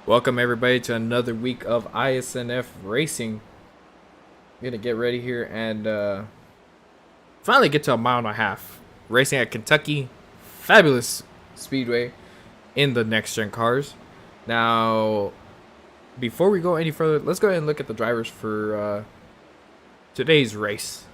Welcome everybody to another week of iSNF racing. I'm gonna get ready here and finally get to a mile and a half racing at Kentucky. Fabulous Speedway in the next gen cars. Now, before we go any further, let's go ahead and look at the drivers for today's race.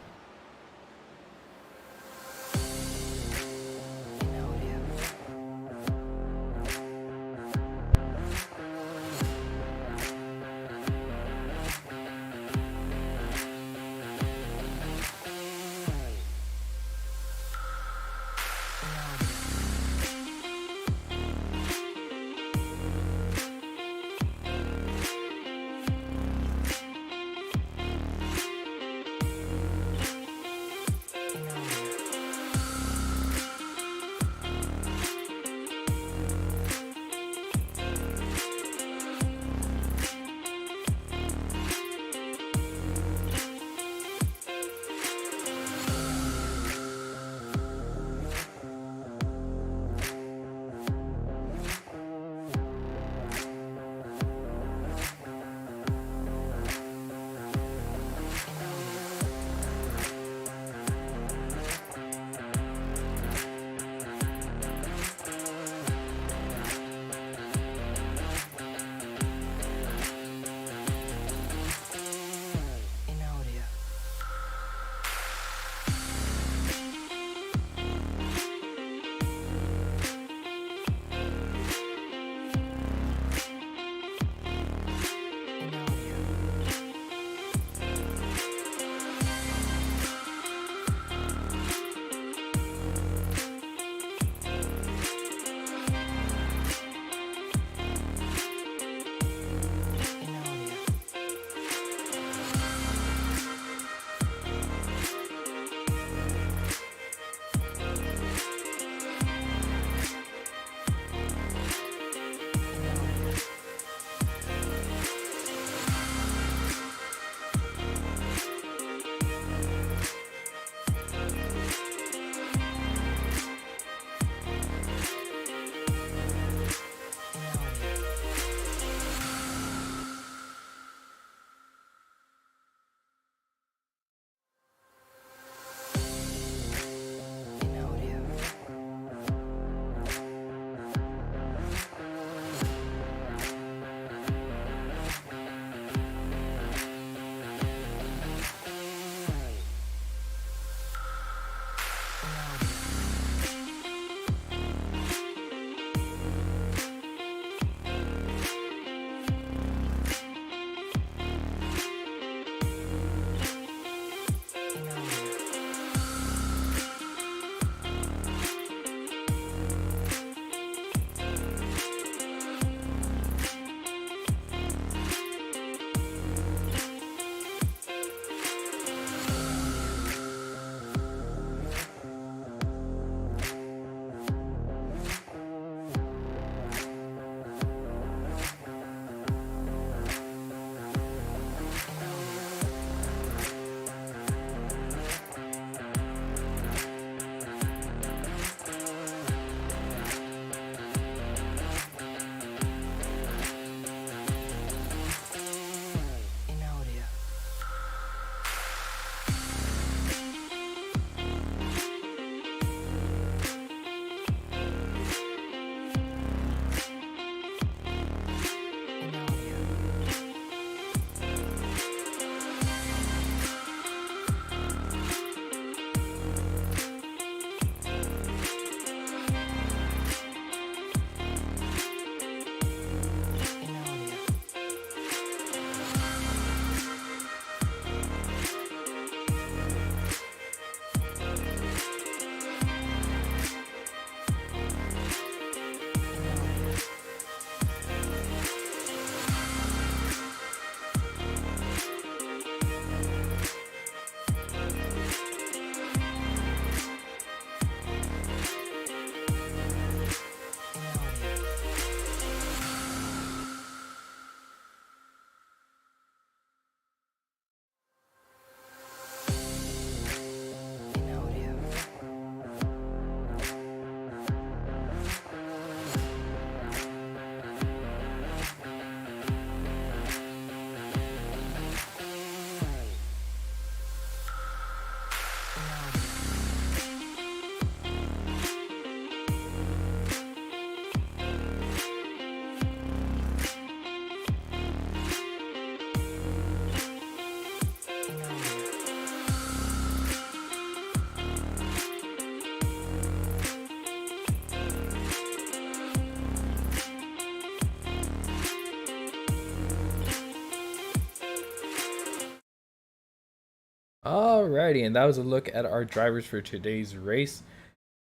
Alrighty, and that was a look at our drivers for today's race.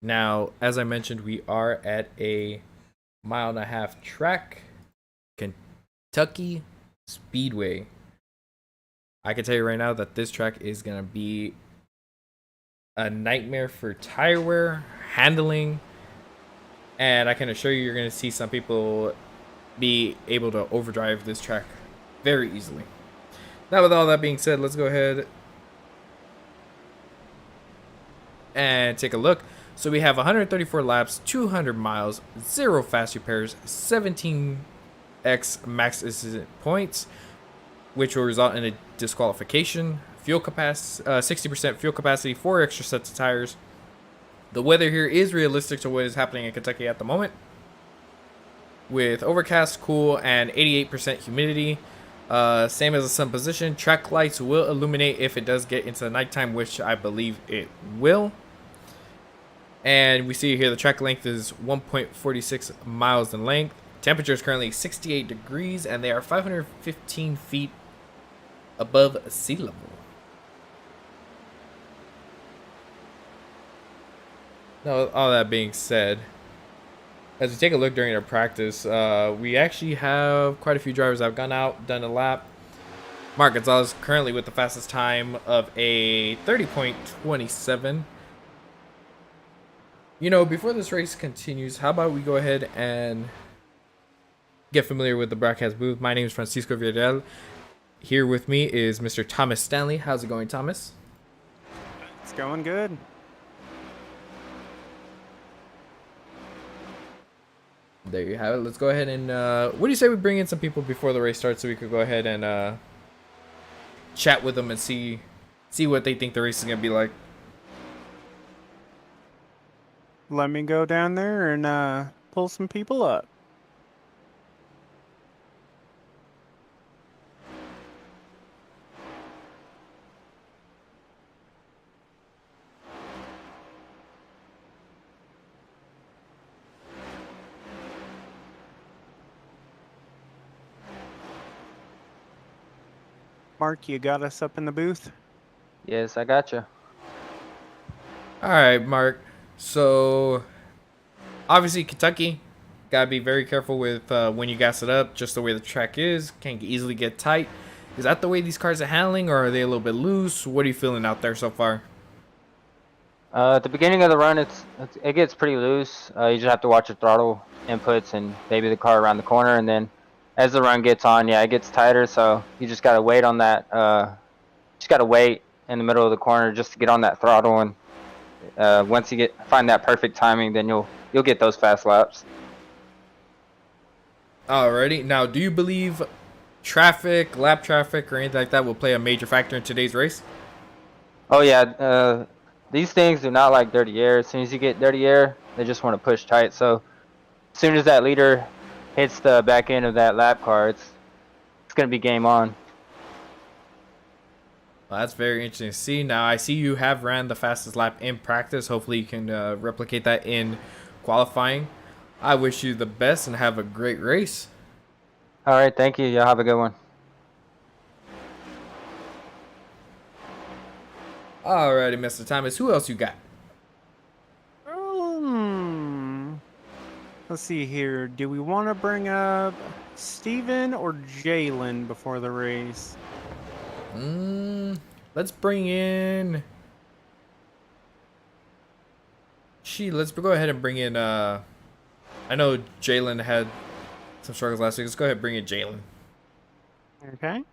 Now, as I mentioned, we are at a 1.5 mile track, Kentucky Speedway. I can tell you right now that this track is going to be a nightmare for tire wear, handling, and I can assure you you're going to see some people be able to overdrive this track very easily. Now, with all that being said, let's go ahead and take a look. So we have 134 laps, 200 miles, 0 fast repairs, 17x max incident points, which will result in a disqualification. Fuel capacity, 60% fuel capacity, 4 extra sets of tires. The weather here is realistic to what is happening in Kentucky at the moment, with overcast, cool, and 88% humidity. Same as the sun position. Track lights will illuminate if it does get into the nighttime, which I believe it will. And we see here the track length is 1.46 miles in length. Temperature is currently 68 degrees, and they are 515 feet above sea level. Now, with all that being said, as we take a look during our practice, we actually have quite a few drivers that have gone out, done a lap. Mark Gonzalez currently with the fastest time of a 30.27. You know, before this race continues, how about we go ahead and get familiar with the broadcast booth. My name is Francisco Villarreal. Here with me is Mr. Thomas Stanley. How's it going, Thomas? It's going good. There you have it. Let's go ahead and what do you say we bring in some people before the race starts so we could go ahead and chat with them and see what they think the race is gonna be like. Let me go down there and pull some people up. Mark, you got us up in the booth? Yes, I got you. All right, Mark. So obviously Kentucky, gotta be very careful with when you gas it up. Just the way the track is, can easily get tight. Is that the way these cars are handling, or are they a little bit loose? What are you feeling out there so far? At the beginning of the run, it gets pretty loose. You just have to watch your throttle inputs and maybe the car around the corner, and then as the run gets on, yeah, it gets tighter. So you just gotta wait on that. Just gotta wait in the middle of the corner just to get on that throttle, and once you find that perfect timing, then you'll get those fast laps. Alrighty. Now, do you believe traffic, lap traffic, or anything like that will play a major factor in today's race? Oh yeah, these things do not like dirty air. As soon as you get dirty air, they just want to push tight. So as soon as that leader hits the back end of that lap car, it's gonna be game on. Well, that's very interesting to see. Now, I see you have ran the fastest lap in practice. Hopefully, you can replicate that in qualifying. I wish you the best and have a great race. All right, thank you. Y'all have a good one. Alrighty, Mr. Thomas. Who else you got? Let's see here. Do we want to bring up Steven or Jalen before the race? Let's bring in. Let's go ahead and bring in. I know Jalen had some struggles last week. Let's go ahead and bring in Jalen. Okay.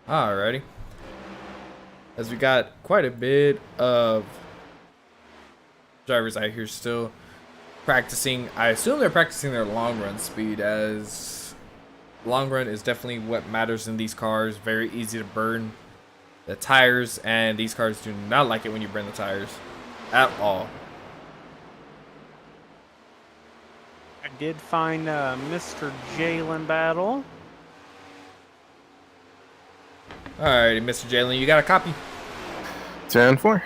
Alrighty. As we got quite a bit of drivers out here still practicing. I assume they're practicing their long run speed, as long run is definitely what matters in these cars. Very easy to burn the tires, and these cars do not like it when you burn the tires at all. I did find Mr. Jalen Battle. Alrighty, Mr. Jalen, you got a copy? 10-4.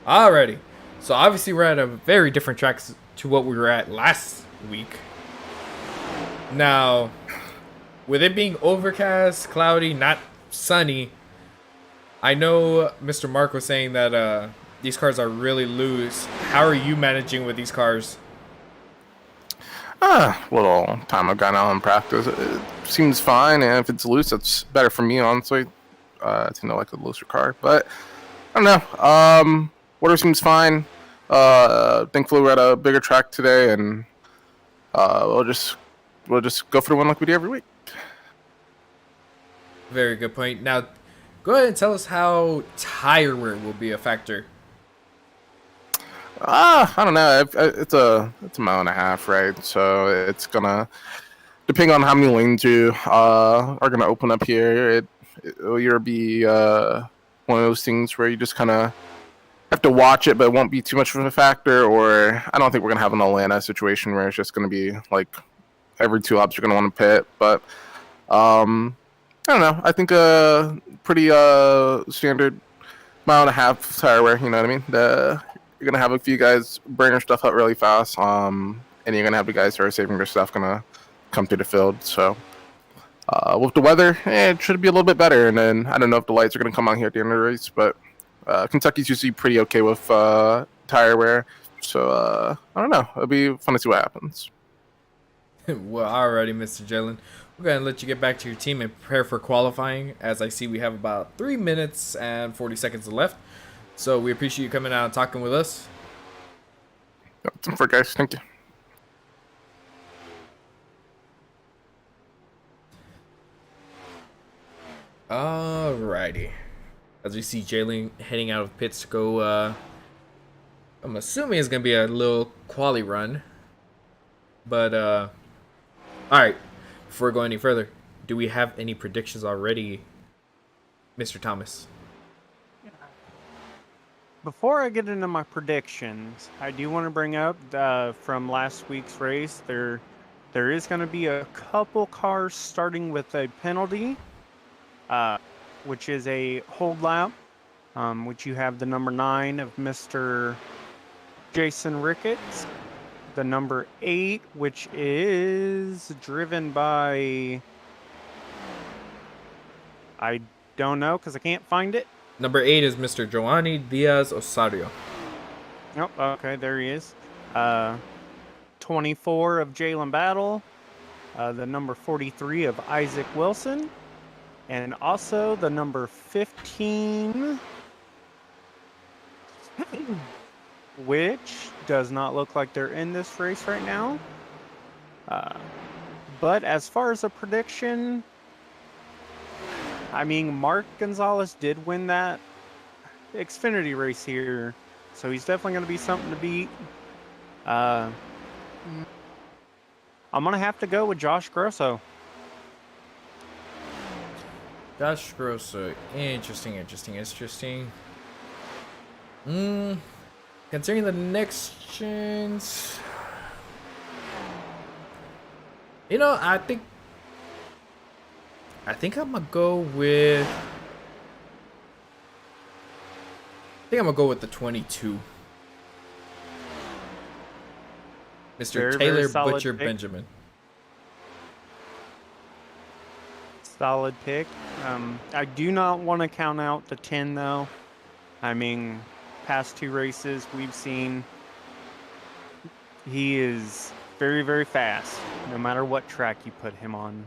Alrighty. So obviously we're at a very different track to what we were at last week. Now, with it being overcast, cloudy, not sunny, I know Mr. Mark was saying that these cars are really loose. How are you managing with these cars? Little time I've gotten out in practice, it seems fine, and if it's loose, that's better for me, honestly. I tend to like a looser car, but I don't know. Water seems fine. Thankfully, we're at a bigger track today, and we'll just go for the one like we do every week. Very good point. Now, go ahead and tell us how tire wear will be a factor. I don't know. It's a mile and a half, right? So it's gonna depend on how many lanes you are gonna open up here. It'll either be one of those things where you just kind of have to watch it, but it won't be too much of a factor. Or I don't think we're gonna have an Atlanta situation where it's just gonna be like every 2 laps you're gonna want to pit. But I don't know. I think a pretty standard mile and a half tire wear. You know what I mean? You're gonna have a few guys burn their stuff out really fast, and you're gonna have the guys who are saving their stuff gonna come through the field. So with the weather, it should be a little bit better. And then I don't know if the lights are gonna come on here at the end of the race, but Kentucky's usually pretty okay with tire wear. So I don't know. It'll be fun to see what happens. Well, alrighty, Mr. Jalen. We're going to let you get back to your team and prepare for qualifying, as I see we have about 3 minutes and 40 seconds left. So we appreciate you coming out and talking with us. That's for guys. Thank you. Alrighty. As we see Jalen heading out of pits to go, I'm assuming it's going to be a little quali run. But, alright. Before we go any further, do we have any predictions already, Mr. Thomas? Before I get into my predictions, I do want to bring up from last week's race, there is going to be a couple cars starting with a penalty, which is a hold lap, which you have the number 9 of Mr. Jason Ricketts, the number 8, which is driven by, I don't know because I can't find it. Number 8 is Mr. Johanny Díaz Osorio. Oh, okay, there he is. 24 of Jalen Battle, the number 43 of Isaac Wilson, and also the number 15, which does not look like they're in this race right now. But as far as a prediction, I mean, Mark Gonzalez did win that Xfinity race here, so he's definitely going to be something to beat. I'm going to have to go with Josh Grosso. Josh Grosso. Interesting. Considering the next gens, you know, I think I'm gonna go with. The 22, Mr. Taylor Butcher pick. Benjamin. Solid pick. I do not want to count out the 10 though. I mean, past 2 races we've seen he is very, very fast, no matter what track you put him on.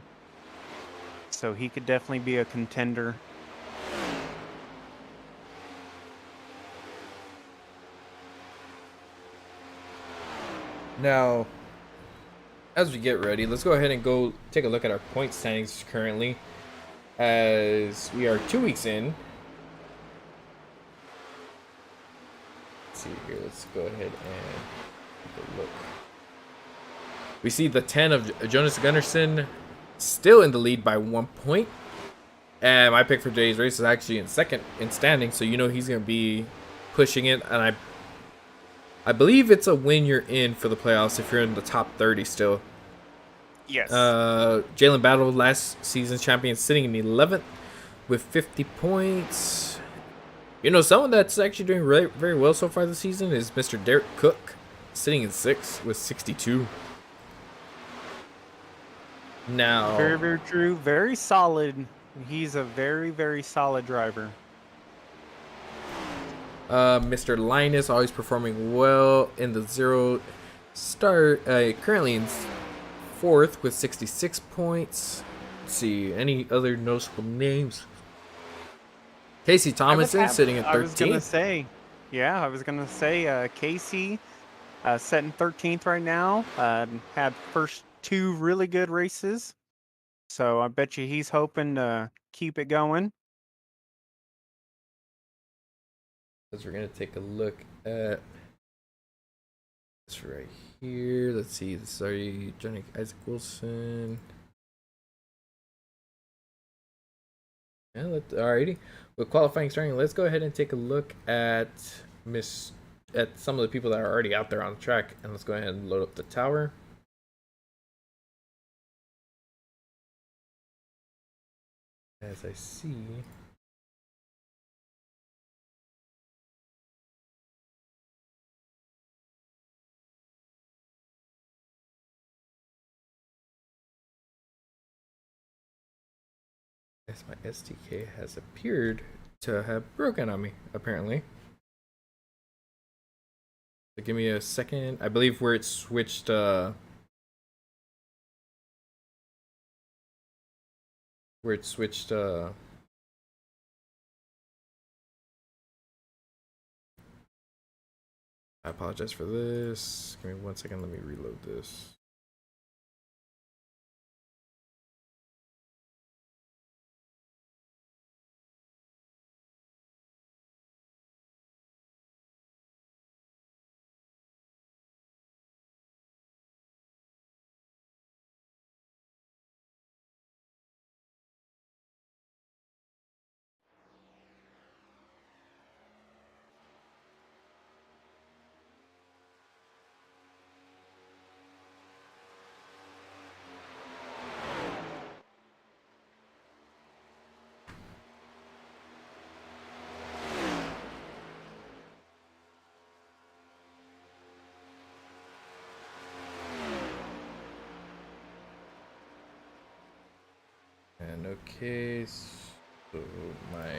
So he could definitely be a contender. Now, as we get ready, let's go ahead and go take a look at our point standings currently, as we are 2 weeks in Let's see here. Let's go ahead and take a look. We see the 10 of Jonas Gunnarsson still in the lead by 1 point. And my pick for today's race is actually in second in standing, so you know he's going to be pushing it. And I believe it's a win you're in for the playoffs if you're in the top 30 still. Yes. Jalen Battle, last season's champion, sitting in 11th with 50 points. You know, someone that's actually doing really, very well so far this season is Mr. Derek Cook, sitting in 6th with 62. Now, Very, very true. Very solid. He's a very, very solid driver. Mr. Linus always performing well in the zero start. Currently in 4th with 66 points. Let's see, any other noticeable names? Casey Thomason sitting at 13th. I was gonna say Casey setting 13th right now. Had first 2 really good races, so I bet you he's hoping to keep it going. Because we're gonna take a look at this right here. Let's see. Sorry, Johnny Isaac Wilson. Yeah, alrighty. With qualifying starting, let's go ahead and take a look at some of the people that are already out there on the track, and let's go ahead and load up the tower. As I see. As my SDK has appeared to have broken on me, apparently. So give me a second. I believe where it switched I apologize for this. Give me 1 second, let me reload this. And okay, so my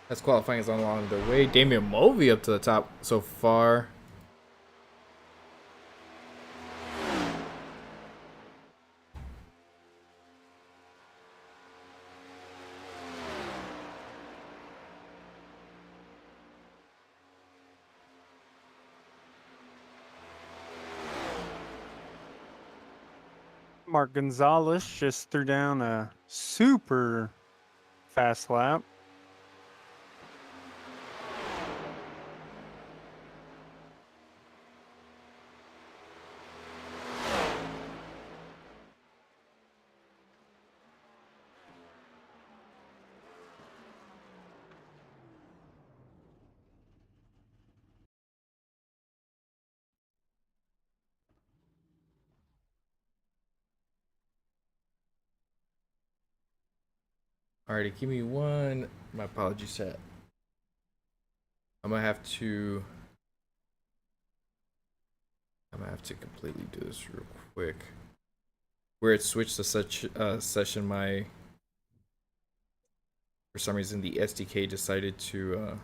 that's qualifying is along the way. Damian Mulvey up to the top so far. Mark Gonzalez just threw down a super fast lap. Alrighty, give me one. My apologies, chat. I'm gonna have to completely do this real quick. Where it switched to such session, for some reason the SDK decided to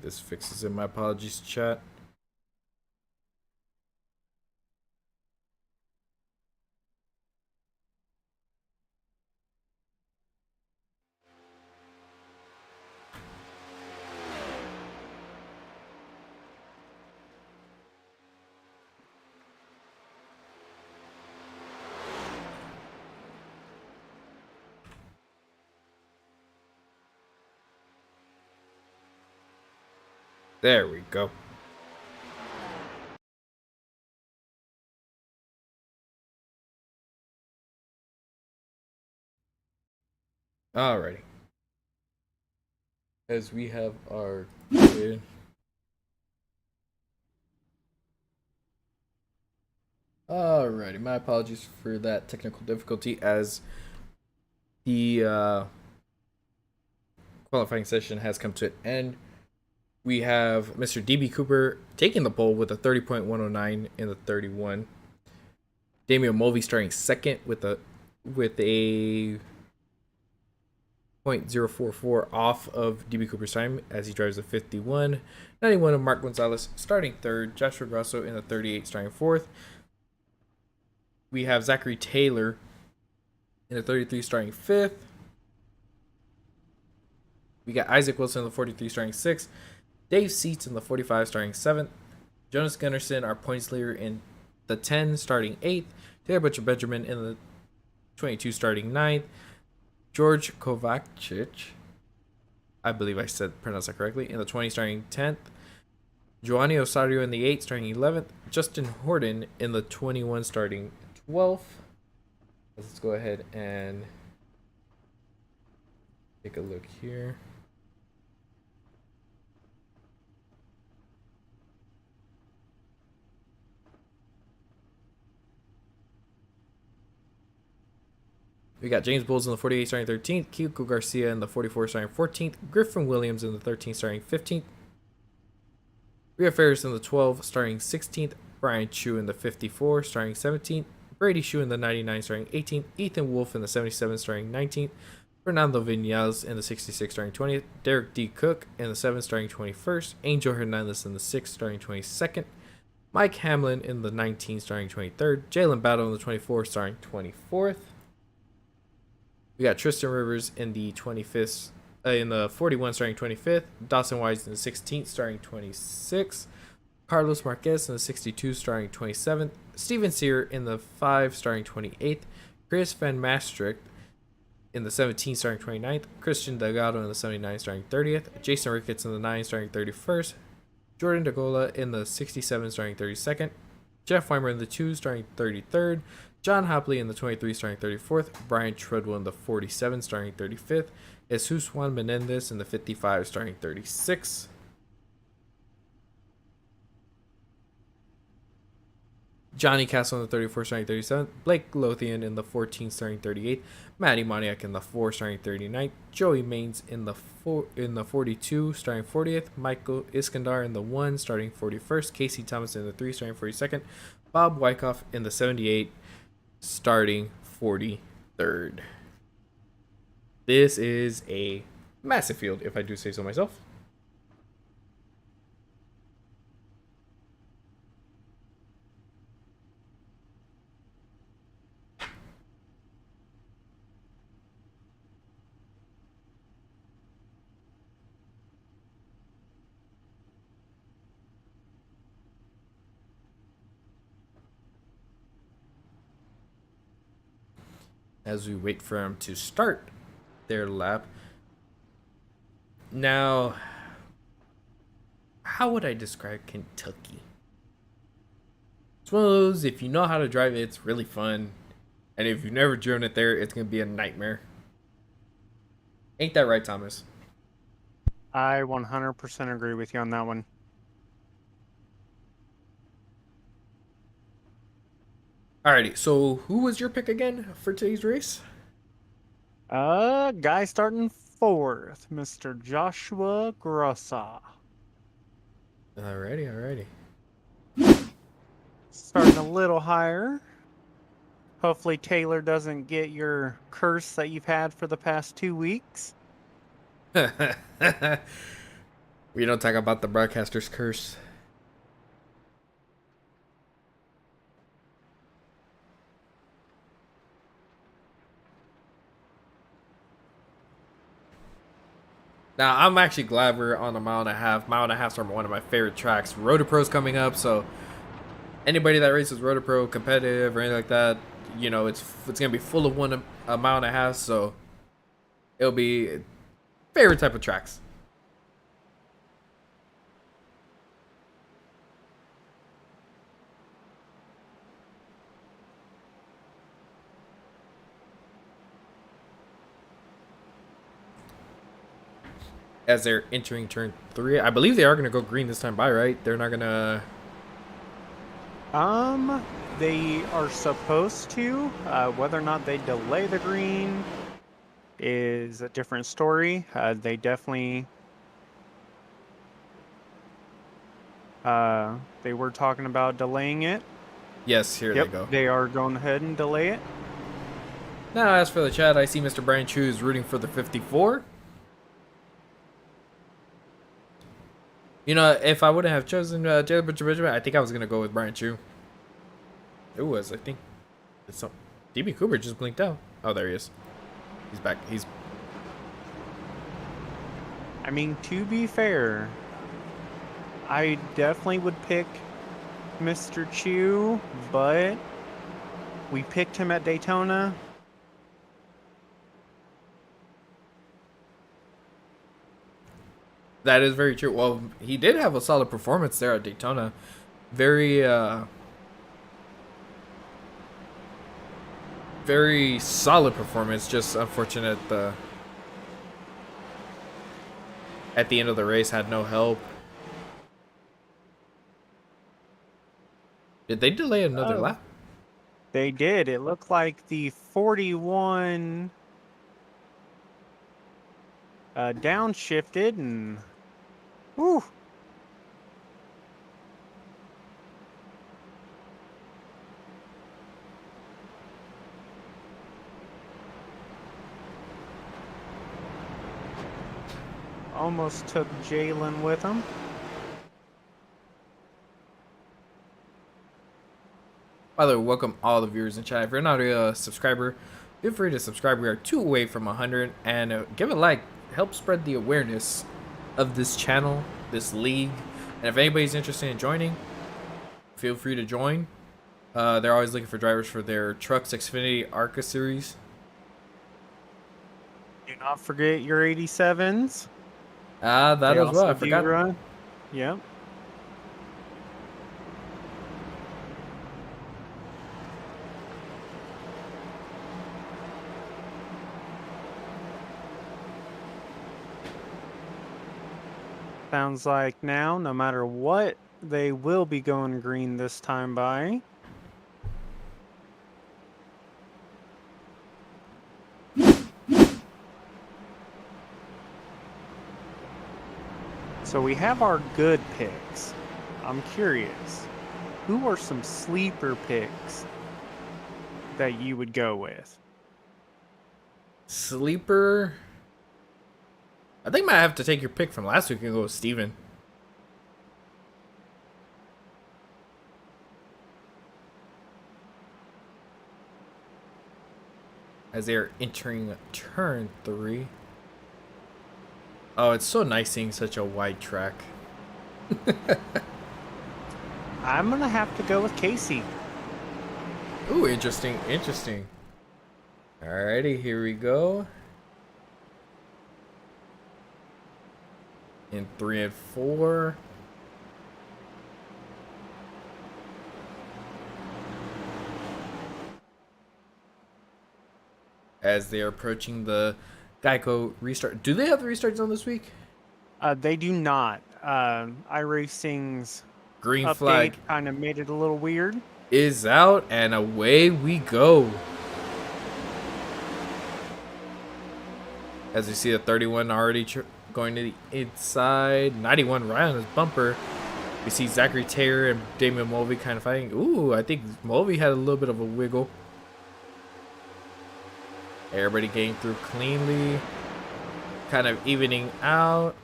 this fixes it. My apologies, chat. There we go. Alrighty. As we have our grid. Alrighty, my apologies for that technical difficulty as the qualifying session has come to an end. We have Mr. DB Cooper taking the pole with a 30.109 in the 31. Damian Mulvey starting second with a 0.044 off of DB Cooper's time as he drives a 51. 91 of Mark Gonzalez starting third. Joshua Grosso in the 38 starting fourth. We have Zachary Taylor in the 33 starting fifth. We got Isaac Wilson in the 43 starting sixth. Dave Seats in the 45 starting seventh. Jonas Gunnarsson, our points leader, in the 10 starting eighth. Taylor Butcher Benjamin in the 22 starting ninth. George Kovacic, I believe I pronounced that correctly, in the 20 starting 10th. Johanny Osorio in the 8 starting 11th. Justin Horton in the 21 starting 12th. Let's go ahead and take a look here. We got James Bowles in the 48 starting 13th, Kiko Garcia in the 44 starting 14th, Griffin Williams in the 13 starting 15th, Ria Ferris in the 12 starting 16th, Brian Chu in the 54 starting 17th, Brady Shu in the 99 starting 18th, Ethan Wolf in the 77 starting 19th, Fernando Vinales in the 66 starting 20th, Derek D. Cook in the 7 starting 21st, Angel Hernandez in the 6 starting 22nd, Mike Hamlin in the 19 starting 23rd, Jalen Battle in the 24 starting 24th. We got Tristan Rivers in the 25th, in the 41 starting 25th, Dawson Wise in the 16th starting 26th, Karlos Marquez in the 62 starting 27th, Steven Sear in the 5 starting 28th, Chris Van Maastricht in the 17 starting 29th, Christian Delgado in the 79 starting 30th, Jason Ricketts in the 9 starting 31st, Jordan DeGola in the 67 starting 32nd, Jeff Weimer in the 2 starting 33rd, John Hopley in the 23 starting 34th, Brian Treadwell in the 47 starting 35th, Jesus Juan Menendez in the 55 starting 36th. Johnny Castle in the 34 starting 37th, Blake Lothian in the 14 starting 38th, Matty Moniak in the 4 starting 39th, Joey Maines in the 42 starting 40th, Michael Iskandar in the 1 starting 41st, Casey Thomas in the 3 starting 42nd, Bob Wyckoff in the 78 starting 43rd. This is a massive field, if I do say so myself. As we wait for them to start their lap. Now, how would I describe Kentucky? It's one of those, if you know how to drive it, it's really fun. And if you've never driven it there, it's going to be a nightmare. Ain't that right, Thomas? I 100% agree with you on that one. Alrighty, so who was your pick again for today's race? Guy starting 4th, Mr. Joshua Grossa. Alrighty. Starting a little higher. Hopefully Taylor doesn't get your curse that you've had for the past 2 weeks. We don't talk about the broadcaster's curse. Now, I'm actually glad we're on a mile and a half. Mile and a half are one of my favorite tracks. Rotopro's coming up, so anybody that races Rotopro competitive or anything like that, you know, it's gonna be full of a mile and a half, so it'll be favorite type of tracks. As they're entering turn 3, I believe they are gonna go green this time by, right? They're not gonna. They are supposed to. Whether or not they delay the green is a different story. They definitely. They were talking about delaying it. Yes, here Yep, they go. they are going ahead and delay it. Now, as for the chat, I see Mr. Brian Chu is rooting for the 54. You know, if I wouldn't have chosen Jalen Benjamin, I think I was gonna go with Brian Chu. It was, I think. It's some DB Cooper just blinked out. Oh, there he is. He's back. I mean, to be fair, I definitely would pick Mr. Chu, but we picked him at Daytona. That is very true. Well, he did have a solid performance there at Daytona. Very solid performance. Just unfortunate at the end of the race had no help. Did they delay another lap? They did. It looked like the 41 downshifted and whew. Almost took Jalen with him. By the way, welcome all the viewers in chat. If you're not a subscriber, feel free to subscribe. We are 2 away from 100, and give a like. Help spread the awareness of this channel, this league. And if anybody's interested in joining, feel free to join. They're always looking for drivers for their trucks, Xfinity, ARCA series. Do not forget your 87s. That They as well. also I do forgot. run. Yep. Sounds like now, no matter what, they will be going green this time by. So we have our good picks. I'm curious, who are some sleeper picks that you would go with? Sleeper. I think I might have to take your pick from last week and go with Steven. As they are entering turn 3. Oh, it's so nice seeing such a wide track. I'm gonna have to go with Casey. Ooh, interesting, interesting. Alrighty, here we go. In 3 and 4. As they are approaching the Geico restart. Do they have the restart zone this week? They do not. iRacing's Green update flag kind of made it a little weird. is out, and away we go. As you see, the 31 already going to the inside. 91 right on his bumper. We see Zachary Taylor and Damon Mulvey kind of fighting. Ooh, I think Mulvey had a little bit of a wiggle. Everybody getting through cleanly. Kind of evening out.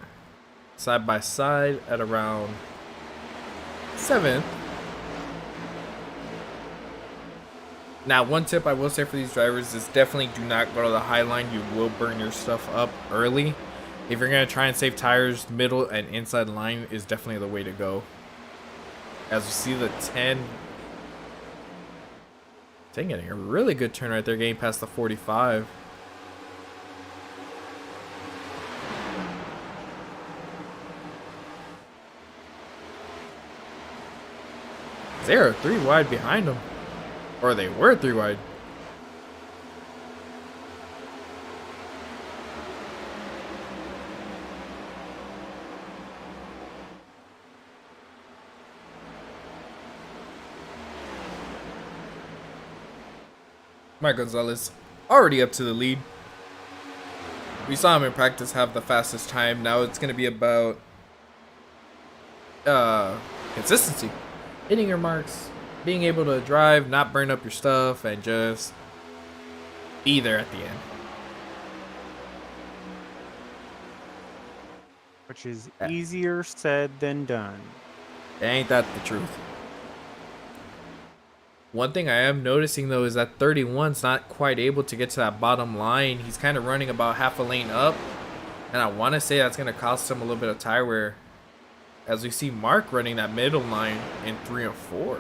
side by side at around 7th. Now, one tip I will say for these drivers is definitely do not go to the high line. You will burn your stuff up early. If you're going to try and save tires, middle and inside line is definitely the way to go. As you see the 10, getting a really good turn right there, getting past the 45. They are 3 wide behind them. Or they were 3 wide. Mike Gonzalez already up to the lead. We saw him in practice have the fastest time. Now it's going to be about consistency. Hitting your marks, being able to drive, not burn up your stuff, and just be there at the end. Which is easier said than done. Ain't that the truth? One thing I am noticing though is that 31's not quite able to get to that bottom line. He's kind of running about half a lane up, and I want to say that's going to cost him a little bit of tire wear, as we see Mark running that middle line in 3 and 4.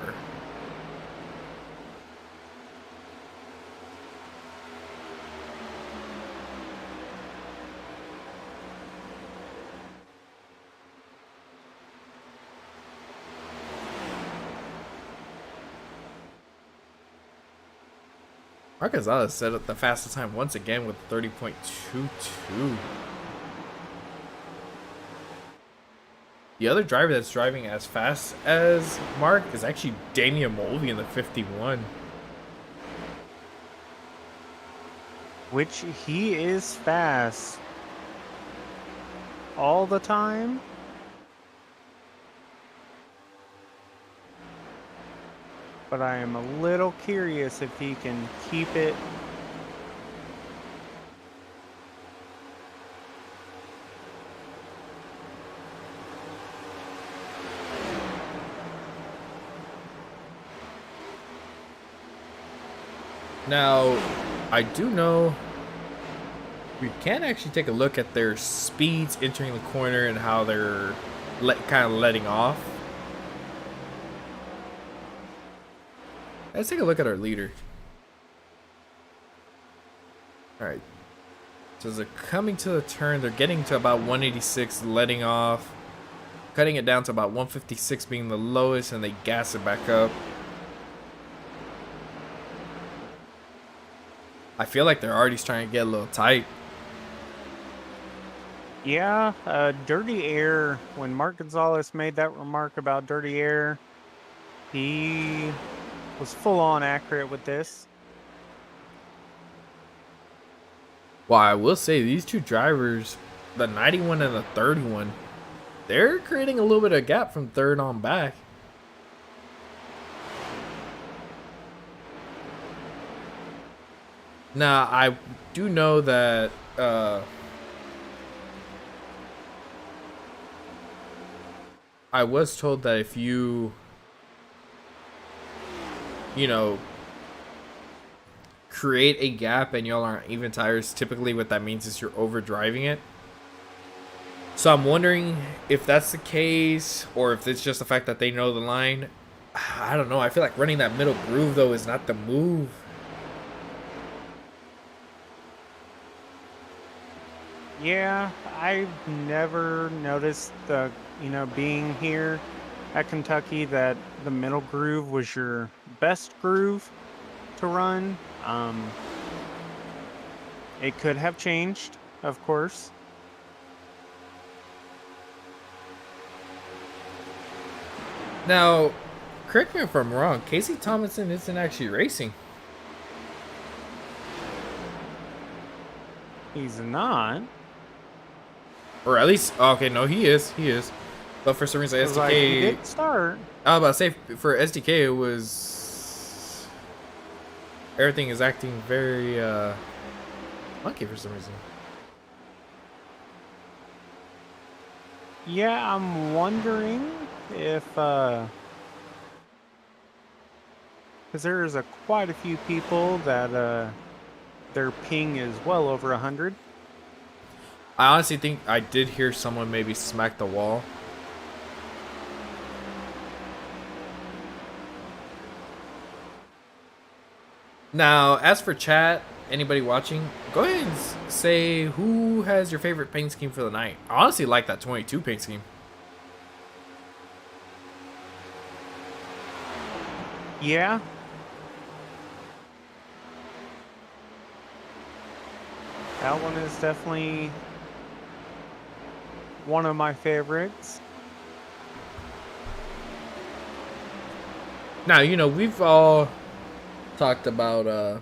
Mark Gonzalez set up the fastest time once again with 30.22. The other driver that's driving as fast as Mark is actually Daniel Mulvey in the 51. Which he is fast all the time. But I am a little curious if he can keep it. Now, I do know we can actually take a look at their speeds entering the corner and how they're kind of letting off. Let's take a look at our leader. Alright. So as they're coming to the turn, they're getting to about 186, letting off. Cutting it down to about 156 being the lowest, and they gas it back up. I feel like they're already starting to get a little tight. Yeah, dirty air. When Mark Gonzalez made that remark about dirty air, he was full on accurate with this. Well, I will say these two drivers, the 91 and the 31, they're creating a little bit of gap from third on back. Now, I do know that I was told that if you know, create a gap and y'all aren't even tires, typically what that means is you're overdriving it. So I'm wondering if that's the case or if it's just the fact that they know the line. I don't know. I feel like running that middle groove though is not the move. Yeah, I've never noticed the, being here at Kentucky that the middle groove was your best groove to run. It could have changed, of course. Now, correct me if I'm wrong, Casey Thompson isn't actually racing. He's not. Or at least, okay, no, he is. But for some reason, SDK... Like, he did start. I was about to say, for SDK, it was... Everything is acting very, funky for some reason. Yeah, I'm wondering if, because there's quite a few people that their ping is well over 100. I honestly think I did hear someone maybe smack the wall. Now, as for chat, anybody watching, go ahead and say who has your favorite paint scheme for the night. I honestly like that 22 paint scheme. Yeah. That one is definitely one of my favorites. Now, you know, we've all talked about,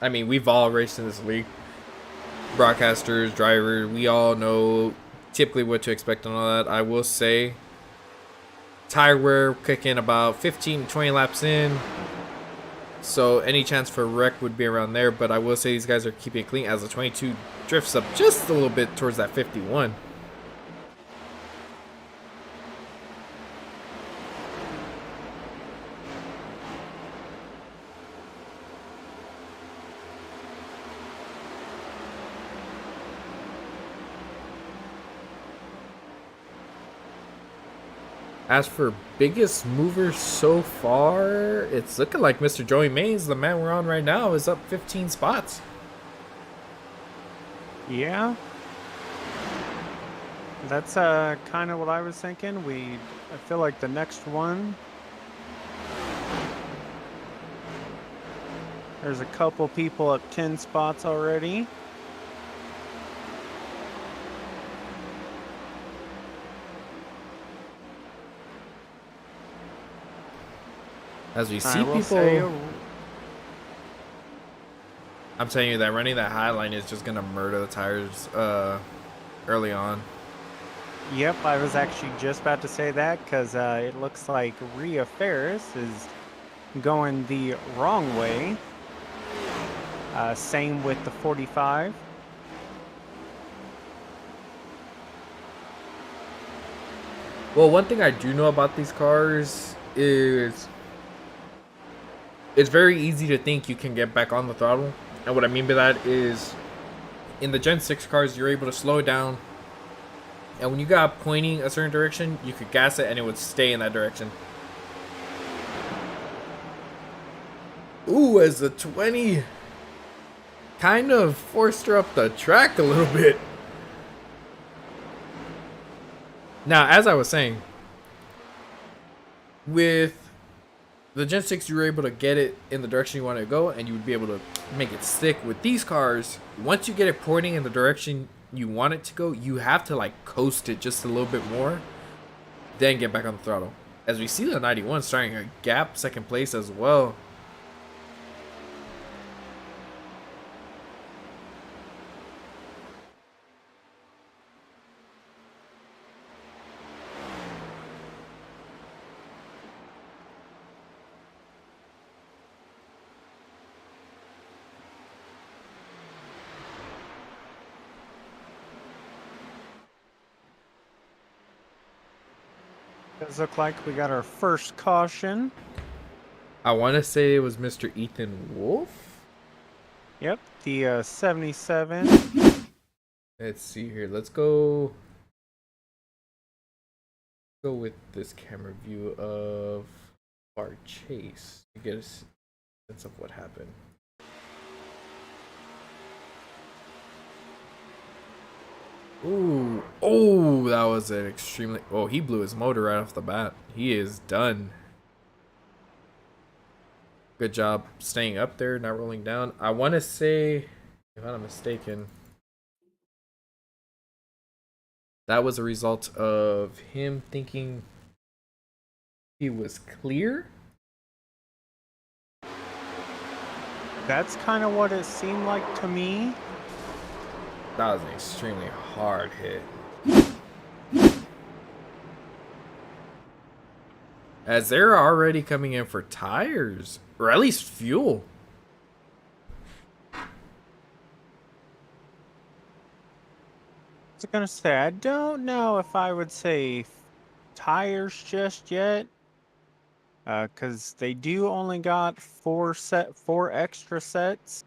I mean, we've all raced in this league. Broadcasters, drivers, we all know typically what to expect and all that. I will say, tire wear kicking about 15 20 laps in. So any chance for wreck would be around there. But I will say these guys are keeping it clean as the 22 drifts up just a little bit towards that 51. As for biggest mover so far, it's looking like Mr. Joey Mays, the man we're on right now, is up 15 spots. Yeah. That's kind of what I was thinking. I feel like the next one, there's a couple people up 10 spots already. As we see people, I'm telling you that running that high line is just gonna murder the tires early on. Yep, I was actually just about to say that because it looks like Rhea Ferris is going the wrong way. Same with the 45. Well, one thing I do know about these cars is it's very easy to think you can get back on the throttle. And what I mean by that is in the Gen 6 cars, you're able to slow it down. And when you got pointing a certain direction, you could gas it and it would stay in that direction. Ooh, as the 20 kind of forced her up the track a little bit. Now, as I was saying, with the Gen 6, you were able to get it in the direction you want to go, and you would be able to make it stick. With these cars, once you get it pointing in the direction you want it to go, you have to like coast it just a little bit more, then get back on the throttle. As we see the 91 starting a gap second place as well. Does look like we got our first caution. I want to say it was Mr. Ethan Wolf. Yep, the 77. Let's see here. Let's go with this camera view of our chase to get a sense of what happened. Ooh, oh, that was an extremely. Oh, he blew his motor right off the bat. He is done. Good job staying up there, not rolling down. I want to say, if I'm not mistaken, that was a result of him thinking he was clear. That's kind of what it seemed like to me. That was an extremely hard hit. As they're already coming in for tires, or at least fuel. was gonna say, I don't know if I would say tires just yet, because they do only got four extra sets.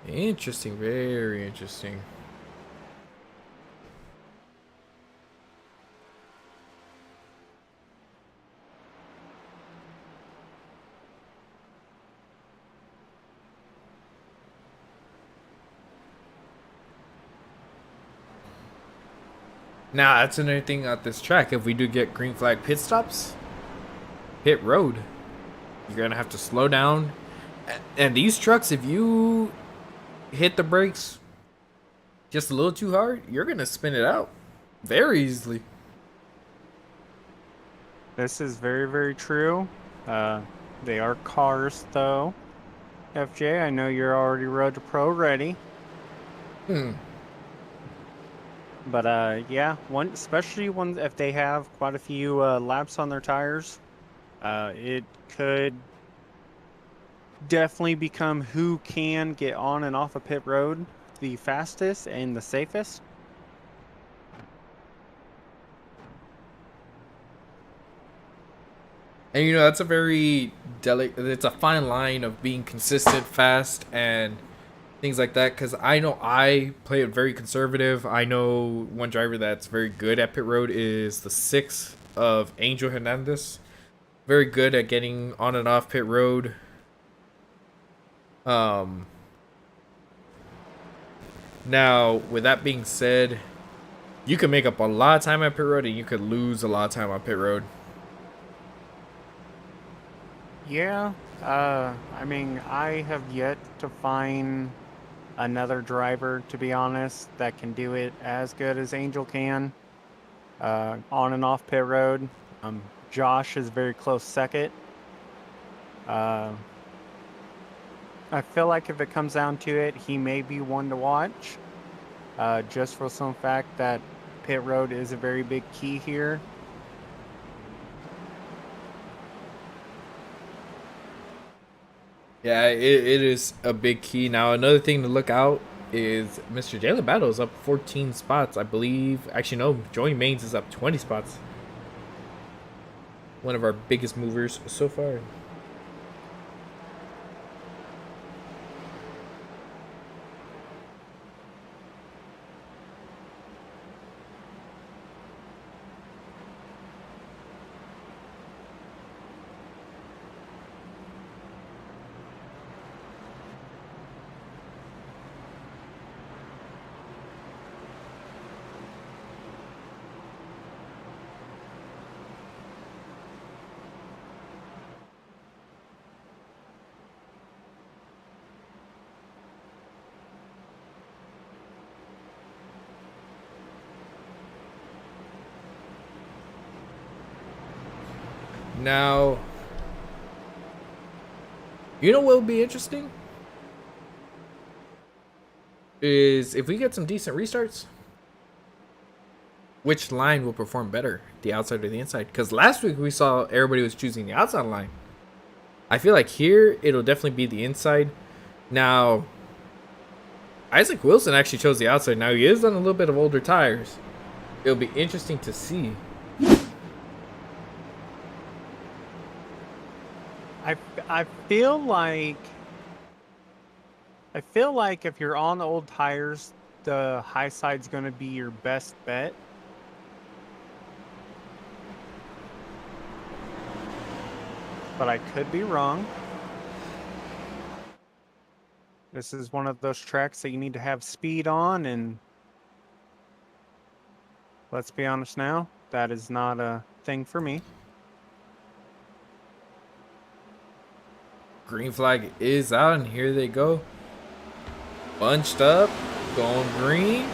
Interesting, very interesting. Now, that's another thing at this track. If we do get green flag pit stops, pit road, you're going to have to slow down. And these trucks, if you hit the brakes just a little too hard, you're going to spin it out very easily. This is very, very true. They are cars, though. FJ, I know you're already Road to Pro ready. But yeah, especially if they have quite a few laps on their tires, it could definitely become who can get on and off a pit road the fastest and the safest. And you know, that's a very it's a fine line of being consistent, fast, and things like that. Because I know I play it very conservative. I know one driver that's very good at pit road is the 6 of Angel Hernandez. Very good at getting on and off pit road. Now, with that being said, you can make up a lot of time at pit road, and you could lose a lot of time on pit road. Yeah, I mean, I have yet to find another driver, to be honest, that can do it as good as Angel can on and off pit road. Josh is very close second. I feel like if it comes down to it, he may be one to watch, just for some fact that pit road is a very big key here. Yeah, it is a big key. Now, another thing to look out is Mr. Jalen Battle is up 14 spots, I believe. Actually, no, Joey Maines is up 20 spots. One of our biggest movers so far. Now, you know what would be interesting? Is if we get some decent restarts, which line will perform better, the outside or the inside? Because last week we saw everybody was choosing the outside line. I feel like here it'll definitely be the inside. Now, Isaac Wilson actually chose the outside. Now, he is on a little bit of older tires. It'll be interesting to see. I feel like if you're on the old tires, the high side's going to be your best bet. But I could be wrong. This is one of those tracks that you need to have speed on, and let's be honest now, that is not a thing for me. Green flag is out, and here they go. Bunched up, going green.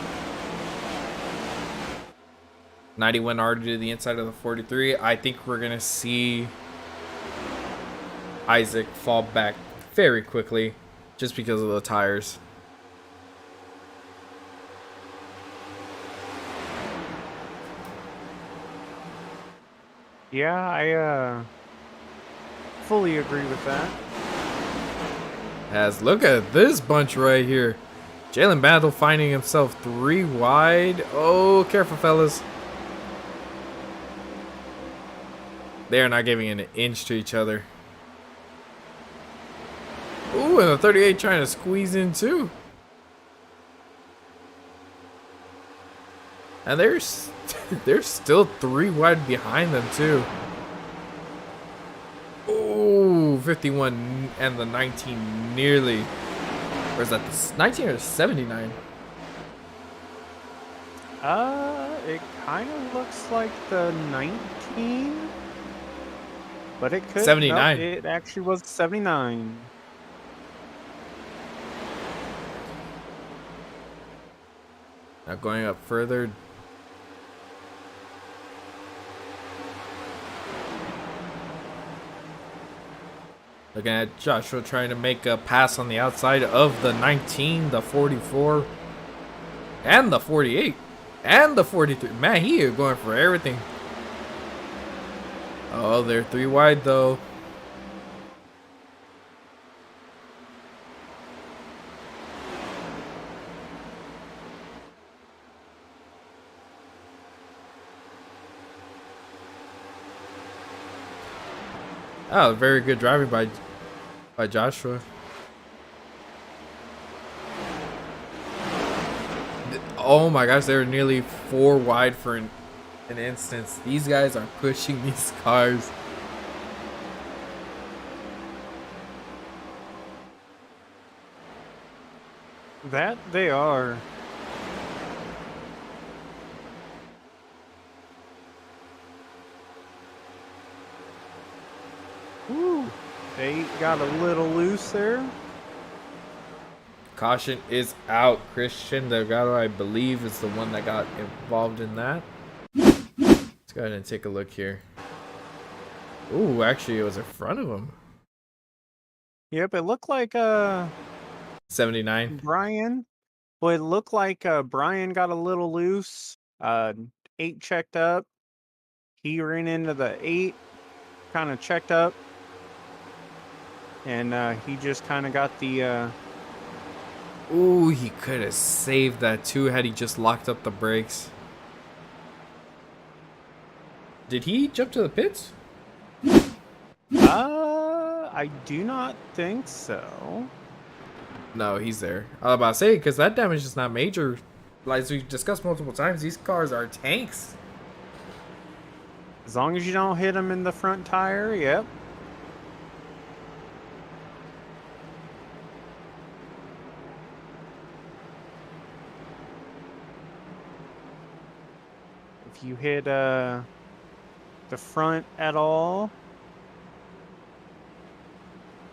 91R to the inside of the 43. I think we're going to see Isaac fall back very quickly just because of the tires. Yeah, I fully agree with that. As look at this bunch right here. Jalen Battle finding himself 3 wide. Oh, careful, fellas. They are not giving an inch to each other. Ooh, and the 38 trying to squeeze in too. And they're still 3 wide behind them too. Ooh, 51 and the 19 nearly. Or is that the 19 or 79? It kind of looks like the 19, but it could. 79. No, it actually was 79. Now going up further. Looking at Joshua trying to make a pass on the outside of the 19, the 44, and the 48, and the 43. Man, he is going for everything. Oh, they're 3 wide though. Oh, very good driving by Joshua. Oh my gosh, they were nearly 4 wide for an instance. These guys are pushing these cars. That they are. Ooh, they got a little loose there. Caution is out. Christian Delgado, I believe, is the one that got involved in that. Let's go ahead and take a look here. Ooh, actually, it was in front of him. Yep, it looked like 79. Brian. Well, it looked like Brian got a little loose. 8 checked up. He ran into the 8, kind of checked up, and he just kind of got the. Ooh, he could have saved that too had he just locked up the brakes. Did he jump to the pits? I do not think so. No, he's there. I was about to say, because that damage is not major. Like as we've discussed multiple times, these cars are tanks. As long as you don't hit him in the front tire, yep. If you hit the front at all,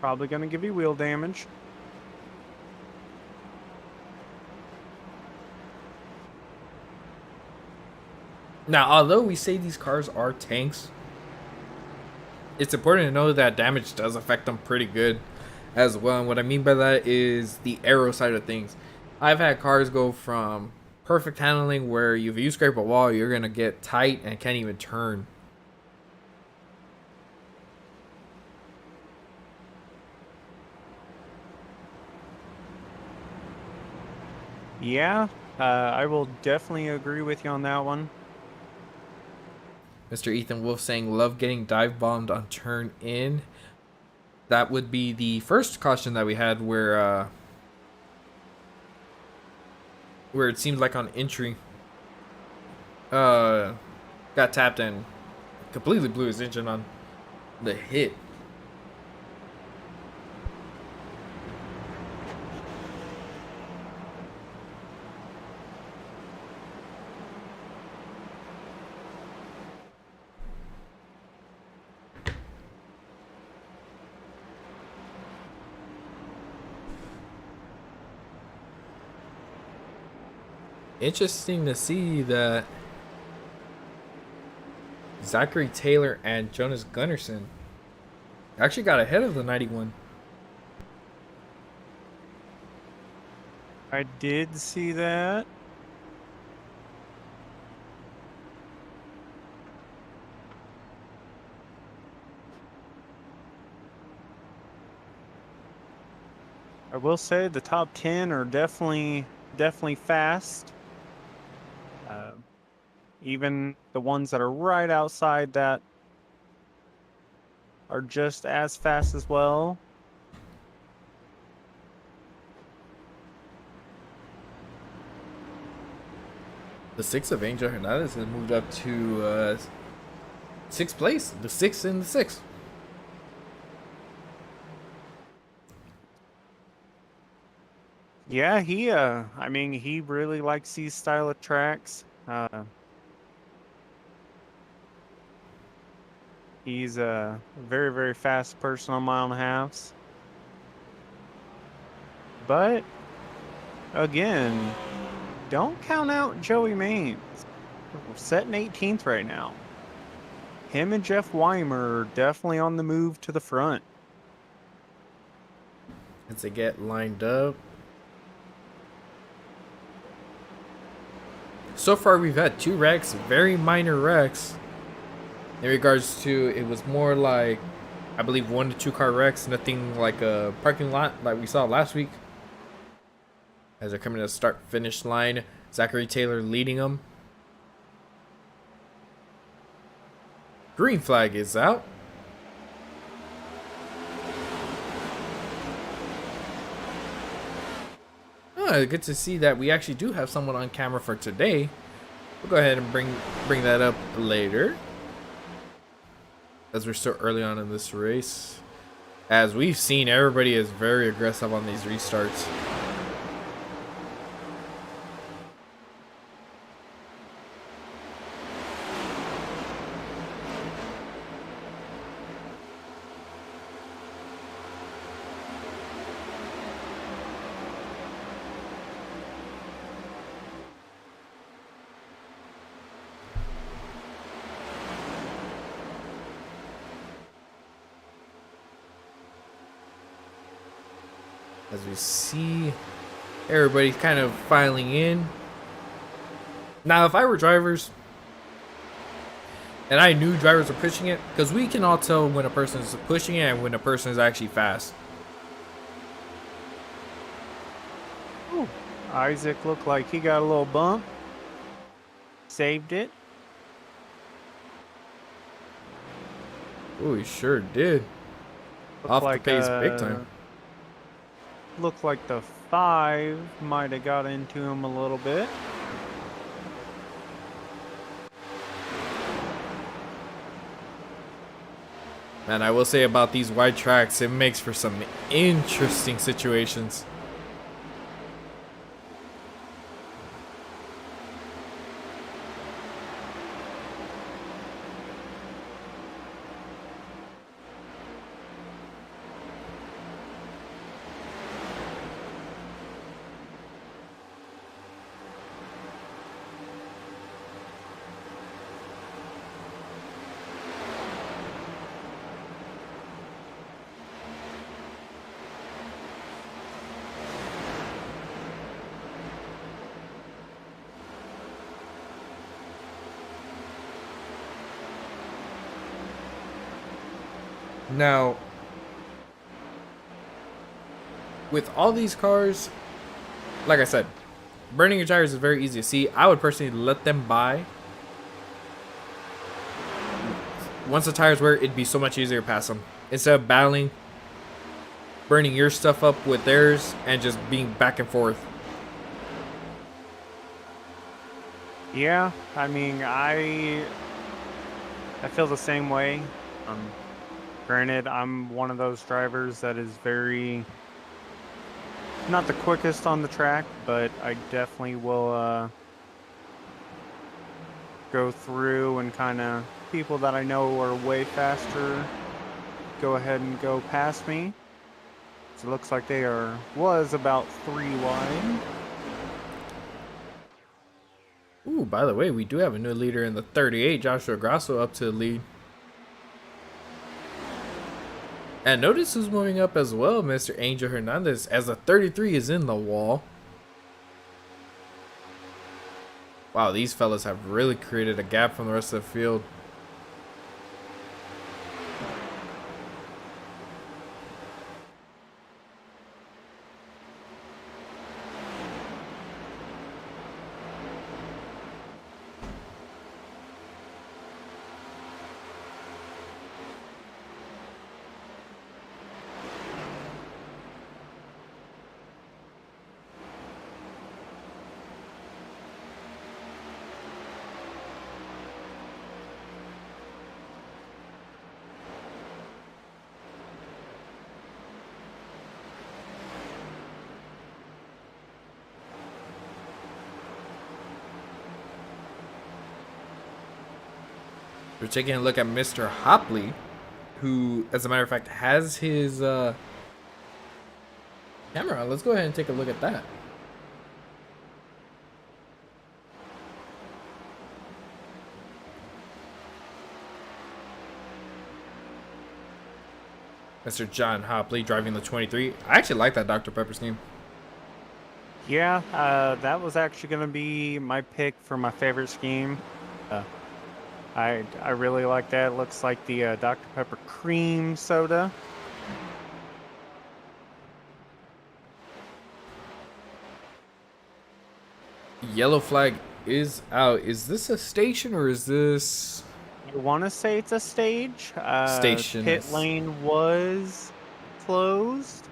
probably going to give you wheel damage. Now, although we say these cars are tanks, it's important to know that damage does affect them pretty good as well. And what I mean by that is the aero side of things. I've had cars go from perfect handling where if you scrape a wall, you're going to get tight and can't even turn. Yeah, I will definitely agree with you on that one. Mr. Ethan Wolf saying, love getting dive bombed on turn in. That would be the first caution that we had where it seemed like on entry got tapped and completely blew his engine on the hit. Interesting to see that Zachary Taylor and Jonas Gunnarsson actually got ahead of the 91. I did see that. I will say the top 10 are definitely fast. Even the ones that are right outside that are just as fast as well. The 6 of Angel Hernandez has moved up to 6th place. The 6th and the 6th. Yeah, I mean, he really likes these style of tracks. He's a very, very fast person on mile and a halves. But, again, don't count out Joey Maines. We're setting 18th right now. Him and Jeff Weimer are definitely on the move to the front. As they get lined up. So far, we've had 2 wrecks, very minor wrecks. In regards to, it was more like, I believe, 1 to 2 car wrecks, nothing like a parking lot like we saw last week. As they're coming to the start-finish line, Zachary Taylor leading them. Green flag is out. Oh, good to see that we actually do have someone on camera for today. We'll go ahead and bring that up later, as we're still early on in this race. As we've seen, everybody is very aggressive on these restarts. As we see everybody kind of filing in. Now, if I were drivers and I knew drivers were pushing it, because we can all tell when a person is pushing it and when a person is actually fast. Ooh, Isaac looked like he got a little bump. Saved it. Oh, he sure did. Off the pace big time. Looked like the 5 might have got into him a little bit. Man, I will say about these wide tracks, it makes for some interesting situations. Now, with all these cars, like I said, burning your tires is very easy to see. I would personally let them buy. Once the tires wear, it'd be so much easier to pass them. Instead of battling, burning your stuff up with theirs, and just being back and forth. Yeah, I mean, I feel the same way. Granted, I'm one of those drivers that is not the quickest on the track, but I definitely will go through and kind of people that I know are way faster go ahead and go past me. So it looks like they was about 3 wide. Ooh, Ooh, by the way, we do have a new leader in the 38, Joshua Grasso, up to the lead. And notice who's moving up as well, Mr. Angel Hernandez, as the 33 is in the wall. Wow, these fellas have really created a gap from the rest of the field. We're taking a look at Mr. Hopley, who, as a matter of fact, has his camera on. Let's go ahead and take a look at that. Mr. John Hopley driving the 23. I actually like that Dr. Pepper scheme. Yeah, that was actually going to be my pick for my favorite scheme. I really like that. It looks like the Dr. Pepper cream soda. Yellow flag is out. Is this a station or is this... I want to say it's a stage. Station. Pit lane was closed.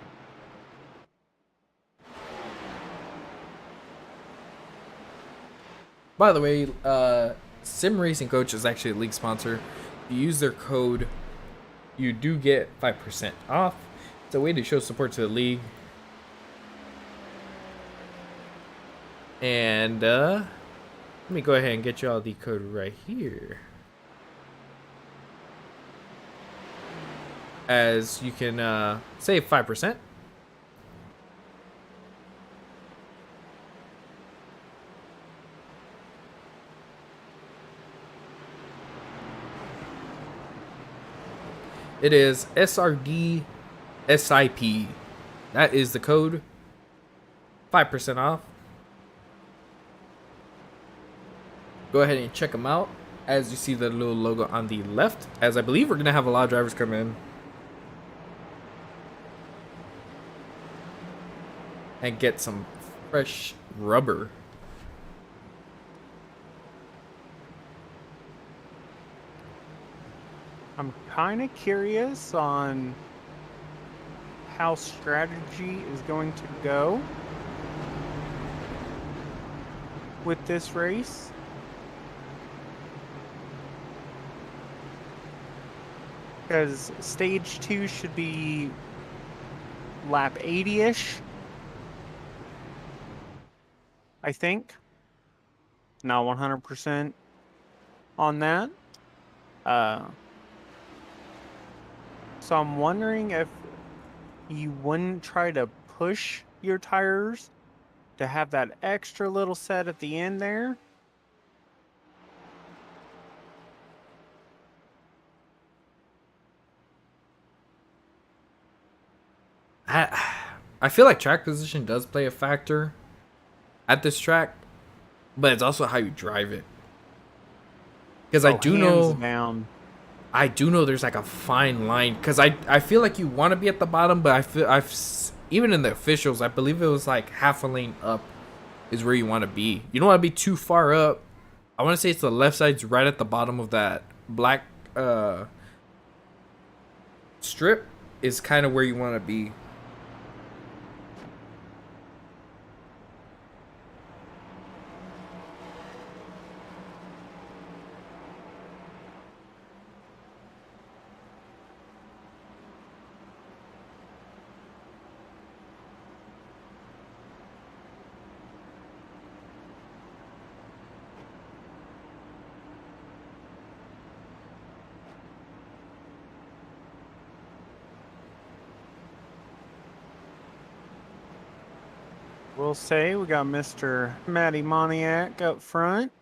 By the way, Sim Racing Coach is actually a league sponsor. If you use their code, you do get 5% off. It's a way to show support to the league. And let me go ahead and get you all the code right here. As you can save 5%. It is SRD SIP. That is the code. 5% off. Go ahead and check them out. As you see the little logo on the left. As I believe we're going to have a lot of drivers come in. And get some fresh rubber. I'm kind of curious on how strategy is going to go with this race. Because stage 2 should be lap 80-ish, I think. Not 100% on that. So I'm wondering if you wouldn't try to push your tires to have that extra little set at the end there. I feel like track position does play a factor at this track, but it's also how you drive it. Because I do know there's like a fine line. Because I feel like you want to be at the bottom, but even in the officials, I believe it was like half a lane up is where you want to be. You don't want to be too far up. I want to say it's the left side's right at the bottom of that black strip is kind of where you want to be. We'll say we got Mr. Matty Moniak up front.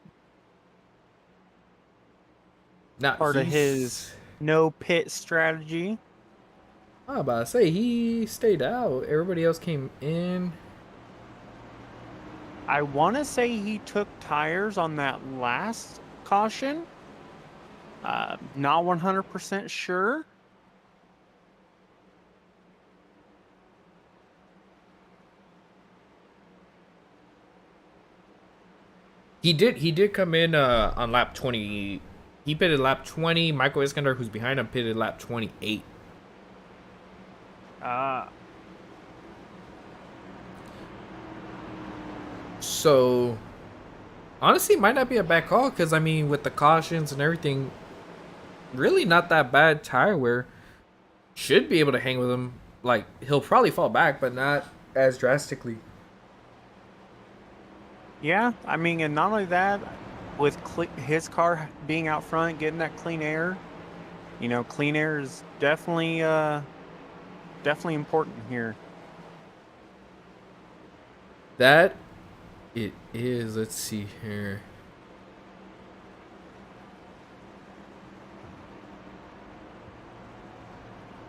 Now part of his no pit strategy. I was about to say he stayed out. Everybody else came in. I want to say he took tires on that last caution. Not 100% sure. He did come in on lap 20. He pitted lap 20. Michael Iskandar, who's behind him, pitted lap 28. So honestly, it might not be a bad call because I mean, with the cautions and everything, really not that bad tire wear. Should be able to hang with him. Like he'll probably fall back, but not as drastically. Yeah, I mean, and not only that, with his car being out front, getting that clean air, clean air is definitely important here. That it is. Let's see here.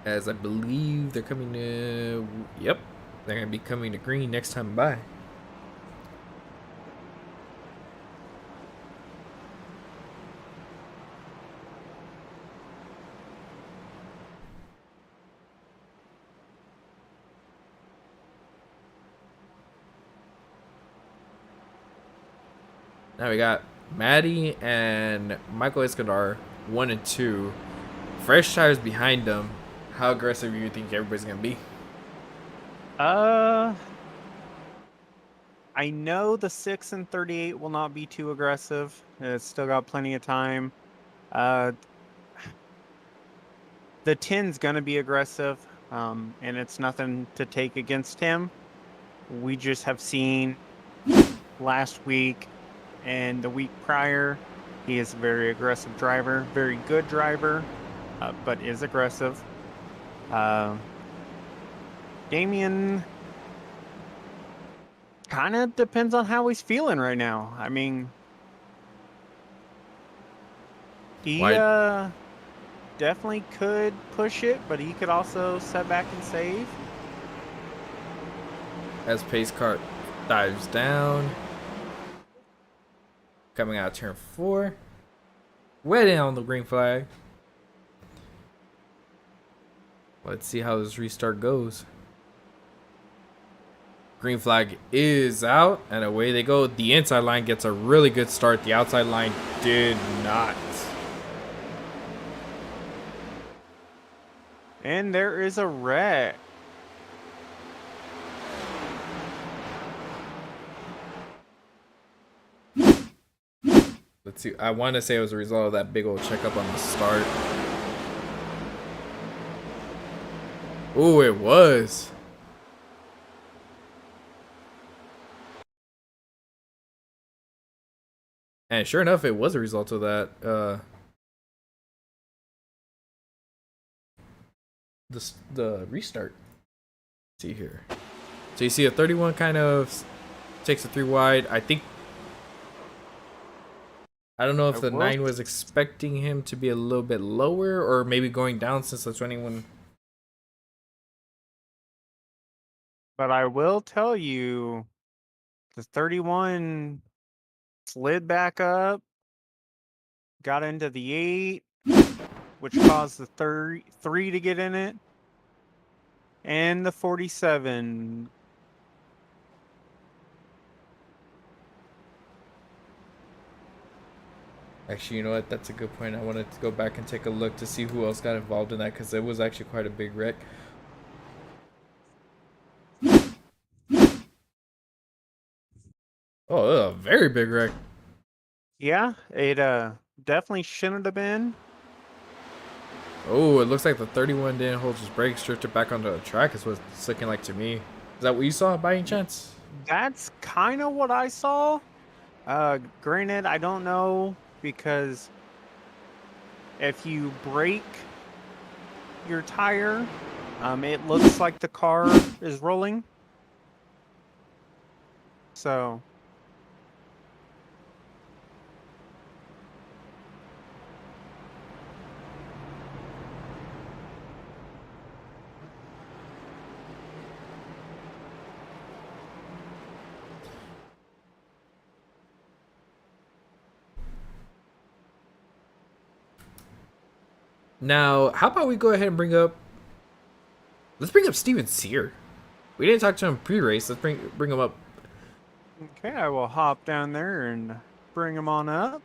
As I believe they're coming to. Yep, they're gonna be coming to green next time by. Now we got Maddie and Michael Iskandar, 1 and 2. Fresh tires behind them. How aggressive do you think everybody's gonna be? I know the 6 and 38 will not be too aggressive. It's still got plenty of time. The 10's gonna be aggressive, and it's nothing to take against him. We just have seen last week and the week prior, he is a very aggressive driver, very good driver, but is aggressive. Damian kind of depends on how he's feeling right now. I mean, he definitely could push it, but he could also set back and save. As pace car dives down. Coming out of turn 4. Wet in on the green flag. Let's see how this restart goes. Green flag is out, and away they go. The inside line gets a really good start. The outside line did not. And there is a wreck. Let's see. I want to say it was a result of that big old checkup on the start. Oh, it was. And sure enough, it was a result of that. The restart. Let's see here. So you see a 31 kind of takes a 3 wide. I don't know if the 9 was expecting him to be a little bit lower or maybe going down since the 21. But I will tell you, the 31 slid back up, got into the 8, which caused the 3 to get in it, and the 47. Actually, you know what? That's a good point. I wanted to go back and take a look to see who else got involved in that because it was actually quite a big wreck. Oh, a very big wreck. Yeah, it definitely shouldn't have been. Oh, it looks like the 31 didn't hold his brakes, drifted back onto the track is what it's looking like to me. Is that what you saw by any chance? That's kind of what I saw. Granted, I don't know, because if you break your tire, it looks like the car is rolling. So, Now, how about we go ahead and let's bring up Steven Sear. We didn't talk to him pre-race. Let's bring him up. Okay, I will hop down there and bring him on up.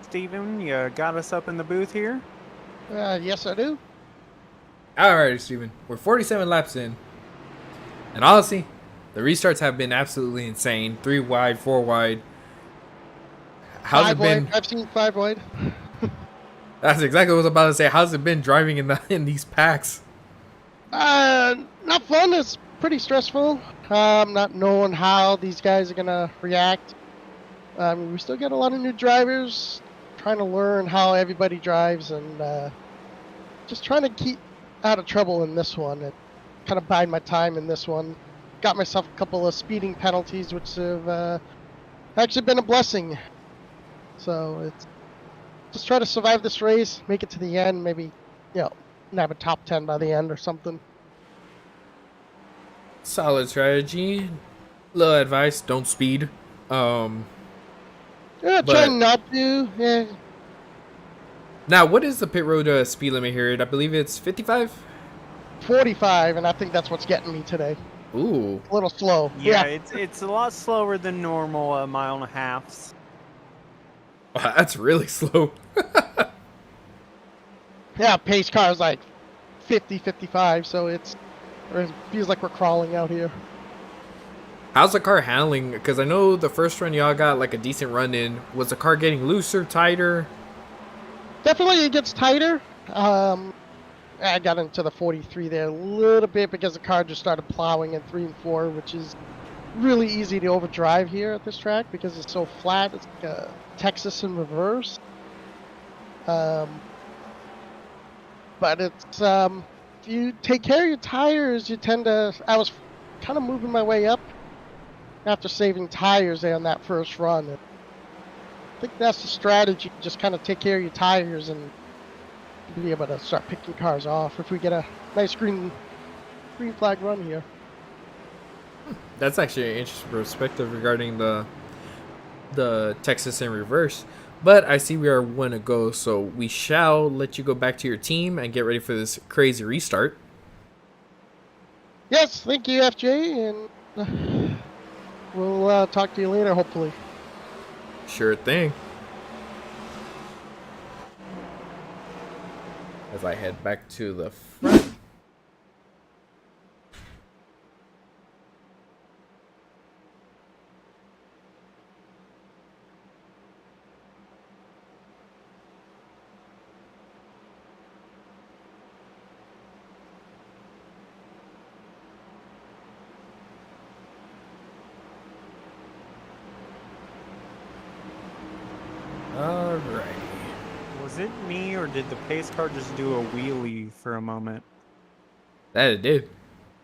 Steven, you got us up in the booth here? Yes, I do. Alright, Steven. We're 47 laps in. And honestly, the restarts have been absolutely insane. 3 wide, 4 wide. How's it been? Wide. I've seen 5 wide. That's exactly what I was about to say. How's it been driving in these packs? Not fun. It's pretty stressful. Not knowing how these guys are gonna react. We still get a lot of new drivers, trying to learn how everybody drives, and just trying to keep out of trouble in this one. And kind of bide my time in this one. Got myself a couple of speeding penalties, which have actually been a blessing. So it's just try to survive this race, make it to the end, maybe, have a top 10 by the end or something. Solid strategy. Little advice, don't speed. Try not to. Yeah. Now, what is the pit road speed limit here? I believe it's 55? 45, and I think that's what's getting me today. Ooh. A little slow. Yeah, it's a lot slower than normal 1.5 miles. Wow, that's really slow. Yeah, pace car is like 50, 55, so it feels like we're crawling out here. How's the car handling? Because I know the first run y'all got like a decent run in. Was the car getting looser, tighter? Definitely it gets tighter. I got into the 43 there a little bit because the car just started plowing in 3 and 4, which is really easy to overdrive here at this track because it's so flat. It's like a Texas in reverse. But it's if you take care of your tires, you tend to. I was kind of moving my way up after saving tires there on that first run. I think that's the strategy. Just kind of take care of your tires and be able to start picking cars off if we get a nice green flag run here. That's actually an interesting perspective regarding the Texas in reverse. But I see we are 1 to go, so we shall let you go back to your team and get ready for this crazy restart. Yes, thank you, FJ, and we'll talk to you later, hopefully. Sure thing. As I head back to the front. Alrighty. Was it me, or did the pace car just do a wheelie for a moment? That it did.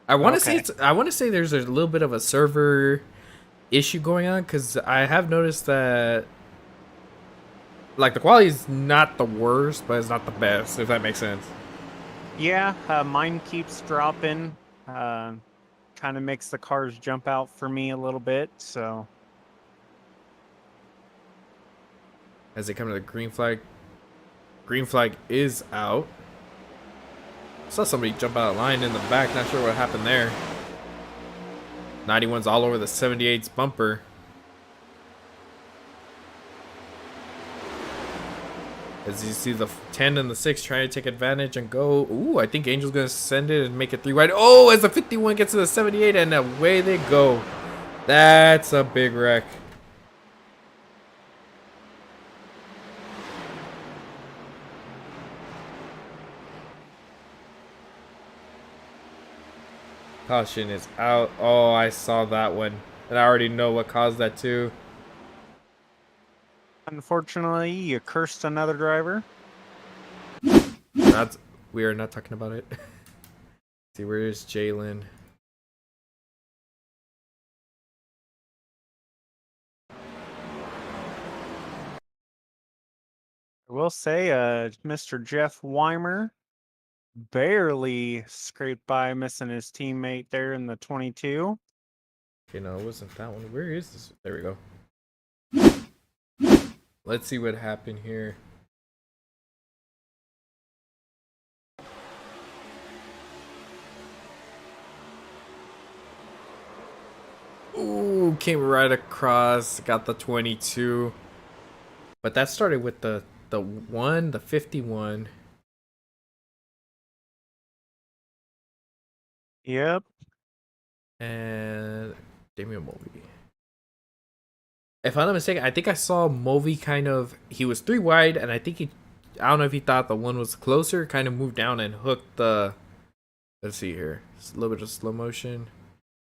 I want to Okay. say I want to say there's a little bit of a server issue going on because I have noticed that like the quality is not the worst, but it's not the best. If that makes sense. Yeah, mine keeps dropping. Kind of makes the cars jump out for me a little bit, so. As they come to the green flag. Green flag is out. Saw somebody jump out of line in the back. Not sure what happened there. 91's all over the 78's bumper. As you see the 10 and the 6 trying to take advantage and go. Ooh, I think Angel's going to send it and make it 3 wide. Oh, as the 51 gets to the 78 and away they go. That's a big wreck. Caution is out. Oh, I saw that one. And I already know what caused that too. Unfortunately, you cursed another driver. We are not talking about it. See, where is Jalen? I will say, Mr. Jeff Weimer barely scraped by, missing his teammate there in the 22. Okay, no, it wasn't that one. Where is this? There we go. Let's see what happened here. Ooh, came right across, got the 22. But that started with the 51. Yep. And Damian Mulvey. If I'm not mistaken, I think I saw Mulvey he was 3 wide, and I don't know if he thought the one was closer, kind of moved down and hooked the, let's see here, it's a little bit of slow motion.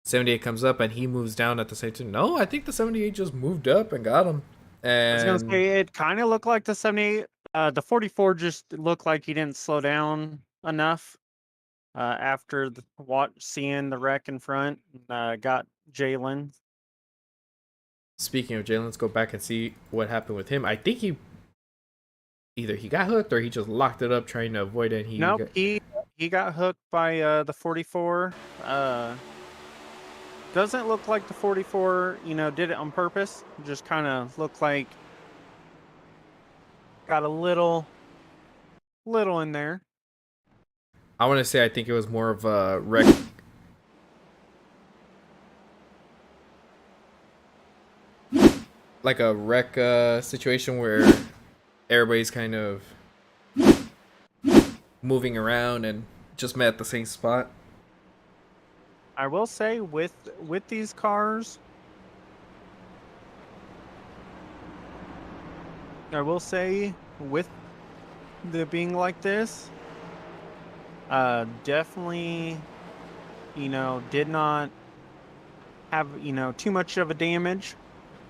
78 comes up and he moves down at the same time. No, I think the 78 just moved up and got him. And I was gonna say it kind of looked like the 78. The 44 just looked like he didn't slow down enough after seeing the wreck in front. Got Jalen. Speaking of Jalen, let's go back and see what happened with him. I think he got hooked or he just locked it up trying to avoid it. He got hooked by the 44. Doesn't look like the 44, did it on purpose. Just kind of looked like got a little in there. I want to say I think it was more of a wreck. Like a wreck situation where everybody's kind of moving around and just met at the same spot. I will say with these cars, with the being like this, definitely, did not have, too much of a damage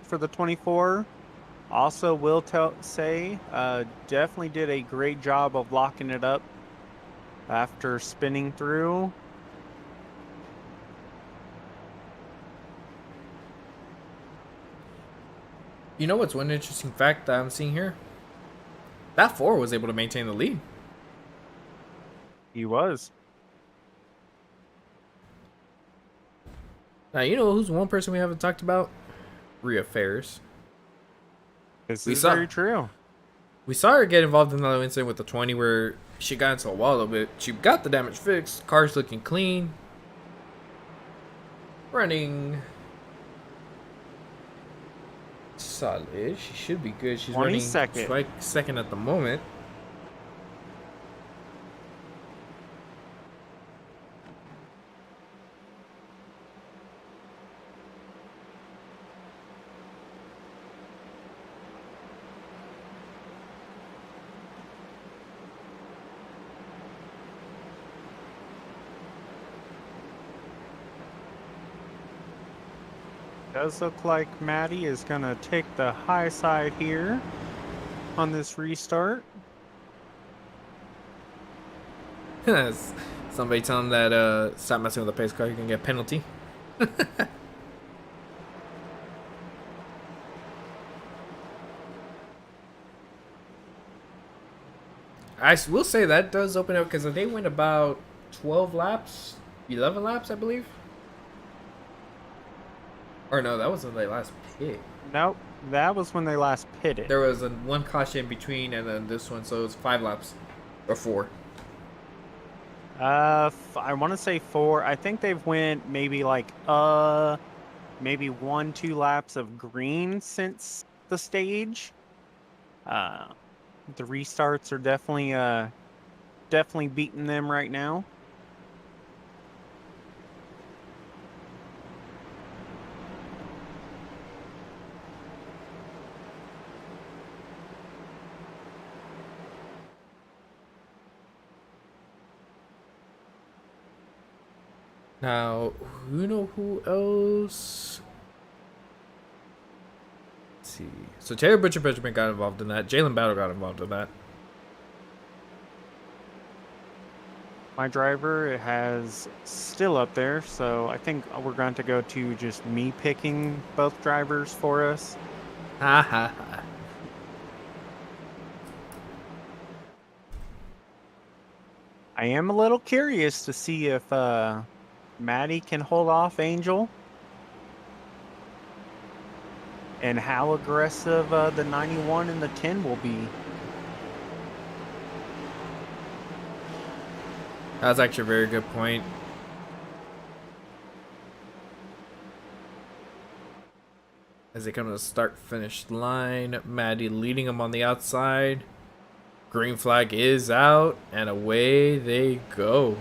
for the 24. Also will say, definitely did a great job of locking it up after spinning through. You know what's one interesting fact that I'm seeing here? That 4 was able to maintain the lead. He was. Now, you know who's one person we haven't talked about? Rhea Ferris. This is very true. We saw her get involved in another incident with the 20 where she got into a wall a little bit. She got the damage fixed. Car's looking clean. Running solid. She should be good. She's running second at the moment. Does look like Maddie is going to take the high side here on this restart. Somebody tell him that stop messing with the pace car, you can get a penalty. I will say that does open up because they went about 12 laps, 11 laps, I believe. Or no, that was when they last pit. Nope, that was when they last pitted. There was one caution in between and then this one, so it was 5 laps. Or 4. I want to say 4. I think they've went maybe like, maybe 1-2 laps of green since the stage. The restarts are definitely beating them right now. Now, who else? Let's see. So Taylor Butcher Benjamin got involved in that. Jalen Battle got involved in that. My driver has still up there, so I think we're going to go to just me picking both drivers for us. Ha ha ha. I am a little curious to see if Maddie can hold off Angel. And how aggressive the 91 and the 10 will be. That's actually a very good point. As they come to the start-finish line, Maddie leading them on the outside. Green flag is out, and away they go.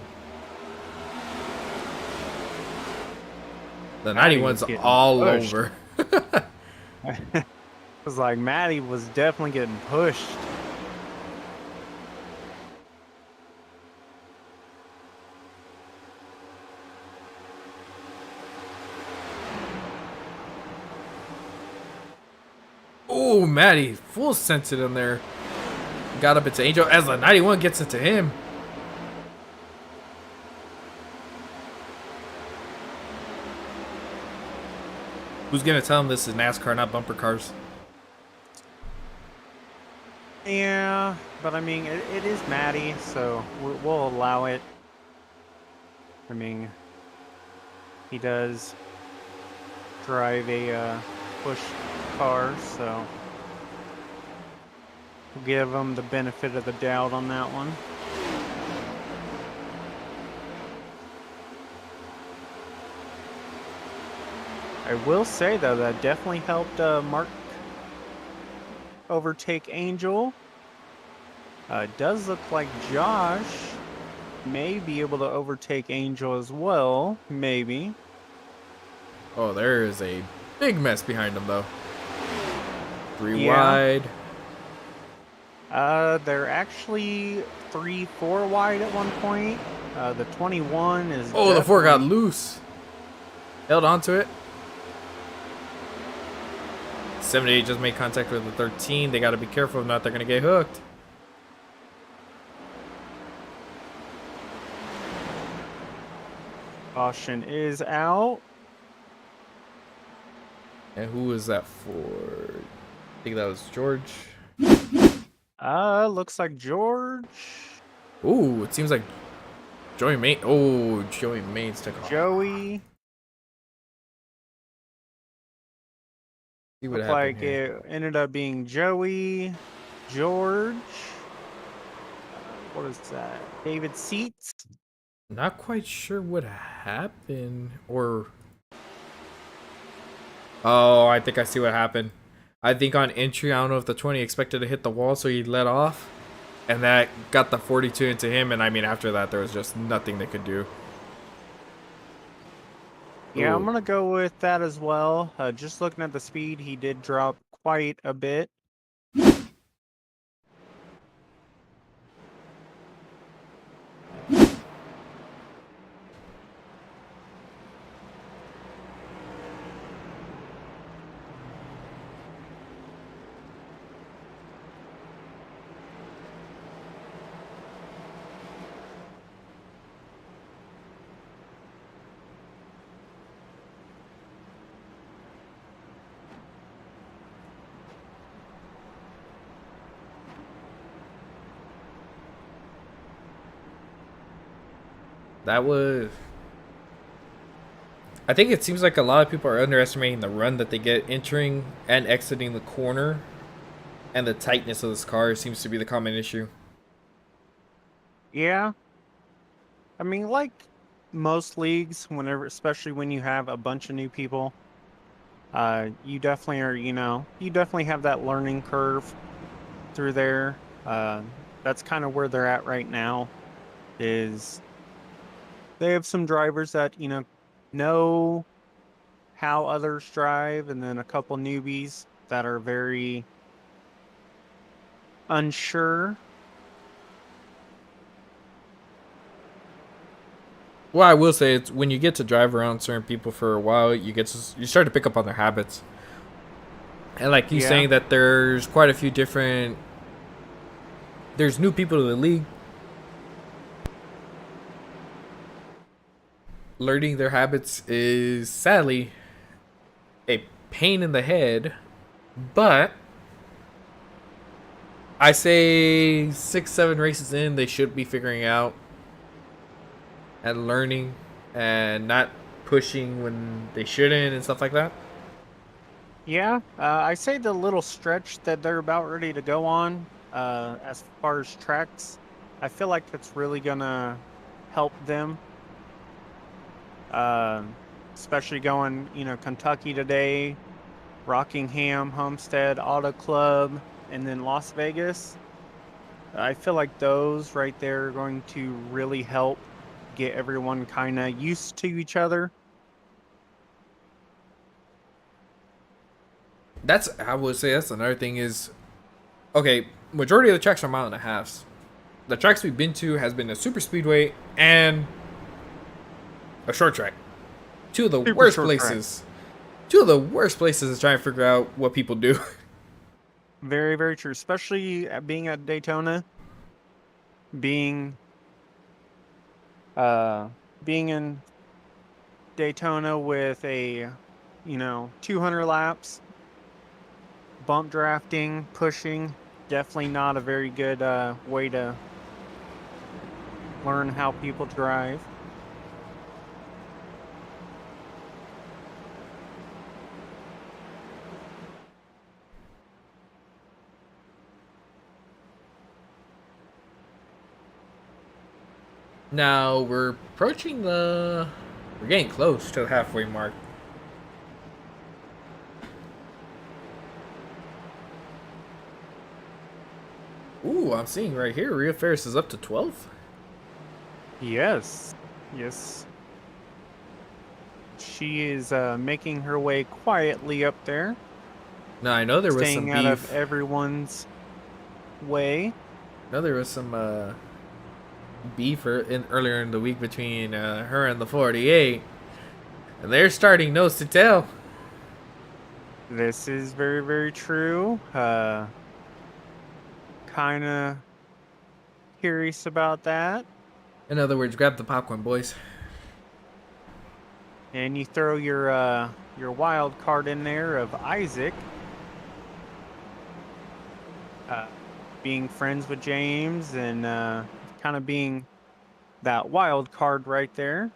The Maddie 91's was getting all pushed. over. It was like Maddie was definitely getting pushed. Oh, Maddie, full sent it in there. Got up into Angel as the 91 gets into him. Who's gonna tell him this is NASCAR, not bumper cars? Yeah, but I mean, it is Maddie, so we'll allow it. I mean, he does drive a push car, so we'll give him the benefit of the doubt on that one. I will say, though, that definitely helped Mark overtake Angel. It does look like Josh may be able to overtake Angel as well, maybe. Oh, there is a big mess behind him, though. 3 Yeah. wide. They're actually 3-4 wide at one point. The 21 is. Oh, the 4 got definitely- loose. Held onto it. 78 just made contact with the 13. They got to be careful, if not, they're going to get hooked. Caution is out. And who was that for? I think that was George. Looks like George. Ooh, it seems like Joey Main. Oh, Joey Mains took off. Joey. See what Looked happened like here. it ended up being Joey, George. What is that? David Seats. Not quite sure what happened, or... Oh, I think I see what happened. I think on entry, I don't know if the 20 expected to hit the wall, so he let off. And that got the 42 into him, and I mean, after that, there was just nothing they could do. Yeah, I'm Ooh. going to go with that as well. Just looking at the speed, he did drop quite a bit. That was... I think it seems like a lot of people are underestimating the run that they get entering and exiting the corner. And the tightness of this car seems to be the common issue. Yeah. I mean, like most leagues, whenever, especially when you have a bunch of new people, you definitely are, you definitely have that learning curve through there. That's kind of where they're at right now, is they have some drivers that, know how others drive, and then a couple newbies that are very unsure. Well, I will say, it's when you get to drive around certain people for a while, you start to pick up on their habits. And like you saying that there's quite a few different... There's new people to the league. Learning their habits is sadly a pain in the head, but I say 6-7 races in, they should be figuring out and learning and not pushing when they shouldn't and stuff like that? Yeah, I say the little stretch that they're about ready to go on, as far as tracks, I feel like that's really gonna help them. Especially going, Kentucky today, Rockingham, Homestead, Auto Club, and then Las Vegas. I feel like those right there are going to really help get everyone kind of used to each other. I would say that's another thing is, okay, majority of the tracks are mile and a halves. The tracks we've been to has been a super speedway and a short track. Two of the Super worst short track. places. Two of the worst places to try and figure out what people do. Very, very true. Especially being at Daytona, being being in Daytona with a 200 laps, bump drafting, pushing, definitely not a very good way to learn how people drive. Now we're we're getting close to the halfway mark. Ooh, I'm seeing right here, Rhea Ferris is up to 12th. Yes, yes. She is making her way quietly up there, Now I know there was some staying out of beef. everyone's way. I know there was some beef earlier in the week between her and the 48, and they're starting nose to tail. This is very, very true. Kind of curious about that. In other words, grab the popcorn, boys. And you throw your wild card in there of Isaac, being friends with James and kind of being that wild card right there.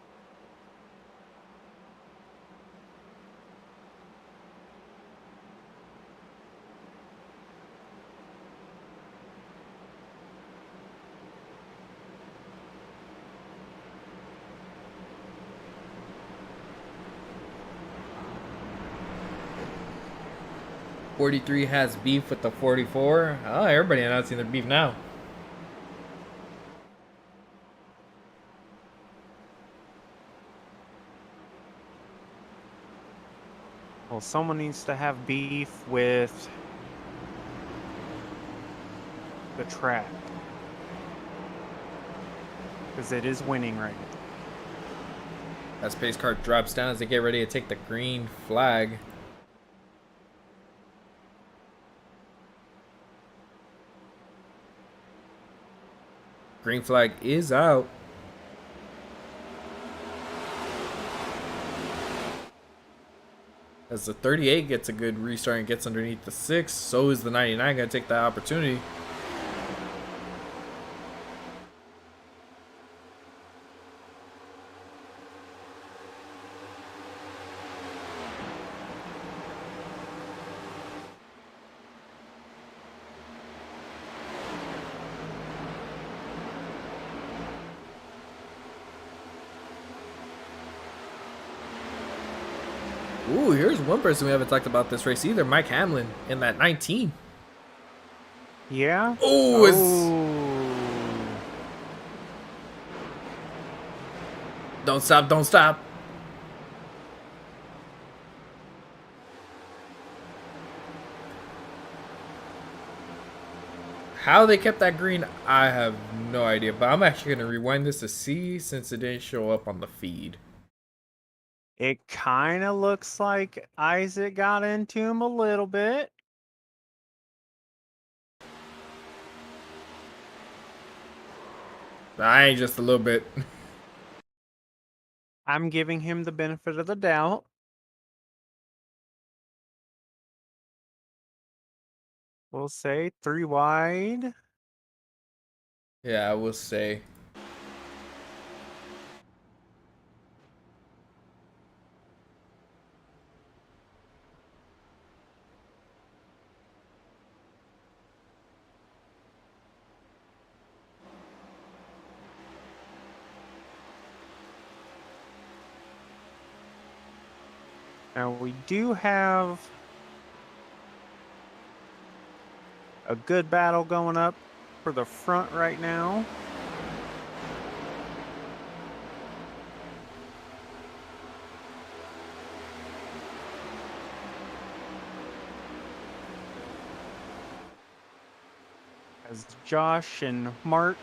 '43 has beef with the 44. Oh, everybody announcing their beef now. Well, someone needs to have beef with the track, because it is winning right now. As pace car drops down as they get ready to take the green flag. Green flag is out. As the 38 gets a good restart and gets underneath the 6, so is the 99 going to take that opportunity. Ooh, here's one person we haven't talked about this race either, Mike Hamlin in that 19. Yeah. Oh, don't stop, don't stop. How they kept that green, I have no idea. But I'm actually going to rewind this to see since it didn't show up on the feed. It kind of looks like Isaac got into him a little bit. I ain't just a little bit. I'm giving him the benefit of the doubt. We'll say 3 wide. Yeah, I will say. Now we do have a good battle going up for the front right now. As Josh and Mark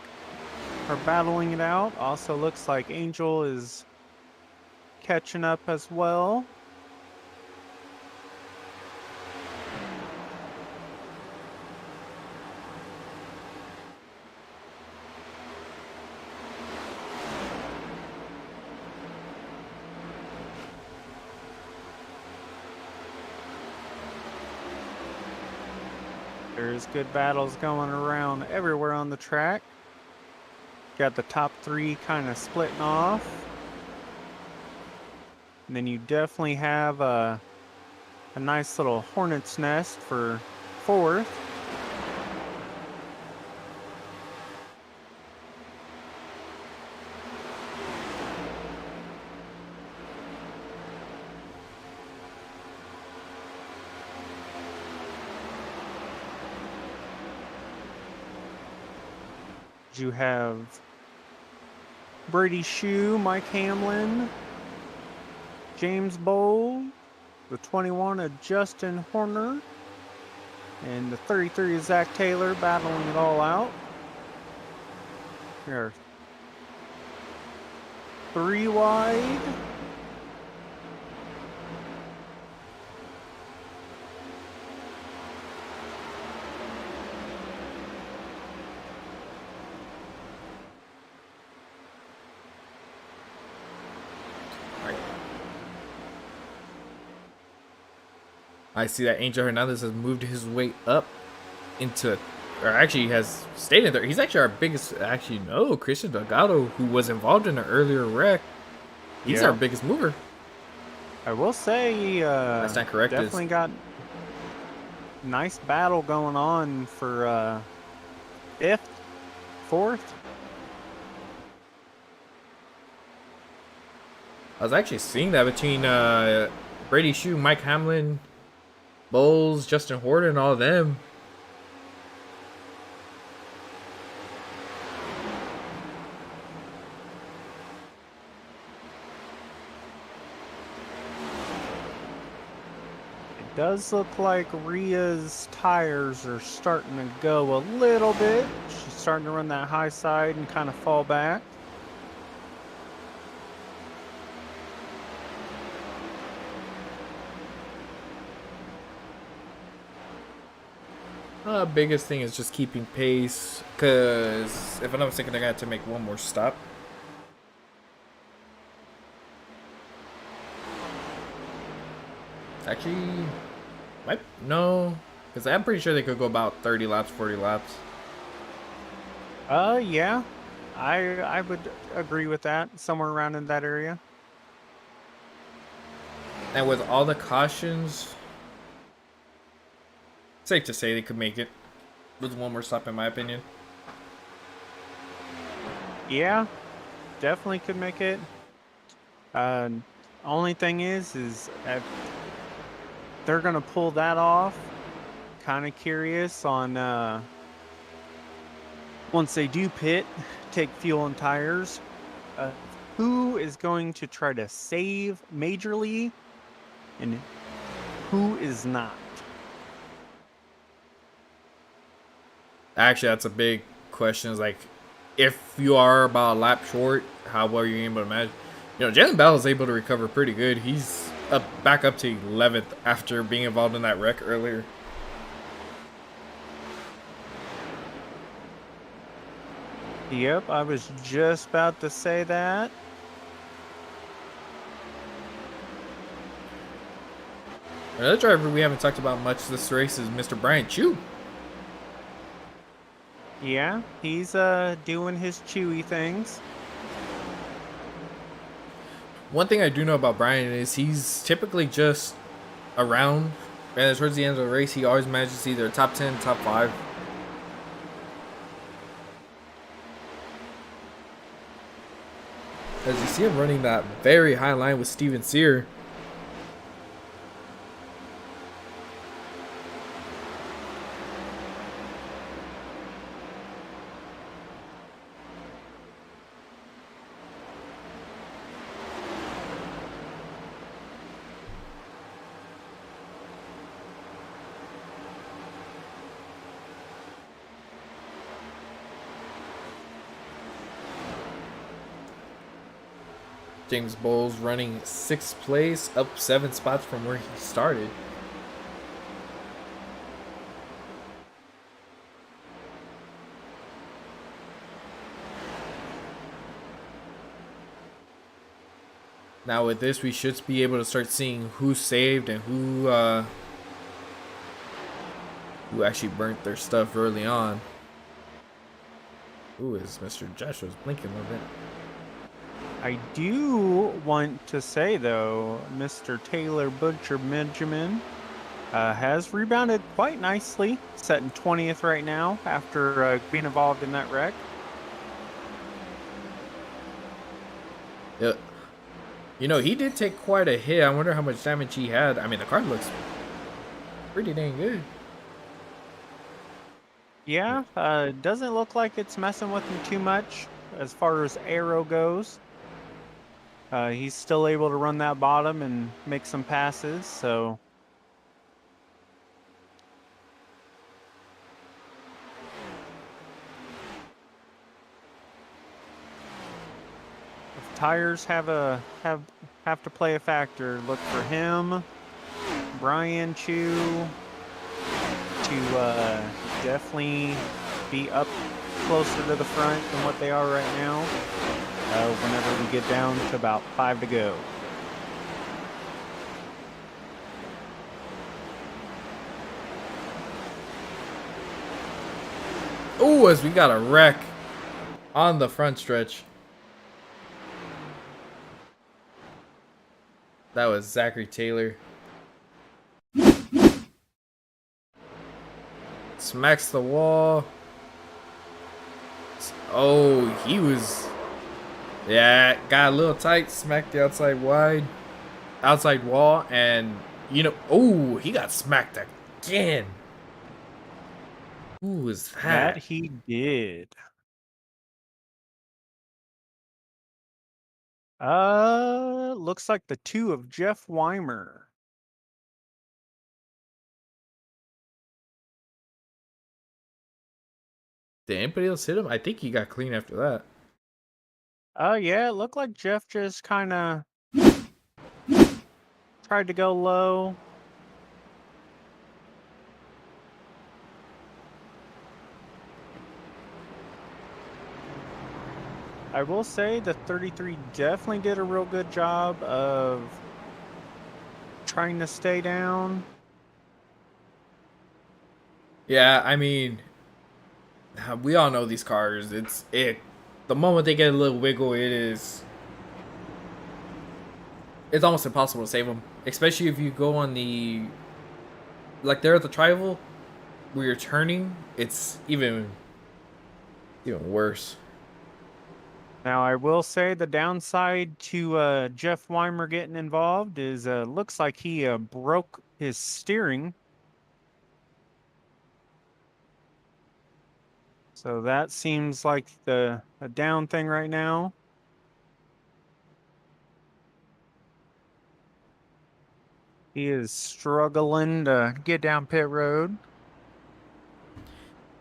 are battling it out. Also looks like Angel is catching up as well. There's good battles going around everywhere on the track. Got the top three kind of splitting off. And then you definitely have a nice little hornet's nest for fourth. You have Brady Shue, Mike Hamlin, James Bowl, the 21 of Justin Horner, and the 33 of Zach Taylor battling it all out. Here are 3 wide. I see that Angel Hernandez has moved his way up into, or actually has stayed in there. He's actually our biggest, actually, no, Christian Delgado, who was involved in an earlier wreck. He's our biggest mover. I will say, that's not correct. Definitely got nice battle going on for fifth, fourth. I was actually seeing that between Brady Shue, Mike Hamlin, Bowles, Justin Horton, all of them. It does look like Rhea's tires are starting to go a little bit. She's starting to run that high side and kind of fall back. Biggest thing is just keeping pace, because if I'm not mistaken, they're going to have to make one more stop. Actually, no, because I'm pretty sure they could go about 30 laps, 40 laps. Yeah, I would agree with that, somewhere around in that area. And with all the cautions, safe to say they could make it with one more stop, in my opinion. Yeah, definitely could make it. Only thing is if they're gonna pull that off. Kind of curious on once they do pit, take fuel and tires, who is going to try to save majorly, and who is not. Actually, that's a big question. Is like, if you are about a lap short, how well are you able to manage? You know, Jalen Bell is able to recover pretty good. He's back up to 11th after being involved in that wreck earlier. Yep, I was just about to say that. Another driver we haven't talked about much this race is Mr. Brian Chu. Yeah, he's doing his chewy things. One thing I do know about Brian is he's typically just around, and towards the end of the race, he always manages either top 10, top 5. As you see him running that very high line with Steven Sear. James Bowles running 6th place, up 7 spots from where he started. Now with this, we should be able to start seeing who saved and who actually burnt their stuff early on. Ooh, is Mr. Joshua's blinking a little bit. I do want to say, though, Mr. Taylor Butcher Benjamin has rebounded quite nicely, setting 20th right now after being involved in that wreck. Yeah. You know, he did take quite a hit. I wonder how much damage he had. I mean, the car looks pretty dang good. Yeah, doesn't look like it's messing with him too much as far as aero goes. He's still able to run that bottom and make some passes, so... If tires have to play a factor, look for him, Brian Chu, to definitely be up closer to the front than what they are right now whenever we get down to about 5 to go. Ooh, as we got a wreck on the front stretch. That was Zachary Taylor. Smacks the wall. Oh, he was... Yeah, got a little tight. Smacked the outside wall. And, you know... Oh, he got smacked again. Who was that? That he did. Looks like the 2 of Jeff Weimer. Did anybody else hit him? I think he got clean after that. Yeah, it looked like Jeff just kind of tried to go low. I will say the 33 definitely did a real good job of trying to stay down. Yeah, I mean, we all know these cars. The moment they get a little wiggle, it's almost impossible to save them. Especially if you go on the, like there at the Trival, where you're turning, it's even worse. Now, I will say the downside to Jeff Weimer getting involved is looks like he broke his steering. So that seems like a down thing right now. He is struggling to get down pit road.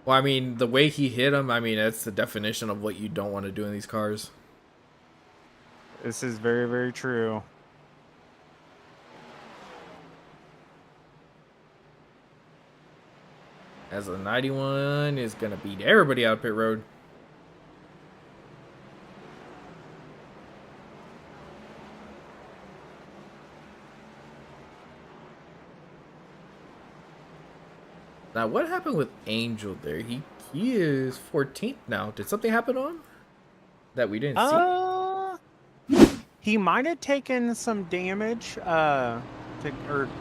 Well, I mean, the way he hit him, I mean, that's the definition of what you don't want to do in these cars. This is very, very true. As a 91 is going to beat everybody out of pit road. Now, what happened with Angel there? He is 14th now. Did something happen to him that we didn't see? He might have taken some damage,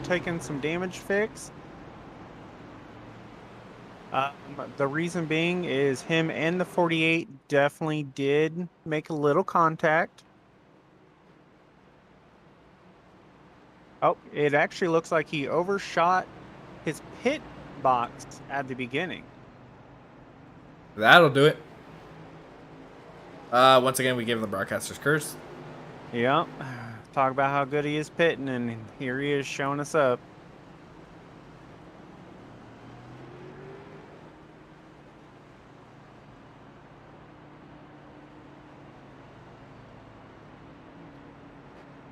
taken some damage fix. The reason being is him and the 48 definitely did make a little contact. Oh, it actually looks like he overshot his pit box at the beginning. That'll do it. Once again, we give him the broadcaster's curse. Yep. Talk about how good he is pitting, and here he is showing us up.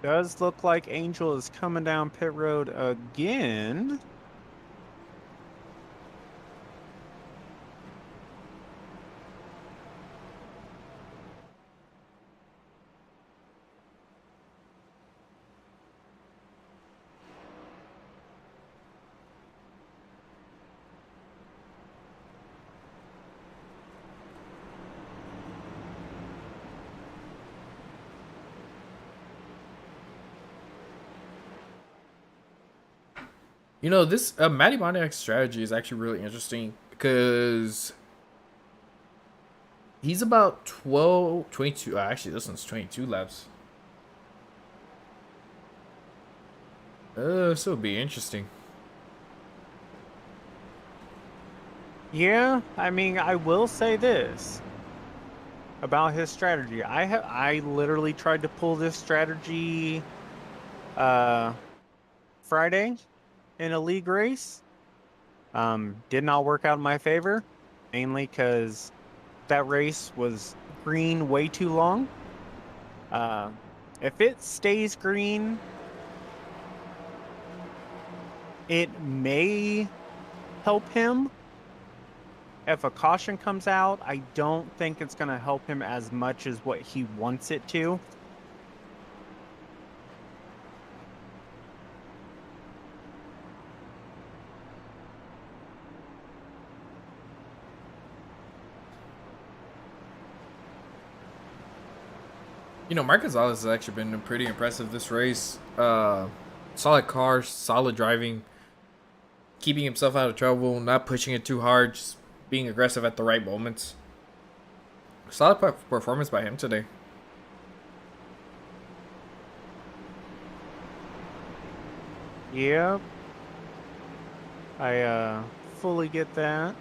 Does look like Angel is coming down pit road again. You know, this Matty Moniak's strategy is actually really interesting because he's about 22. Actually, this one's 22 laps. This will be interesting. Yeah, I mean, I will say this about his strategy. I literally tried to pull this strategy Friday in a league race. Did not work out in my favor, mainly because that race was green way too long. If it stays green, it may help him. If a caution comes out, I don't think it's going to help him as much as what he wants it to. You know, Mark Gonzalez has actually been pretty impressive this race. Solid car, solid driving, keeping himself out of trouble, not pushing it too hard, just being aggressive at the right moments. Solid performance by him today. Yep. I fully get that.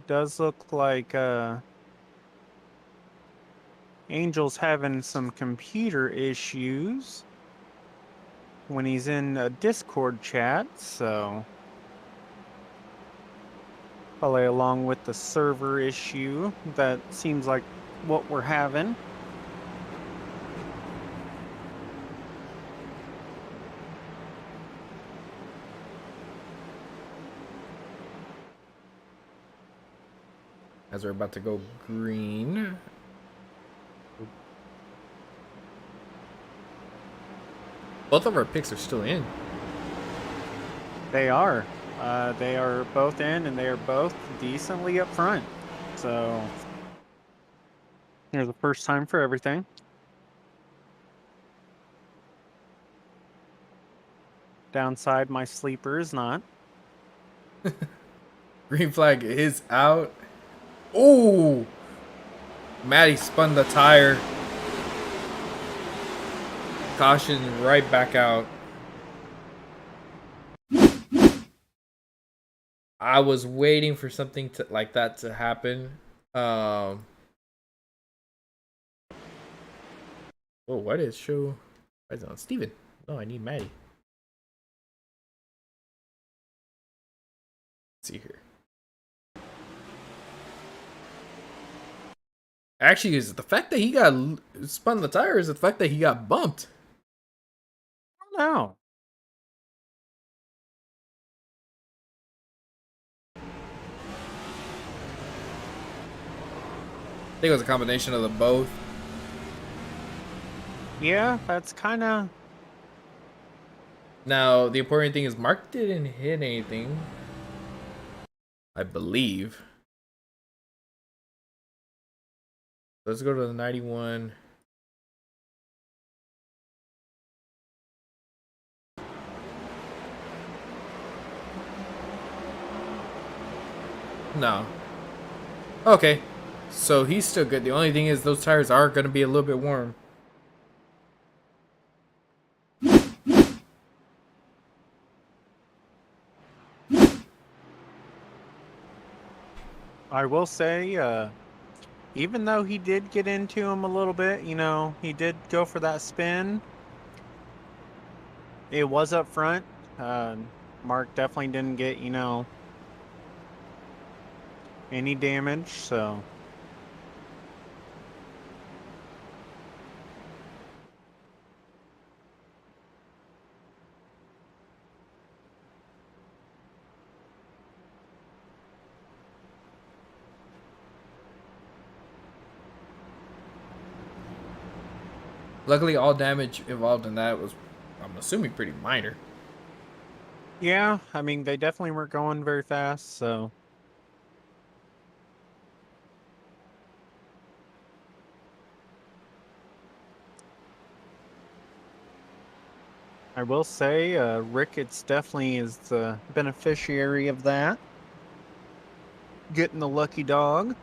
Does look like Angel's having some computer issues when he's in a Discord chat, so probably along with the server issue, that seems like what we're having. As we're about to go green. Both of our picks are still in. They are. They are both in, and they are both decently up front. So here's the first time for everything. Downside, my sleeper is not. Green flag is out. Oh! Matty spun the tire. Caution right back out. I was waiting for something like that to happen. Oh, what is show? Why is it on Steven? No, I need Matty. Let's see here. Actually, is it the fact that he got spun the tire? Or is it the fact that he got bumped? I don't know. I think it was a combination of the both. Yeah, that's kind of... Now, the important thing is Mark didn't hit anything, I believe. Let's go to the 91. No. Okay. So he's still good. The only thing is those tires are going to be a little bit warm. I will say, even though he did get into him a little bit, you know, he did go for that spin. It was up front. Mark definitely didn't get, you know, any damage, so... Luckily, all damage involved in that was, I'm assuming, pretty minor. Yeah, I mean, they definitely weren't going very fast, so. I will say, Ricketts definitely is the beneficiary of that. Getting the lucky dog.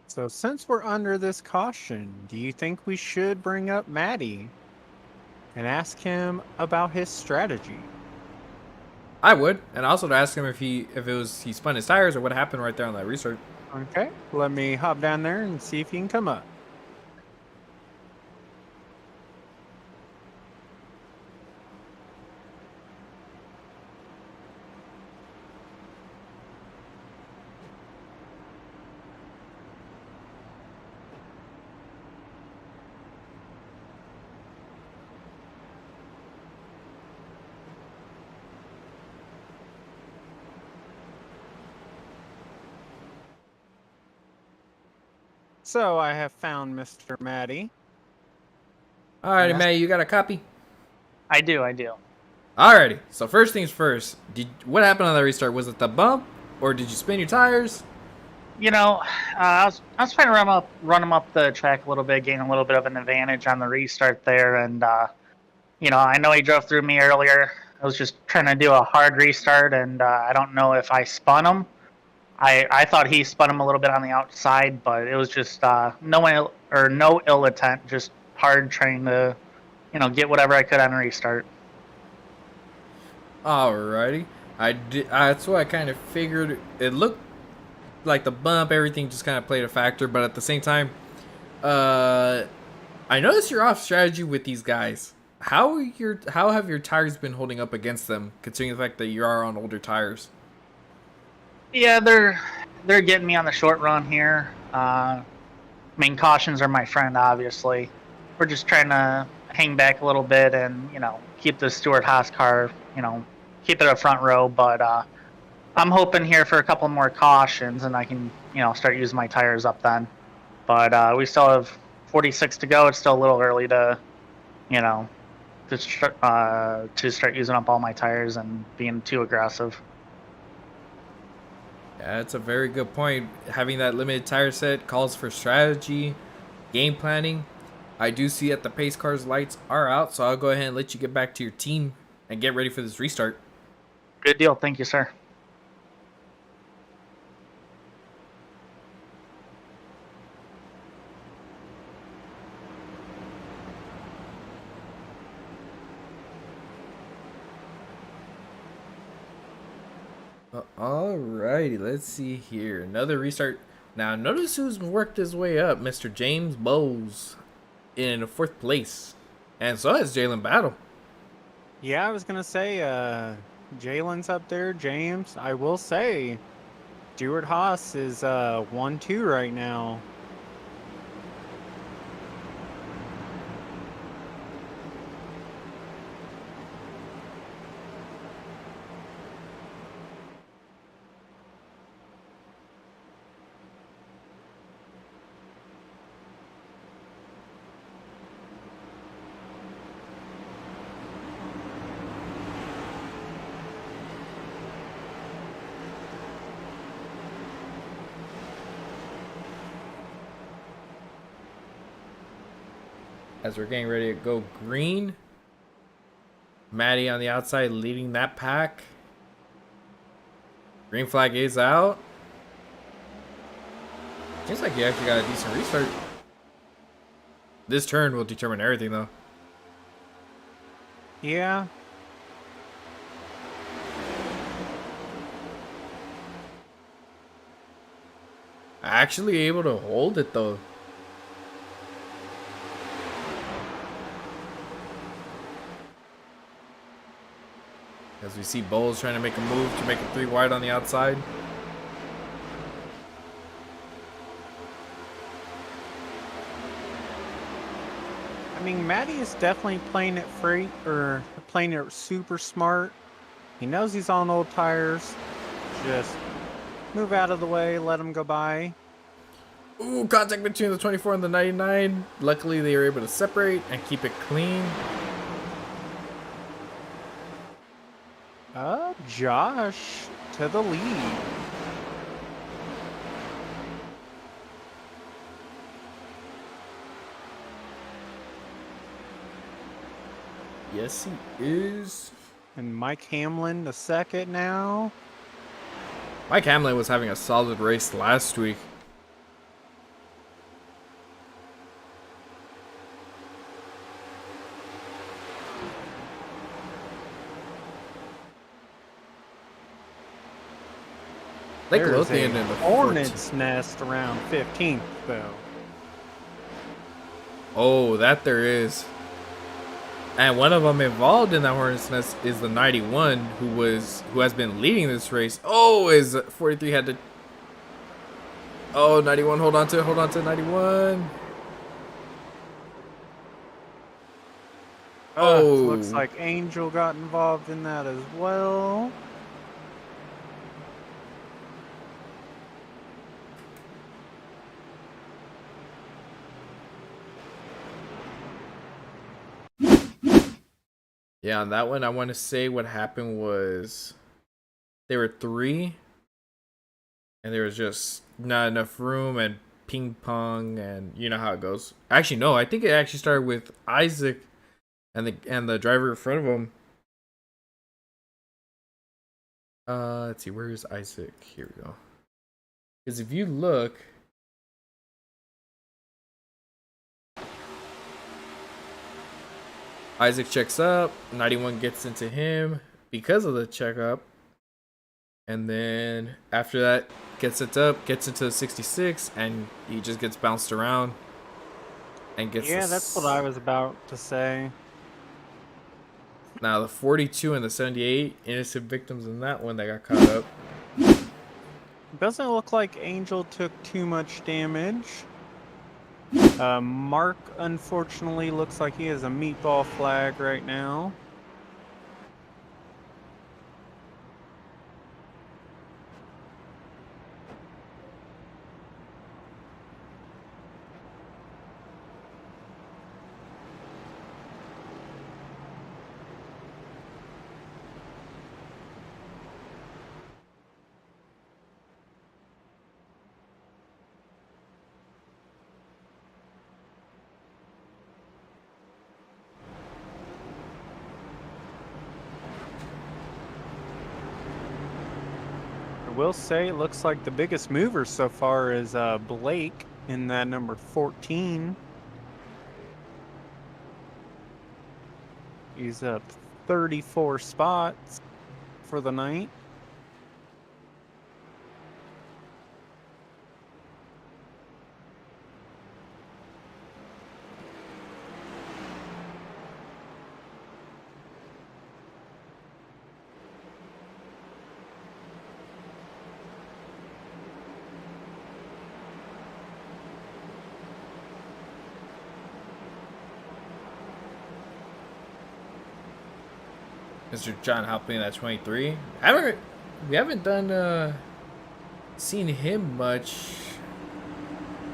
So since we're under this caution, do you think we should bring up Matty and ask him about his strategy? I would, and also to ask him if he spun his tires or what happened right there on that restart. Okay, let me hop down there and see if he can come up. So I have found Mr. Matty. Alrighty, Yeah. Matt, you got a copy? I do. Alrighty. So first things first. What happened on that restart? Was it the bump, or did you spin your tires? You know, I was trying to run him up the track a little bit, gain a little bit of an advantage on the restart there, and you know, I know he drove through me earlier. I was just trying to do a hard restart, and I don't know if I spun him. I thought he spun him a little bit on the outside, but it was just no ill intent, just hard trying to, you know, get whatever I could on a restart. Alrighty. That's what I kind of figured. It looked like the bump, everything just kind of played a factor, but at the same time, I noticed you're off strategy with these guys. How have your tires been holding up against them, considering the fact that you are on older tires? Yeah, they're getting me on the short run here. I mean, cautions are my friend, obviously. We're just trying to hang back a little bit and, you know, keep the Stewart Haas car, you know, keep it a front row. But I'm hoping here for a couple more cautions and I can, you know, start using my tires up then. But we still have 46 to go. It's still a little early to, you know, to start using up all my tires and being too aggressive. Yeah, that's a very good point. Having that limited tire set calls for strategy, game planning. I do see that the pace car's lights are out, so I'll go ahead and let you get back to your team and get ready for this restart. Good deal. Thank you, sir. Alrighty, let's see here. Another restart. Now, notice who's worked his way up. Mr. James Bowles in 4th place. And so has Jalen Battle. Yeah, I was gonna say, Jalen's up there, James. I will say, Stewart Haas is 1-2 right now. As we're getting ready to go green. Matty on the outside leading that pack. Green flag is out. Seems like you actually got a decent restart. This turn will determine everything, though. Yeah. Actually able to hold it, though. As we see Bowles trying to make a move to make it 3 wide on the outside. I I mean, Matty is definitely playing it free, or playing it super smart. He knows he's on old tires. Just move out of the way, let him go by. Ooh, contact between the 24 and the 99. Luckily, they were able to separate and keep it clean. Josh to the lead. Yes, he is. And Mike Hamlin the second now. Mike Hamlin was having a solid race last week. Like There's Lothian a in the hornet's nest around 15th, though. Oh, that there is. And one of them involved in that hornet's nest is the 91, who has been leading this race. Oh, is 43 had to. Oh, 91, hold on to 91. Oh, Looks like Angel got involved in that as well. yeah, on that one, I want to say what happened was there were 3, and there was just not enough room and ping pong, and you know how it goes. Actually, no, I think it actually started with Isaac and the driver in front of him. Let's see, where is Isaac? Here we go. Because if you look, Isaac checks up, 91 gets into him because of the checkup, and then after that gets it up, gets into the 66, and he just gets bounced around and gets. Yeah, that's what I was about to say. Now the 42 and the 78, innocent victims in that one that got caught up. Doesn't look like Angel took too much damage. Mark, unfortunately, looks like he has a meatball flag right now. I will say it looks like the biggest mover so far is Blake in that number 14. He's up 34 spots for the night. Mr. John Halpin at 23. We haven't done seen him much.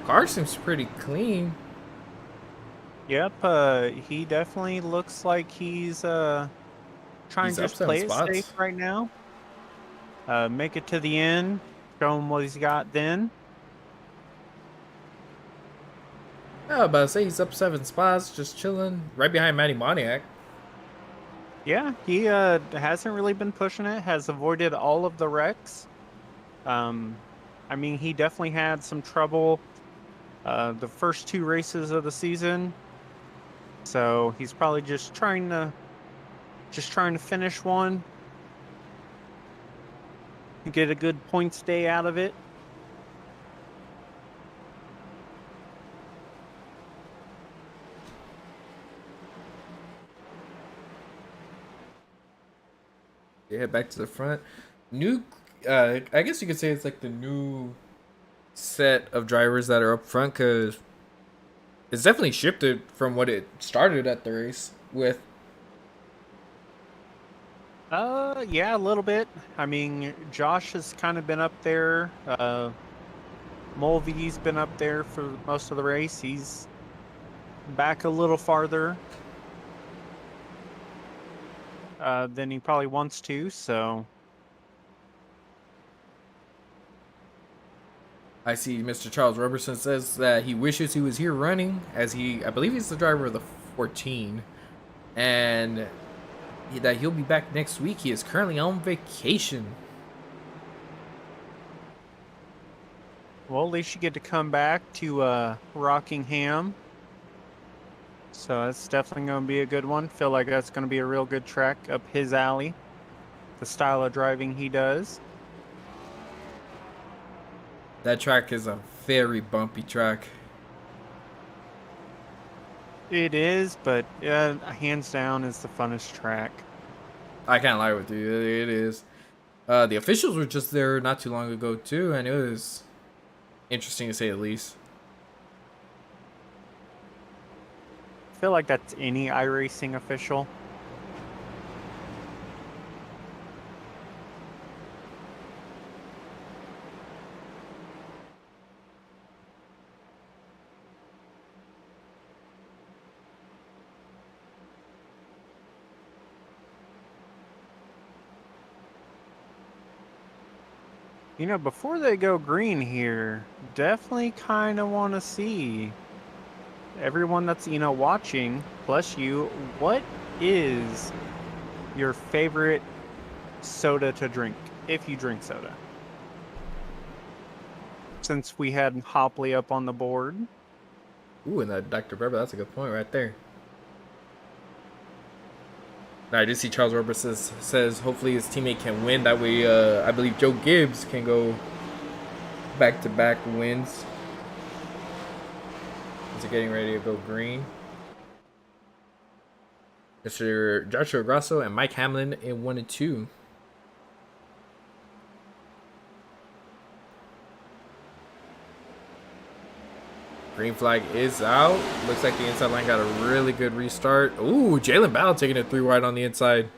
Car seems pretty clean. Yep, he definitely looks like he's trying He's to up just 7 play it spots. safe right now. Make it to the end, show him what he's got then. I was about to say he's up 7 spots, just chilling, right behind Matty Moniak. Yeah, he hasn't really been pushing it, has avoided all of the wrecks. I mean, he definitely had some trouble the first 2 races of the season. So he's probably just trying to finish one. Get a good points day out of it. Yeah, back to the front. New, I guess you could say it's like the new set of drivers that are up front, because It's definitely shifted from what it started at the race with. Yeah, a little bit. I mean, Josh has kind of been up there. Mulvey's been up there for most of the race. He's back a little farther than he probably wants to, so. I see Mr. Charles Roberson says that he wishes he was here running, as I believe he's the driver of the 14, and that he'll be back next week. He is currently on vacation. Well, at least you get to come back to Rockingham. So that's definitely going to be a good one. Feel like that's going to be a real good track up his alley. The style of driving he does. That track is a very bumpy track. It is, but hands down is the funnest track. I can't lie with you, it is. The officials were just there not too long ago too, and it was interesting to say the least. I feel like that's any iRacing official. You know, before they go green here, definitely kind of want to see everyone that's, watching, plus you, what is your favorite soda to drink, if you drink soda? Since we had Hopley up on the board. Ooh, and that Dr. Pepper, that's a good point right there. I did see Charles Roberts says hopefully his teammate can win. That way, I believe Joe Gibbs can go back-to-back wins. Is it getting ready to go green? Mr. Joshua Grasso and Mike Hamlin in 1 and 2. Green flag is out. Looks like the inside line got a really good restart. Ooh, Jalen Battle taking it 3 wide on the inside.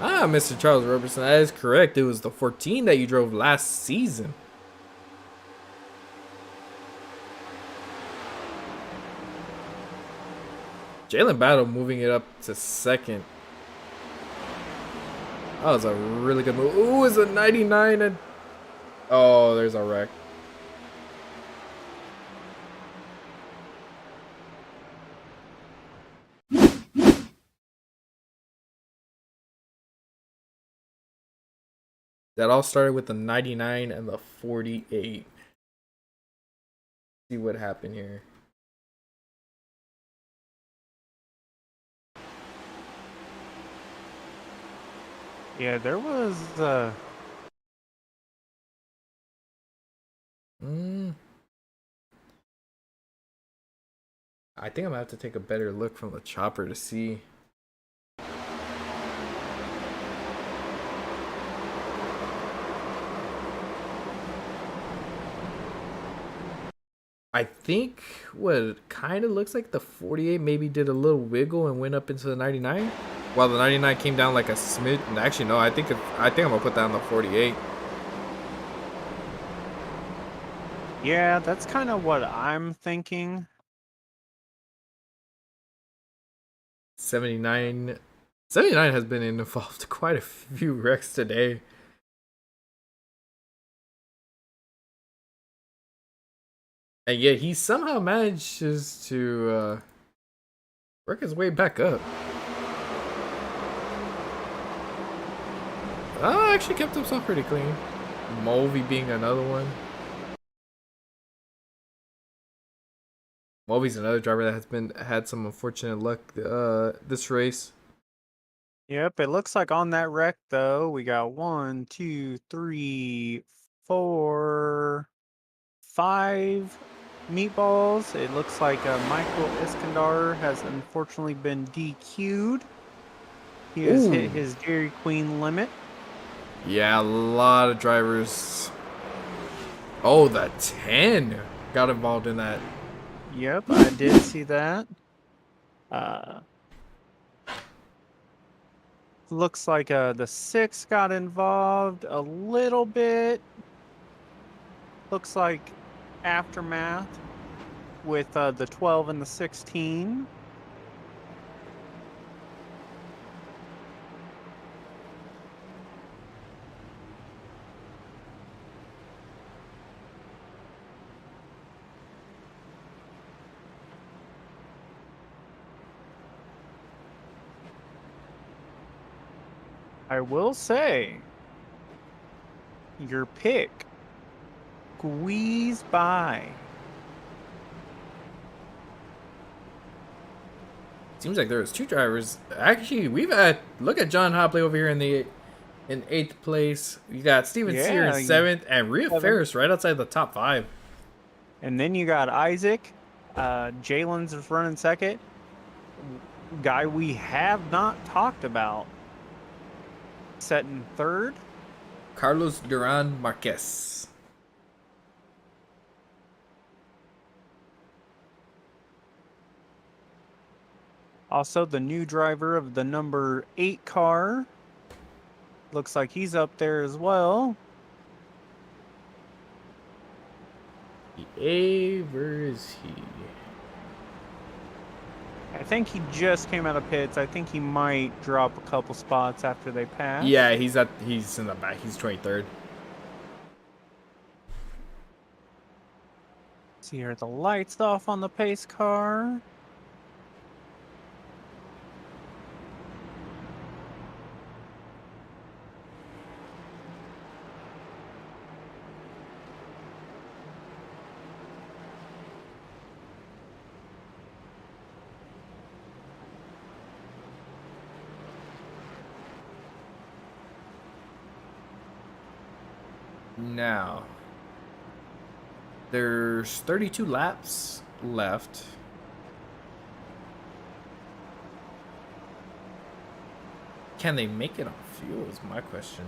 Ah, Mr. Charles Roberson, that is correct. It was the 14 that you drove last season. Jalen Battle moving it up to second. That was a really good move. Ooh, it's a 99 and... Oh, there's a wreck. That all started with the 99 and the 48. See what happened here. Yeah, there was I think I'm gonna have to take a better look from the chopper to see. I think what kind of looks like the 48 maybe did a little wiggle and went up into the 99, while the 99 came down like a smidge. Actually, no, I think I'm gonna put that on the 48. Yeah, that's kind of what I'm thinking. 79 has been involved quite a few wrecks today. And yet he somehow manages to work his way back up. Actually kept himself pretty clean. Mulvey being another one. Mulvey's another driver that has had some unfortunate luck this race. Yep, it looks like on that wreck though, we got 1, 2, 3, 4, 5 meatballs. It looks like Michael Iskandar has unfortunately been DQ'd. He has hit his Dairy Queen limit. Yeah, a lot of drivers Oh, the 10 got involved in that. Yep, I did see that. Looks like the 6 got involved a little bit. Looks like aftermath with the 12 and the 16. I will say, your pick squeezed by. Seems like there was 2 drivers. Actually, we've had look at John Hopley over here in 8th place. You got Steven Sear in 7th, and Rhea Ferris right outside the top 5. And then you got Isaac. Jalen's is running 2nd. Guy we have not talked about. Setting 3rd. Karlos Durán Marquez. Also, the new driver of the number 8 car. Looks like he's up there as well. Where is he? I think he just came out of pits. I think he might drop a couple spots after they pass. Yeah, he's in the back. He's 23rd. See here, the lights off on the pace car. Now, there's 32 laps left. Can they make it on fuel is my question.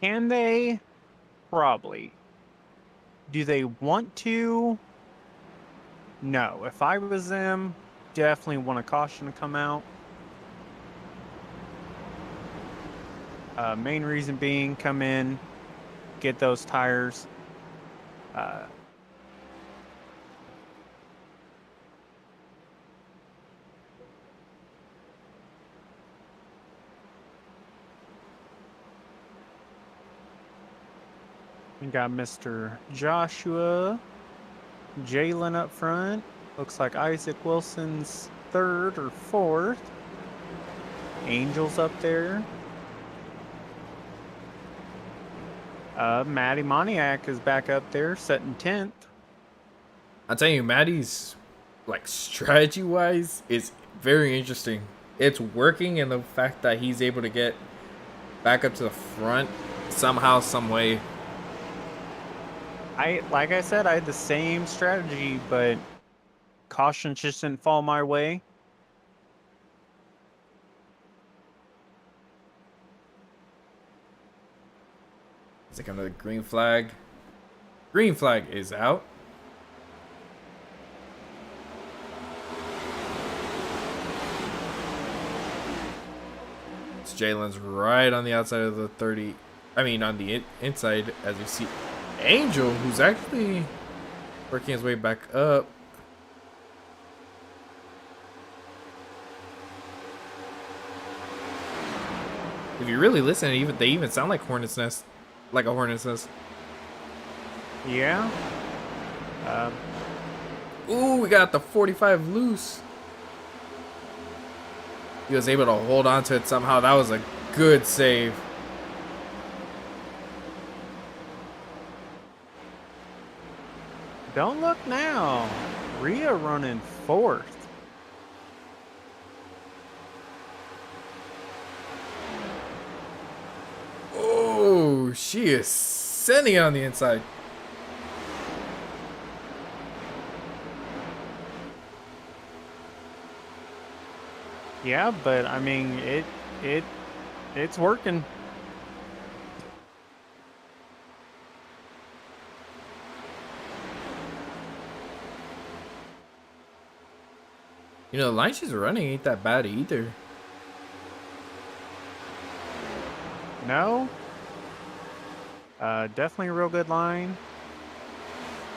Can they? Probably. Do they want to? No. If I was them, definitely want a caution to come out. Main reason being, come in, get those tires. We got Mr. Joshua, Jalen up front. Looks like Isaac Wilson's 3rd or 4th. Angel's up there. Matty Moniak is back up there, setting 10th. I'll tell you, Maddie's like strategy-wise is very interesting. It's working in the fact that he's able to get back up to the front somehow, some way. Like I said, I had the same strategy, but caution just didn't fall my way. It's like another green flag. Green flag is out. It's Jalen's right on the outside of the 30. I mean, on the inside, as you see. Angel, who's actually working his way back up. If you really listen, they even sound like hornet's nest, like a hornet's nest. Yeah. Ooh, we got the 45 loose. He was able to hold on to it somehow. That was a good save. Don't look now. Rhea running 4th. Oh, she is sending it on the inside. Yeah, but I mean it's working. You know, the line she's running ain't that bad either. No. Definitely a real good line.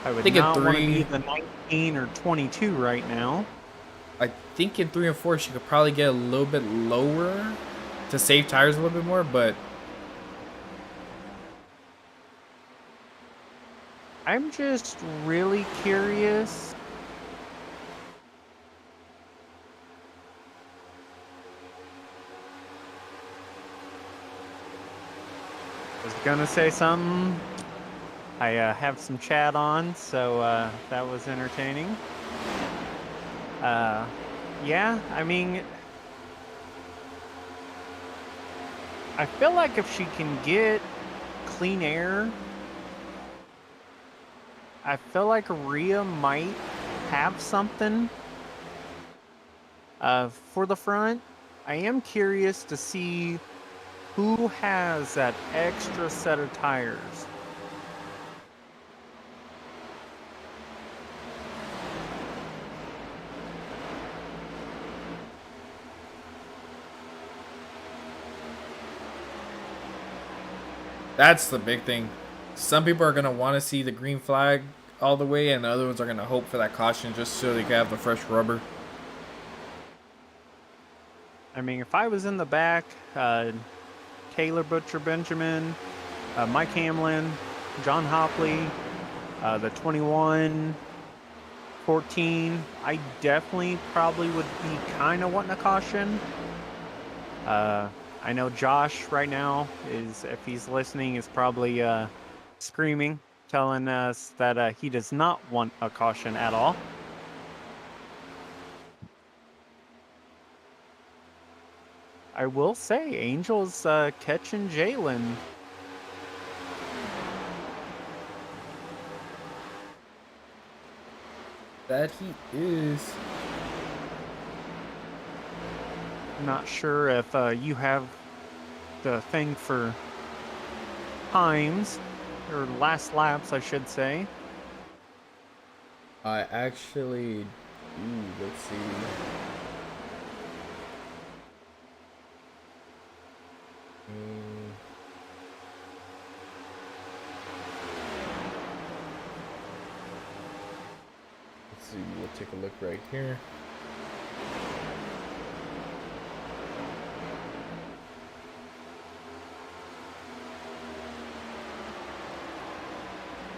I would think in not want to be three- the 19 or 22 right now. I think in 3 and 4 she could probably get a little bit lower to save tires a little bit more, but I'm just really curious. I was gonna say something. I have some chat on, so that was entertaining. Yeah, I mean, I feel like if she can get clean air, I feel like Rhea might have something for the front. I am curious to see who has that extra set of tires. that's the big thing. Some people are going to want to see the green flag all the way, and the other ones are going to hope for that caution just so they can have the fresh rubber. I mean, if I was in the back, Taylor Butcher Benjamin, Mike Hamlin, John Hopley, the 21, 14, I definitely probably would be kind of wanting a caution. I know Josh right now is, if he's listening, is probably screaming, telling us that he does not want a caution at all. I will say, Angel's catching Jalen. That he is. Not sure if you have the thing for times, or last laps, I should say. I actually. Let's see. Let's see. We'll take a look right here.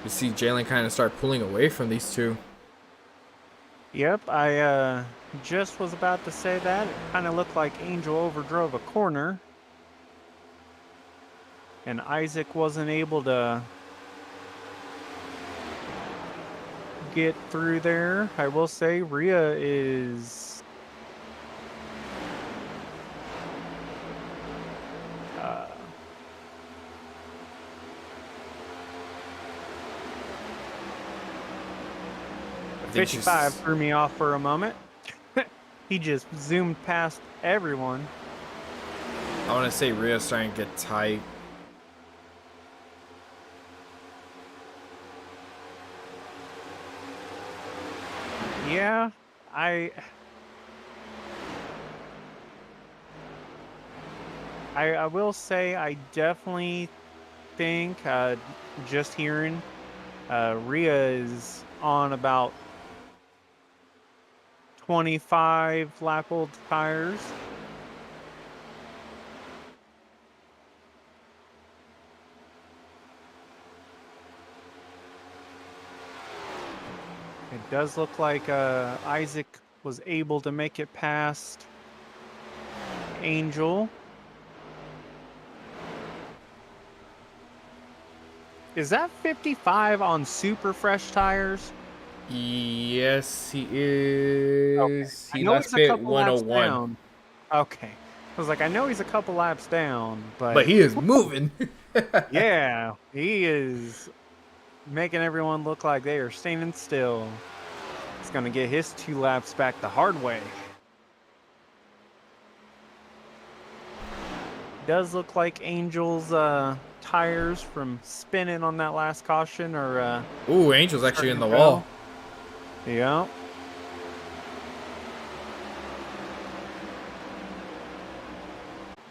You see Jalen kind of start pulling away from these two. Yep, I just was about to say that. It kind of looked like Angel overdrove a corner. And Isaac wasn't able to get through there. I will say Rhea is... 55 threw me off for a moment. He just zoomed past everyone. I want to say Rhea's starting to get tight. Yeah, I will say I definitely think, just hearing, Rhea is on about 25 lap old tires. It does look like Isaac was able to make it past Angel. Is that 55 on super fresh tires? Yes, he is. Okay. He last bit 101. Down. Okay. I was like, I know he's a couple laps down, But he is moving. yeah, he is making everyone look like they are standing still. He's going to get his 2 laps back the hard way. Does look like Angel's tires from spinning on that last caution are... Ooh, Angel's actually in the wall. Yeah.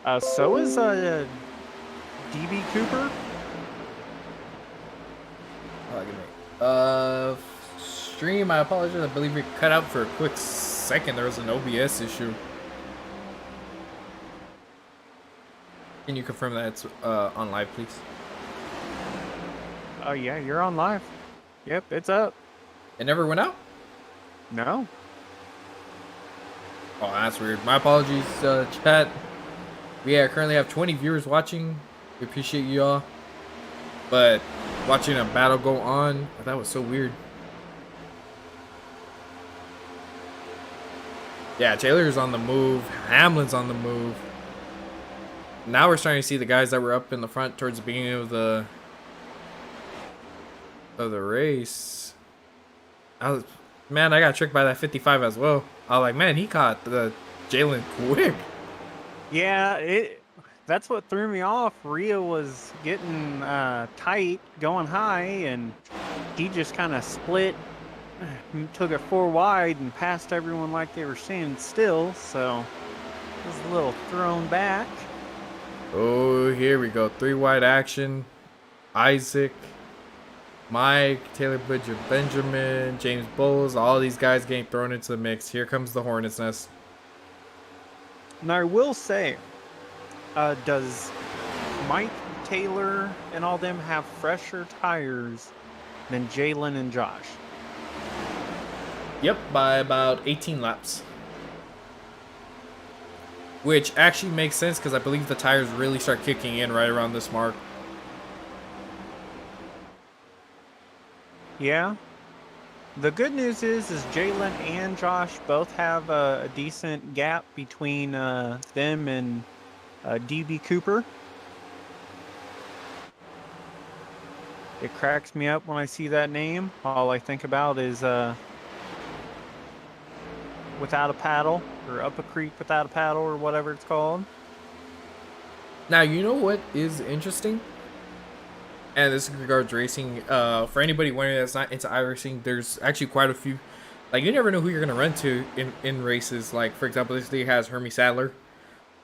So is DB Cooper. Stream, I apologize. I believe we cut out for a quick second. There was an OBS issue. Can you confirm that it's on live, please? Oh yeah, you're on live. Yep, it's up. It never went out? No. Oh, that's weird. My apologies, chat. We currently have 20 viewers watching. We appreciate you all. But watching a battle go on, that was so weird. Yeah, Taylor's on the move. Hamlin's on the move. Now we're starting to see the guys that were up in the front towards the beginning of the race. Man, I got tricked by that 55 as well. I was like, man, he caught the Jalen quick. Yeah, that's what threw me off. Rhea was getting tight, going high, and he just kind of split, took it 4 wide, and passed everyone like they were standing still. So it was a little thrown back. Oh, here we go. 3 wide action. Isaac, Mike, Taylor Bridger, Benjamin, James Bowles, all these guys getting thrown into the mix. Here comes the Hornet's Nest. And I will say, does Mike, Taylor, and all them have fresher tires than Jalen and Josh? Yep, by about 18 laps. Which actually makes sense because I believe the tires really start kicking in right around this mark. Yeah. The good news is Jalen and Josh both have a decent gap between them and DB Cooper. It cracks me up when I see that name. All I think about is without a paddle, or up a creek without a paddle, or whatever it's called. Now, you know what is interesting? And this regards racing. For anybody wondering that's not into iRacing, there's actually quite a few. Like, you never know who you're going to run to in races. Like, for example, this league has Hermie Sadler.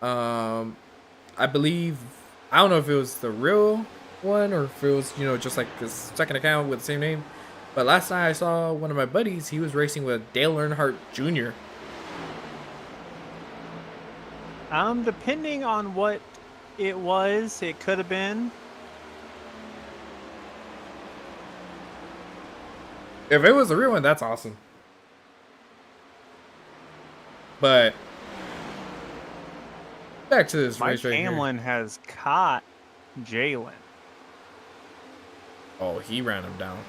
I believe, I don't know if it was the real one or if it was, you know, just like his second account with the same name. But last night I saw one of my buddies, he was racing with Dale Earnhardt Jr. Depending on what it was, it could have been. If it was the real one, that's awesome. But back to this Mike race right Hamlin here. has caught Jalen. Oh, he ran him down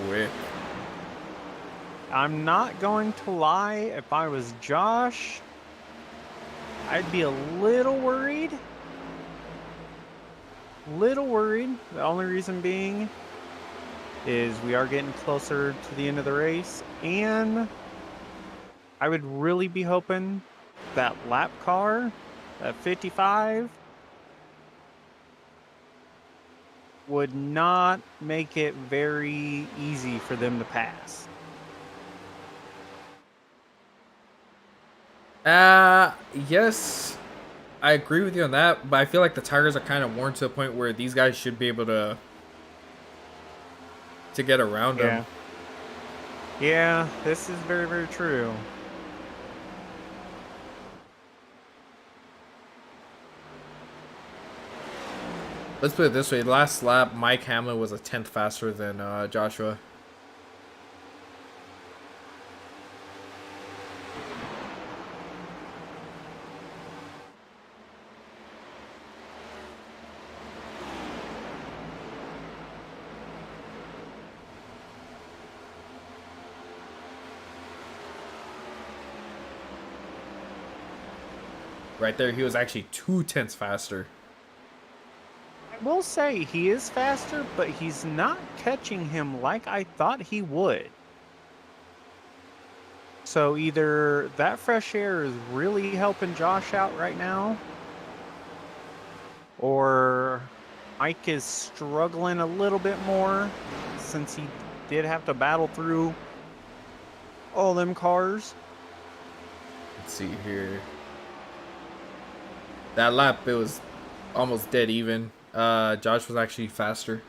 quick. I'm not going to lie, if I was Josh, I'd be a little worried. The only reason being is we are getting closer to the end of the race, and I would really be hoping that lap car, that 55, would not make it very easy for them to pass. Yes, I agree with you on that, but I feel like the tires are kind of worn to the point where these guys should be able to get around them. Yeah, this is very, very true. Let's put it this way. Last lap, Mike Hamlin was a 10th faster than Joshua. Right there, he was actually 2/10 faster. I will say he is faster, but he's not catching him like I thought he would. So either that fresh air is really helping Josh out right now, or Mike is struggling a little bit more since he did have to battle through all them cars. Let's see here. That lap, it was almost dead even. Josh was actually faster.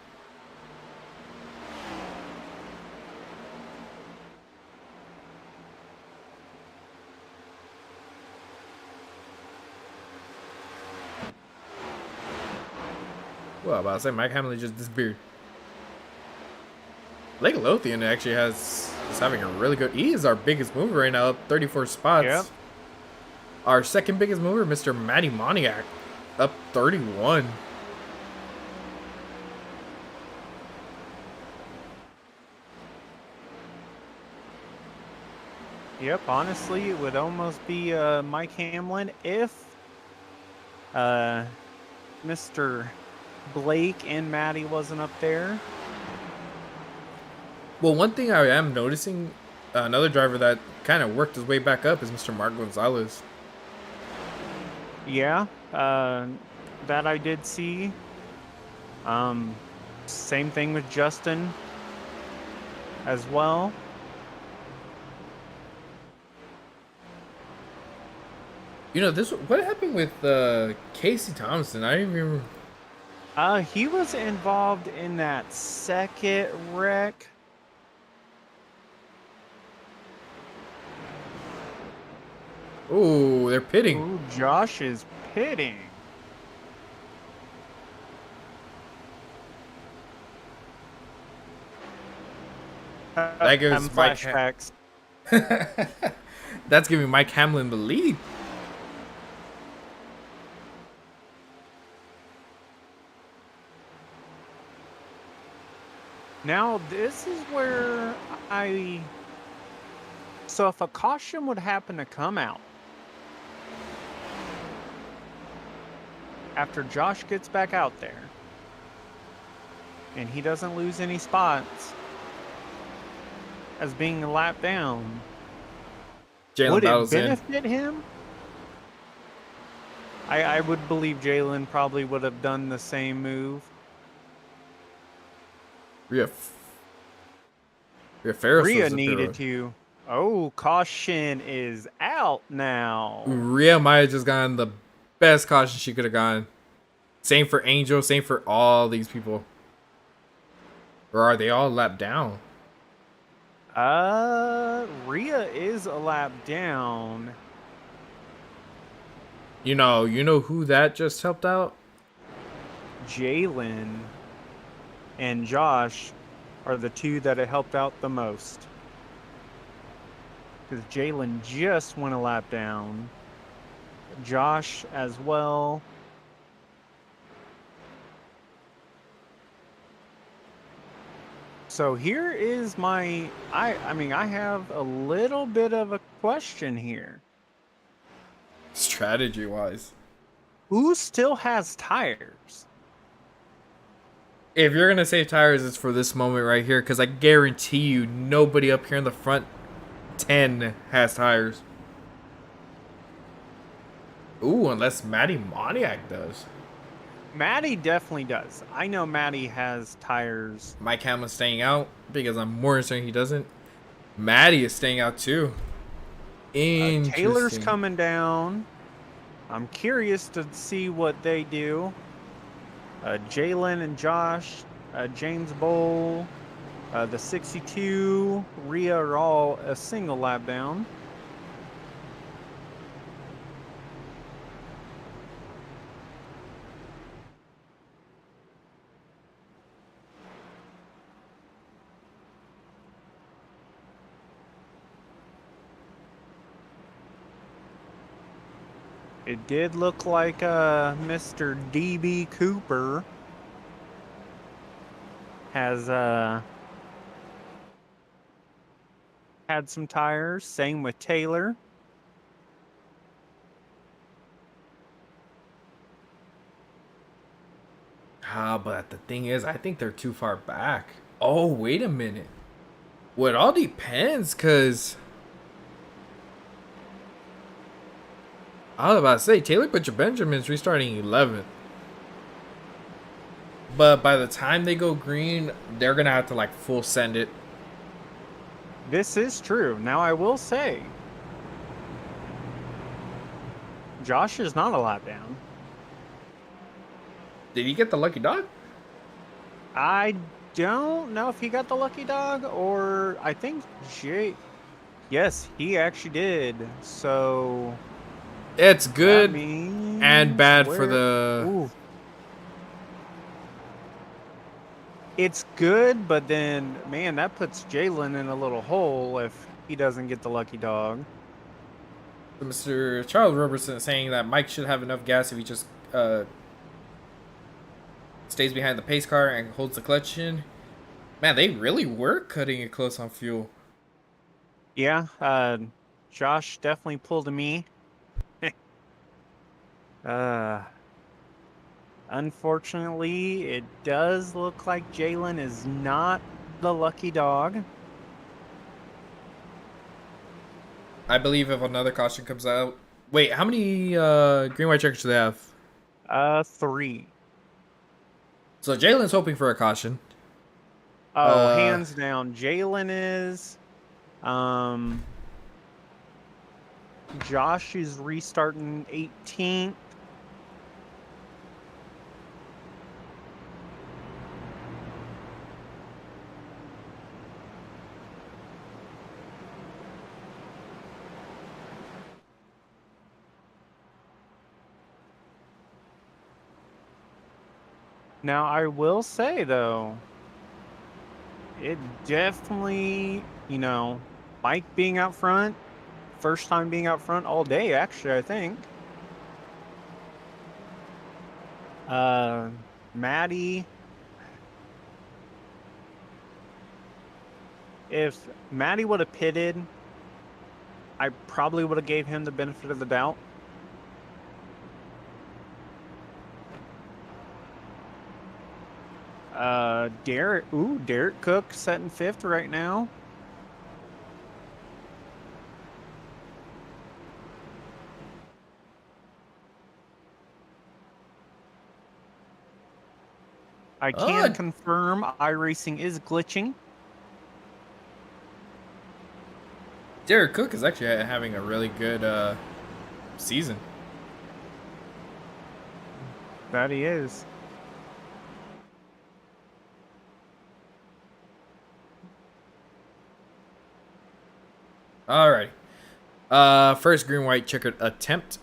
Well, about to say Mike Hamlin just disappeared. Blake Lothian actually is having a really good. He is our biggest mover right now, up 34 spots. Yep. Our second biggest mover, Mr. Matty Moniak, up 31. Yep, honestly, it would almost be Mike Hamlin if Mr. Blake and Matty wasn't up there. Well, one thing I am noticing, another driver that kind of worked his way back up is Mr. Mark Gonzalez. Yeah, that I did see. Same thing with Justin as well. You know, what happened with Casey Thompson? I didn't even. He was involved in that second wreck. Oh, they're pitting. Ooh, Josh is pitting. That gives Mike flashbacks. That's giving Mike Hamlin the lead. Now, this is where so if a caution would happen to come out after Josh gets back out there and he doesn't lose any spots as being a lap down, would it benefit him? I would believe Jalen probably would have done the same move. Rhea Ferris Rhea needed to. Oh, caution is out now. Rhea might have just gotten the best caution she could have gotten. Same for Angel, same for all these people. Or are they all lapped down? Rhea is a lap down. You know who that just helped out? Jalen and Josh are the two that have helped out the most. Because Jalen just went a lap down. Josh as well. So here is my... I mean, I have a little bit of a question here. Strategy-wise. Who still has tires? If you're going to save tires, it's for this moment right here. Because I guarantee you, nobody up here in the front 10 has tires. Ooh, unless Matty Moniak does. Matty definitely does. I know Matty has tires. Mike Hamlin's staying out because I'm more certain he doesn't. Matty is staying out too. Interesting. Taylor's coming down. I'm curious to see what they do. Jalen and Josh, James Bowl, the 62, Rhea are all a single lap down. It did look like Mr. DB Cooper has had some tires. Same with Taylor. But the thing is, I think they're too far back. Oh, wait a minute. Well, it all depends, because... I was about to say, Taylor Butcher Benjamin's restarting 11th. But by the time they go green, they're going to have to, like, full send it. This is true. Now, I will say, Josh is not a lap down. Did he get the lucky dog? I don't know if he got the lucky dog or I think Jay. Yes, he actually did. So It's that good means and bad for where- the. Ooh. It's good, but then man, that puts Jalen in a little hole if he doesn't get the lucky dog. Mr. Charles Roberson saying that Mike should have enough gas if he just stays behind the pace car and holds the clutch in. Man, they really were cutting it close on fuel. Yeah, Josh definitely pulled a me. uh Unfortunately, it does look like Jalen is not the lucky dog. I believe if another caution comes out. Wait, how many green white checkers do they have? 3. So Jalen's hoping for a caution. Oh, hands down, Jalen is. Josh is restarting 18th. Now, I will say, though, it definitely, Mike being out front, first time being out front all day, actually, I think. Maddie, if Maddie would have pitted, I probably would have gave him the benefit of the doubt. Derek Cook setting 5th right now. I can confirm iRacing is glitching. Derek Cook is actually having a really good season. That he is. Alrighty. First green white checkered attempt.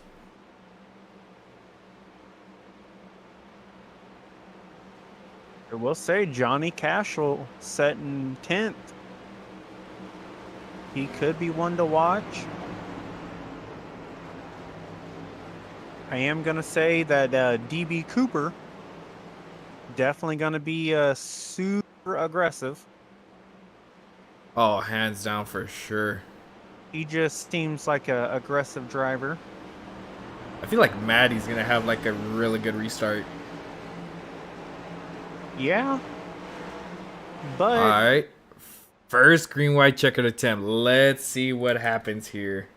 I will say Johnny Cashel setting 10th. He could be one to watch. I am going to say that DB Cooper definitely going to be super aggressive. Oh, hands down for sure. He just seems like a aggressive driver. I feel like Maddie's going to have like a really good restart. Yeah. But Alright. First green white checkered attempt. Let's see what happens here.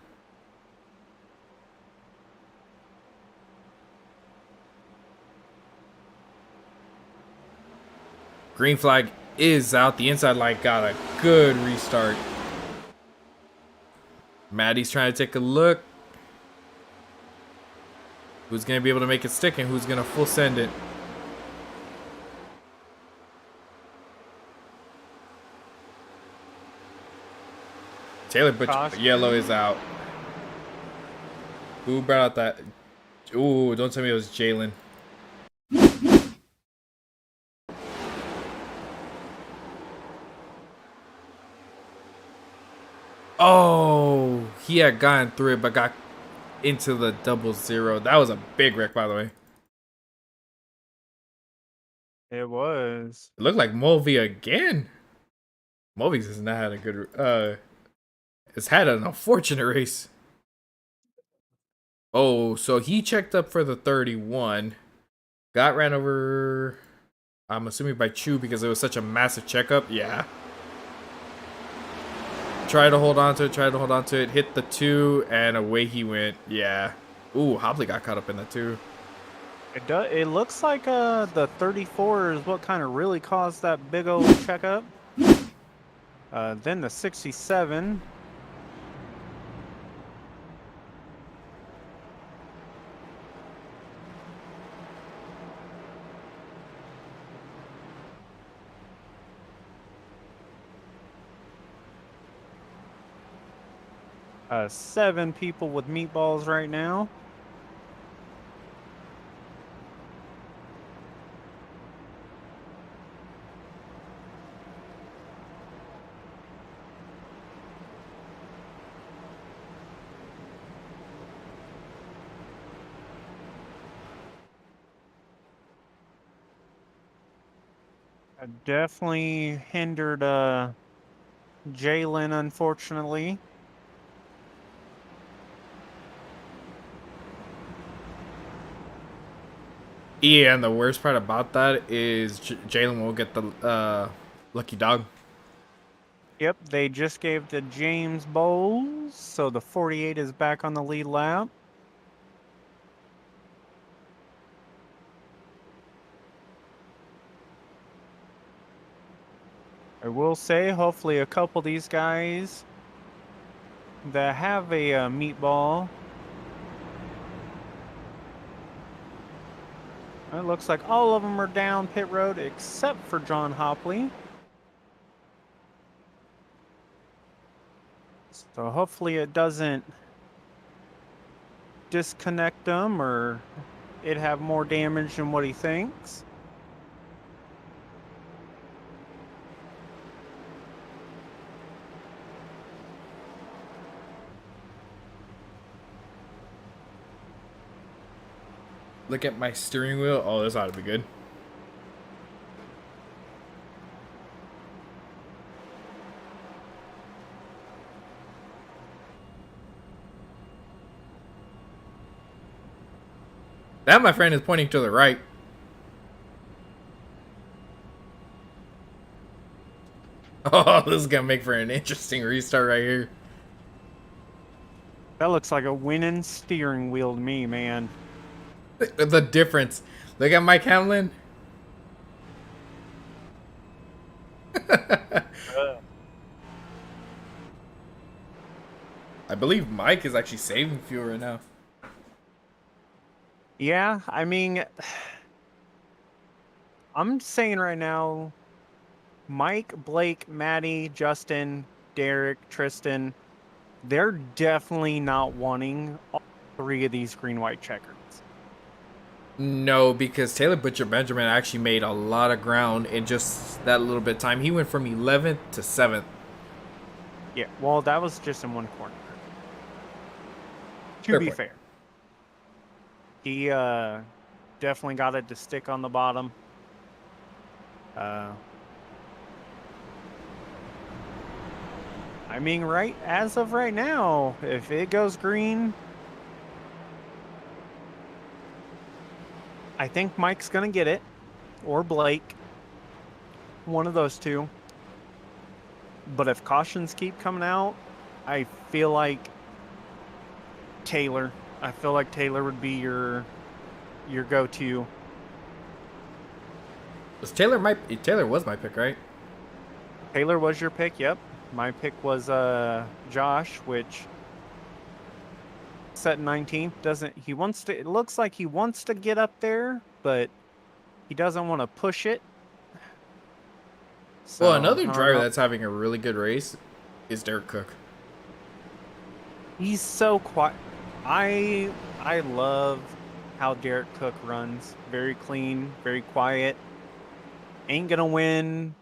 Green flag is out. The inside light got a good restart. Maddie's trying to take a look. Who's going to be able to make it stick and who's going to full send it? Taylor Butch yellow is out. Who brought out that? Ooh, don't tell me it was Jalen. Oh, he had gotten through it, but got into the 0-0. That was a big wreck, by the way. it was. It looked like Mulvey again. Mulvey's has not had a good it's had an unfortunate race. Oh, so he checked up for the 31. Got ran over, I'm assuming by Chu because it was such a massive checkup. Yeah. Try to hold on to it, hit the 2, and away he went. Yeah. Ooh, Hobley got caught up in the 2. It looks like the 34 is what kind of really caused that big old checkup. Then the 67. 7 people with meatballs right now. Definitely hindered Jalen, unfortunately. Yeah, and the worst part about that is Jalen will get the lucky dog. Yep, they just gave to James Bowles, so the 48 is back on the lead lap. I will say, hopefully a couple of these guys that have a meatball. It looks like all of them are down pit road except for John Hopley. So hopefully it doesn't disconnect them or it have more damage than what he thinks. Look at my steering wheel. Oh, this ought to be good. That, my friend, is pointing to the right. Oh, this is gonna make for an interesting restart right here. That looks like a winning steering wheel to me, man. The difference. Look at Mike Hamlin. I believe Mike is actually saving fuel right now. Yeah, I mean, I'm saying right now, Mike, Blake, Maddie, Justin, Derek, Tristan, they're definitely not wanting all 3 of these green-white checkers. No, because Taylor Butcher Benjamin actually made a lot of ground in just that little bit of time. He went from 11th to 7th. Yeah, well, that was just in one corner. To Fair be point. fair. He definitely got it to stick on the bottom. I mean, right as of right now, if it goes green, I think Mike's gonna get it, or Blake, one of those two. But if cautions keep coming out, I feel like Taylor. I feel like Taylor would be your go-to. Taylor was my pick, right? Taylor was your pick, yep. My pick was Josh, which set 19th. It looks like he wants to get up there, but he doesn't want to push it. So, Well, another driver that's having a really good race is Derek Cook. He's so quiet. I love how Derek Cook runs. Very clean, very quiet. Ain't gonna win,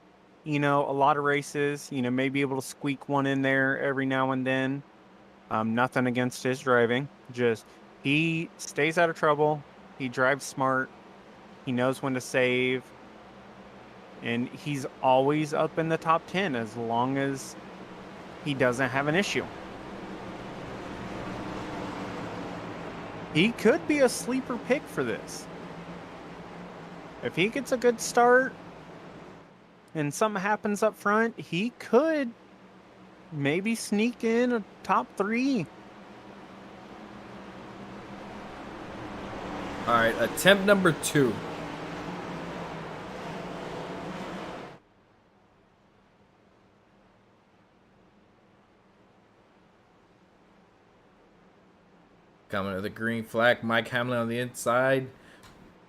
a lot of races. May be able to squeak one in there every now and then. Nothing against his driving. Just he stays out of trouble. He drives smart. He knows when to save. And he's always up in the top 10 as long as he doesn't have an issue. He could be a sleeper pick for this. If he gets a good start and something happens up front, he could maybe sneak in a top 3. All right, attempt number 2. Coming to the green flag. Mike Hamlin on the inside.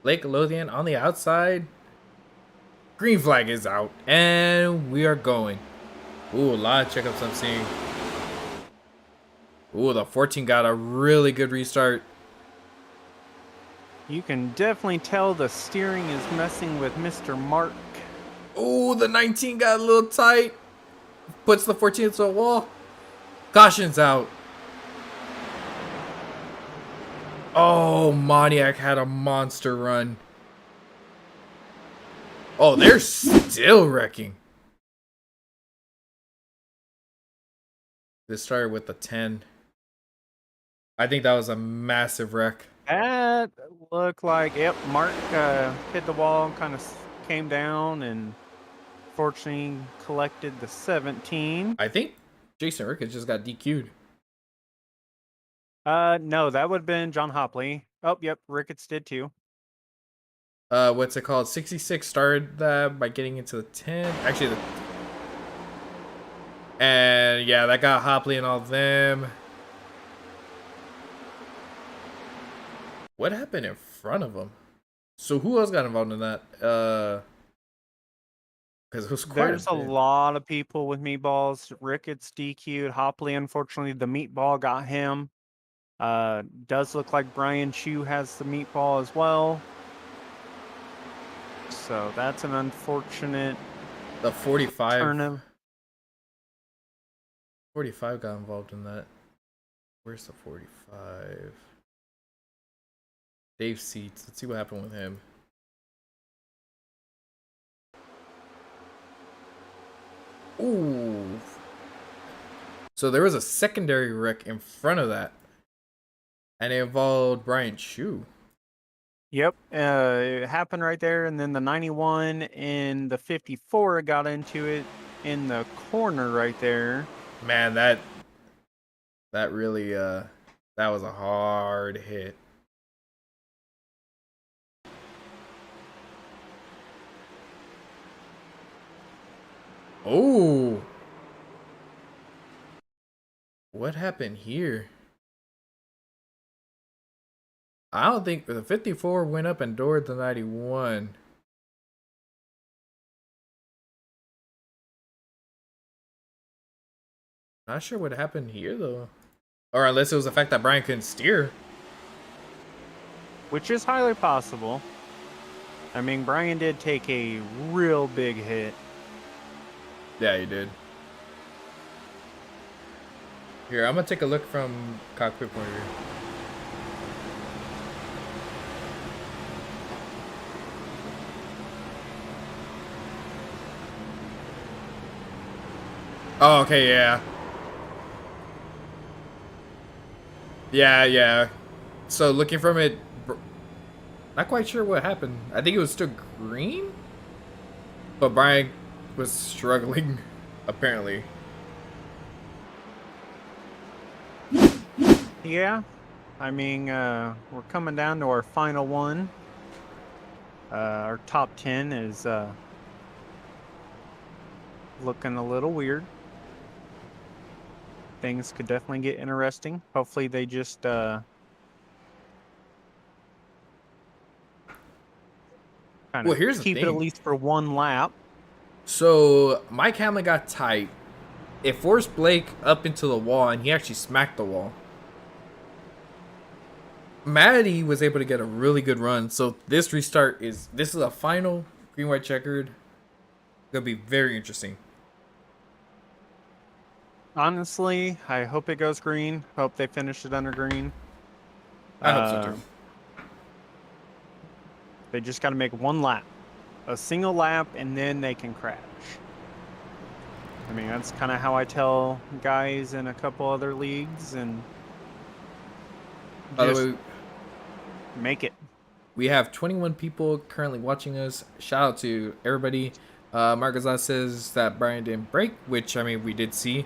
Blake Lothian on the outside. Green flag is out. And we are going. Ooh, a lot of checkups I'm seeing. Ooh, the 14 got a really good restart. You can definitely tell the steering is messing with Mr. Mark. Ooh, the 19 got a little tight. Puts the 14 to the wall. Caution's out. Oh, Moniak had a monster run. Oh, they're still wrecking. This started with the 10. I think that was a massive wreck. That looked like, yep, Mark hit the wall, kind of came down, and fortunately collected the 17. I think Jason Ricketts just got DQ'd. No, that would have been John Hopley. Oh, yep, Ricketts did too. What's it called? 66 started that by getting into the 10. Actually, and yeah, that got Hopley and all of them. What happened in front of him? So who else got involved in that? Because it was quite There's a lot of people with meatballs. Ricketts DQ'd. Hopley, unfortunately, the meatball got him. Does look like Brian Chu has the meatball as well. So that's an unfortunate The 45. turn of 45 got involved in that. Where's the 45? Dave Seats. Let's see what happened with him. Ooh. So there was a secondary wreck in front of that. And it involved Brian Chu. Yep, it happened right there, and then the 91 and the 54 got into it in the corner right there. Man, that really that was a hard hit. Oh. What happened here? I don't think the 54 went up and doored the 91. Not sure what happened here though. Or unless it was the fact that Brian couldn't steer. Which is highly possible. I mean, Brian did take a real big hit. Yeah, he did. Here, I'm gonna take a look from cockpit point of view. Oh, okay, yeah. Yeah. So looking from it, not quite sure what happened. I think it was still green, but Brian was struggling, apparently. Yeah, I mean, we're coming down to our final one. Our top 10 is looking a little weird. Things could definitely get interesting. Hopefully they just kind Well, of here's the keep it thing. at least for one lap. So Mike Hamlin got tight. It forced Blake up into the wall, and he actually smacked the wall. Maddie was able to get a really good run. So this restart is a final green white checkered. Gonna be very interesting. Honestly, I hope it goes green. Hope they finish it under green. I hope so too. They just got to make one lap, a single lap, and then they can crash. I mean, that's kind of how I tell guys in a couple other leagues, and By just the way, make it. we have 21 people currently watching us. Shout out to everybody. Mark Gonzalez says that Brian didn't break, which, I mean, we did see.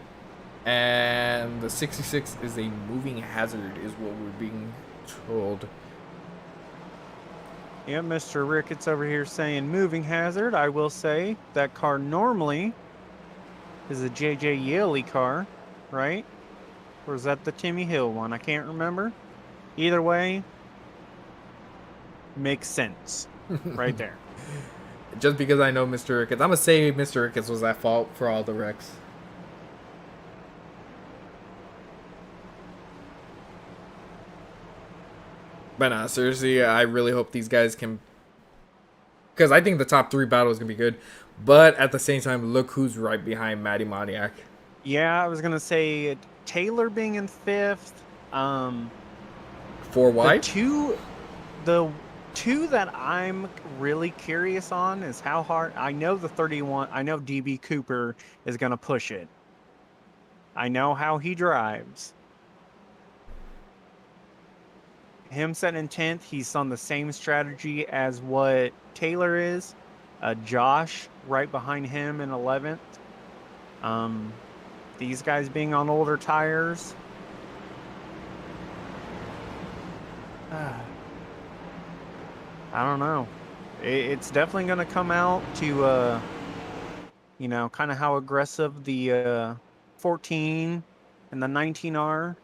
And the 66 is a moving hazard, is what we're being told. Yeah, Mr. Ricketts over here saying moving hazard. I will say that car normally is a JJ Yaley car, right? Or is that the Timmy Hill one? I can't remember. Either way, makes sense right there. Just because I know Mr. Ricketts, I'm going to say Mr. Ricketts was at fault for all the wrecks. But nah, seriously, I really hope these guys can, because I think the top 3 battle is gonna be good. But at the same time, look who's right behind Matty Moniak. Yeah, I was gonna say Taylor being in 5th. 4 The wide. the two that I'm really curious on is how hard. I know the 31. I know DB Cooper is gonna push it. I know how he drives. Him setting in 10th, he's on the same strategy as what Taylor is. Josh right behind him in 11th. These guys being on older tires. I don't know. It's definitely going to come out to, kind of how aggressive the 14 and the 19 are.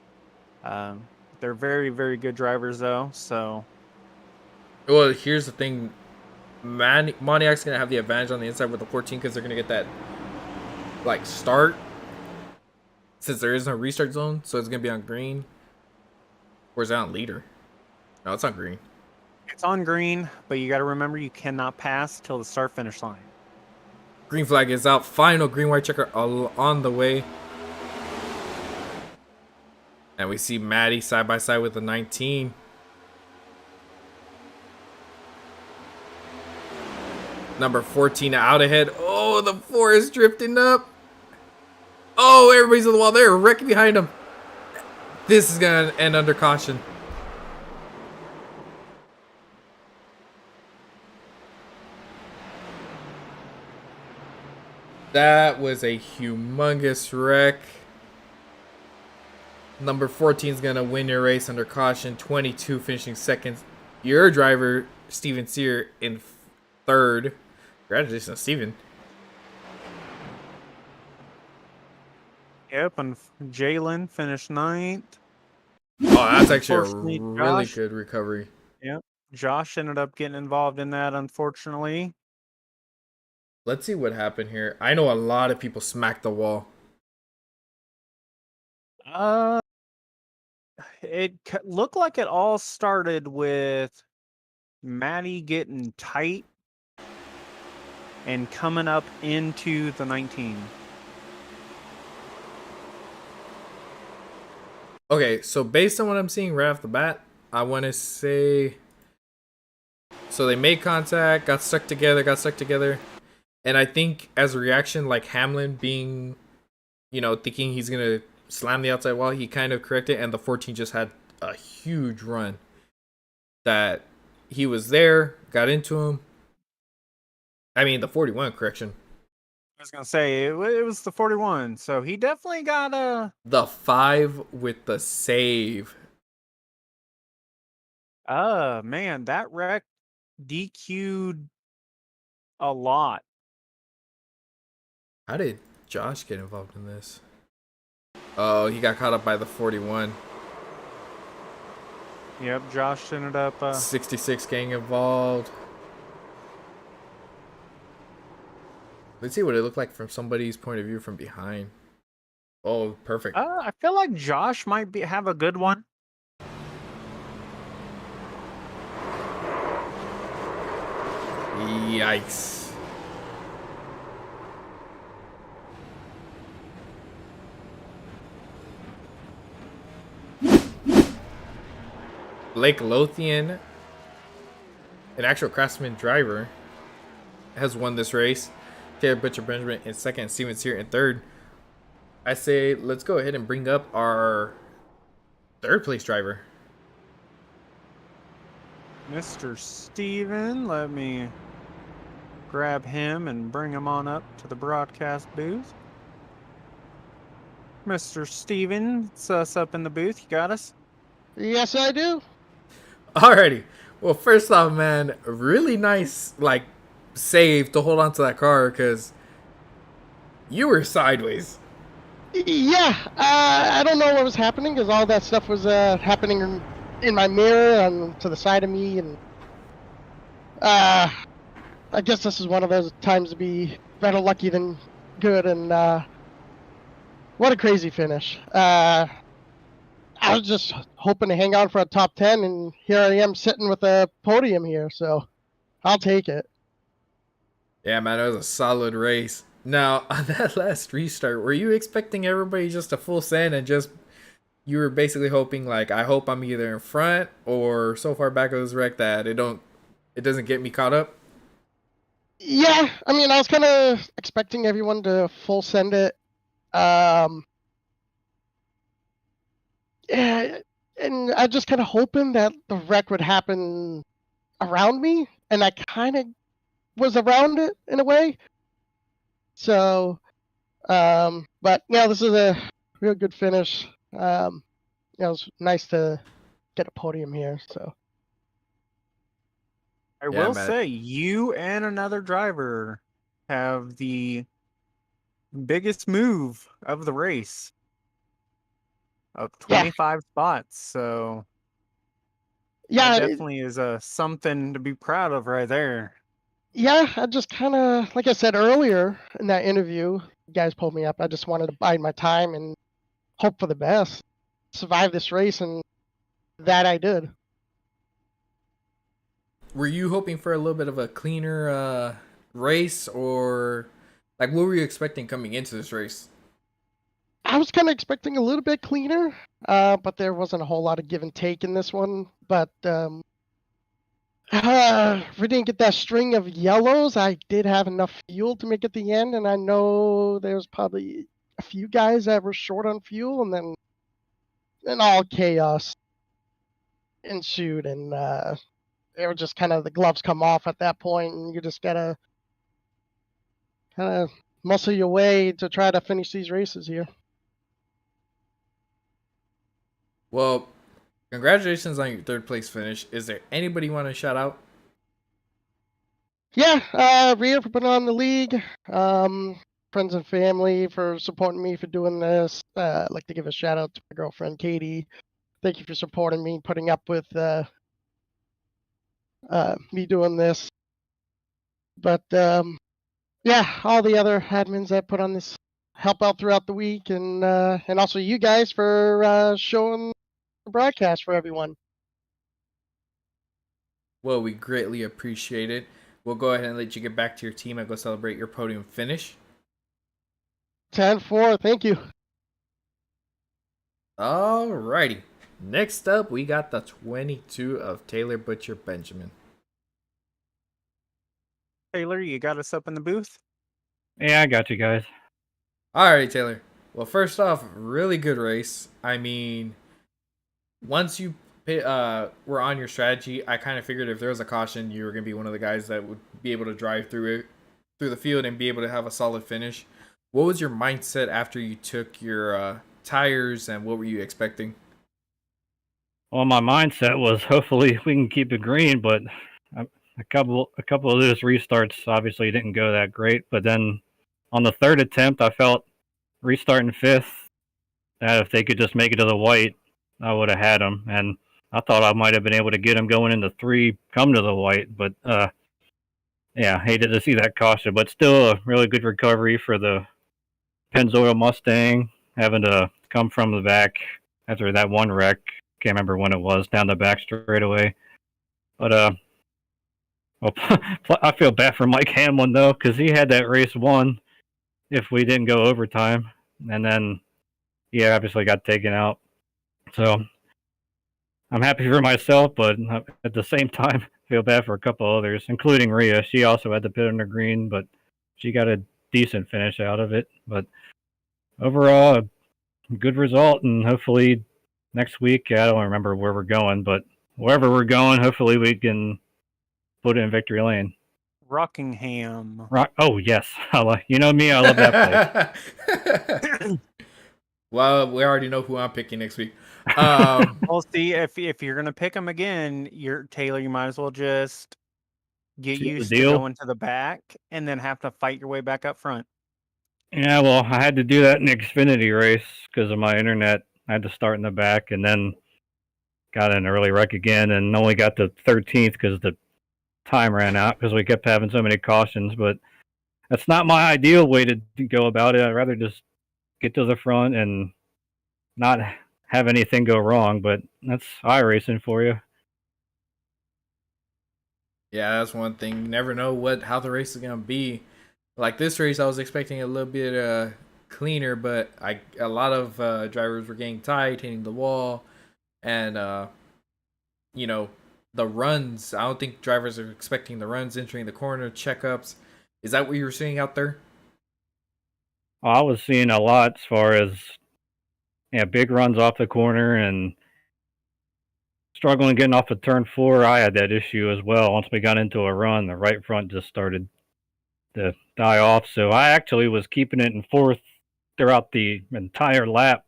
They're very, very good drivers, though. So, Well, here's the thing. Moniak's gonna have the advantage on the inside with the 14 because they're gonna get that like start since there is no restart zone, so it's gonna be on green. Or is it on leader? No, it's on green. it's on green, but you got to remember you cannot pass till the start finish line. Green flag is out. Final green white checker on the way. And we see Maddie side by side with the 19. Number 14 out ahead. Oh, the 4 is drifting up. Oh, everybody's on the wall. They're wrecking behind him. This is going to end under caution. That was a humongous wreck. Number 14 is going to win your race under caution. 22 finishing second. Your driver, Steven Sear, in 3rd. Congratulations, Steven. Yep, and Jalen finished 9th. Oh, that's actually a Unfortunately, really Josh- good recovery. Yep. Josh ended up getting involved in that, unfortunately. Let's see what happened here. I know a lot of people smacked the wall. It looked like it all started with Maddie getting tight and coming up into the 19. Okay, so based on what I'm seeing right off the bat, I want to say... So they made contact, got stuck together. And I think as a reaction, like Hamlin being, thinking he's going to slam the outside wall, he kind of corrected, and the 14 just had a huge run. That he was there, got into him. I mean, the 41, correction. I was going to say, it was the 41, so he definitely got a... The 5 with the save. Man, that wreck DQ'd a lot. How did Josh get involved in this? Oh, he got caught up by the 41. Yep, Josh ended up... 66 getting involved. Let's see what it looked like from somebody's point of view from behind. Oh, perfect. I feel like Josh might have a good one. Yikes. Blake Lothian, an actual Craftsman driver, has won this race. Taylor Butcher Benjamin in 2nd, Steven Sear in 3rd. I say let's go ahead and bring up our 3rd place driver. Mr. Steven, let me grab him and bring him on up to the broadcast booth. Mr. Steven, it's us up in the booth. You got us? Yes, I do. Alrighty. Well, first off, man, really nice, save to hold on to that car because you were sideways. Yeah, I don't know what was happening because all that stuff was happening in my mirror and to the side of me, and I guess this is one of those times to be better lucky than good, and what a crazy finish. I I was just hoping to hang on for a top 10, and here I am sitting with a podium here, so I'll take it. Yeah, man, it was a solid race. Now, on that last restart, were you expecting everybody just to full send and just you were basically hoping like I hope I'm either in front or so far back of this wreck that it doesn't get me caught up? Yeah, I mean, I was kind of expecting everyone to full send it. Yeah, and I just kind of hoping that the wreck would happen around me, and I kind of was around it in a way. So, but yeah, this is a real good finish. It was nice to get a podium here. So I Yeah, will man. say, you and another driver have the biggest move of the race of 25 spots. So yeah, that definitely is something to be proud of right there. yeah, I just kind of, like I said earlier in that interview, you guys pulled me up. I just wanted to bide my time and hope for the best, survive this race, and that I did. Were you hoping for a little bit of a cleaner race, or like what were you expecting coming into this race? I was kind of expecting a little bit cleaner, but there wasn't a whole lot of give and take in this one. But we didn't get that string of yellows. I did have enough fuel to make it the end, and I know there was probably a few guys that were short on fuel, and then all chaos ensued, and they were just kind of the gloves come off at that point, and you just gotta kind of muscle your way to try to finish these races here. Well, congratulations on your third place finish. Is there anybody you want to shout out? Yeah, Rhea for putting on the league. Friends and family for supporting me for doing this. I'd like to give a shout out to my girlfriend Katie. Thank you for supporting me, putting up with me doing this. But yeah, all the other admins that put on this help out throughout the week, and also you guys for showing the broadcast for everyone. Well, we greatly appreciate it. We'll go ahead and let you get back to your team and go celebrate your podium finish. 10-4, thank you. Alrighty. Next up, we got the 22 of Taylor Butcher Benjamin. Taylor, you got us up in the booth? Yeah, I got you guys. Alrighty, Taylor. Well, first off, really good race. I mean, once you were on your strategy, I kind of figured if there was a caution, you were going to be one of the guys that would be able to drive through the field and be able to have a solid finish. What was your mindset after you took your tires, and what were you expecting? Well, my mindset was hopefully we can keep it green, but a couple of those restarts obviously didn't go that great. But then on the third attempt, I felt restarting fifth that if they could just make it to the white, I would have had them. And I thought I might have been able to get them going into three, come to the white. But yeah, hated to see that caution. But still a really good recovery for the Pennzoil Mustang, having to come from the back after that one wreck. Can't remember when it was, down the back straight away. But well, I feel bad for Mike Hamlin though, because he had that race won if we didn't go overtime, and then he obviously got taken out. So I'm happy for myself, but at the same time, feel bad for a couple others, including Rhea. She also had to pit on the green, but she got a decent finish out of it. But overall, a good result, and hopefully next week, I don't remember where we're going, but wherever we're going, hopefully we can put it in victory lane. Rockingham. Oh, yes. You know me, I love that place. Well, we already know who I'm picking next week. We'll see if you're gonna pick them again. Taylor. You might as well just get used to going to the back and then have to fight your way back up front. Yeah, well, I had to do that in the Xfinity race because of my internet. I had to start in the back and then got an early wreck again and only got to 13th because the time ran out because we kept having so many cautions. But that's not my ideal way to go about it. I'd rather just get to the front and not have anything go wrong. But that's iRacing for you. Yeah, that's one thing. You never know how the race is gonna be. Like this race, I was expecting a little bit cleaner, but a lot of drivers were getting tight, hitting the wall, and you know, the runs. I don't think drivers are expecting the runs entering the corner, checkups. Is that what you were seeing out there? I was seeing a lot as far as big runs off the corner and struggling getting off of turn 4. I had that issue as well. Once we got into a run, the right front just started to die off. So I actually was keeping it in fourth throughout the entire lap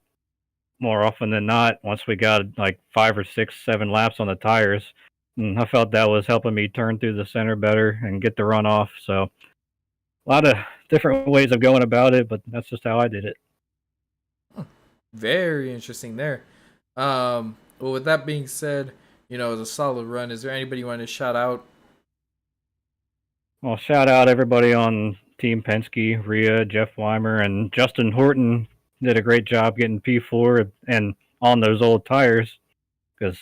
more often than not. Once we got like 5 or 6, 7 laps on the tires, and I felt that was helping me turn through the center better and get the run off. So a lot of different ways of going about it, but that's just how I did it. Very interesting there. Well, with that being said, it was a solid run. Is there anybody you want to shout out? Well, shout out everybody on Team Penske, Rhea, Jeff Weimer, and Justin Horton did a great job getting P4 and on those old tires, because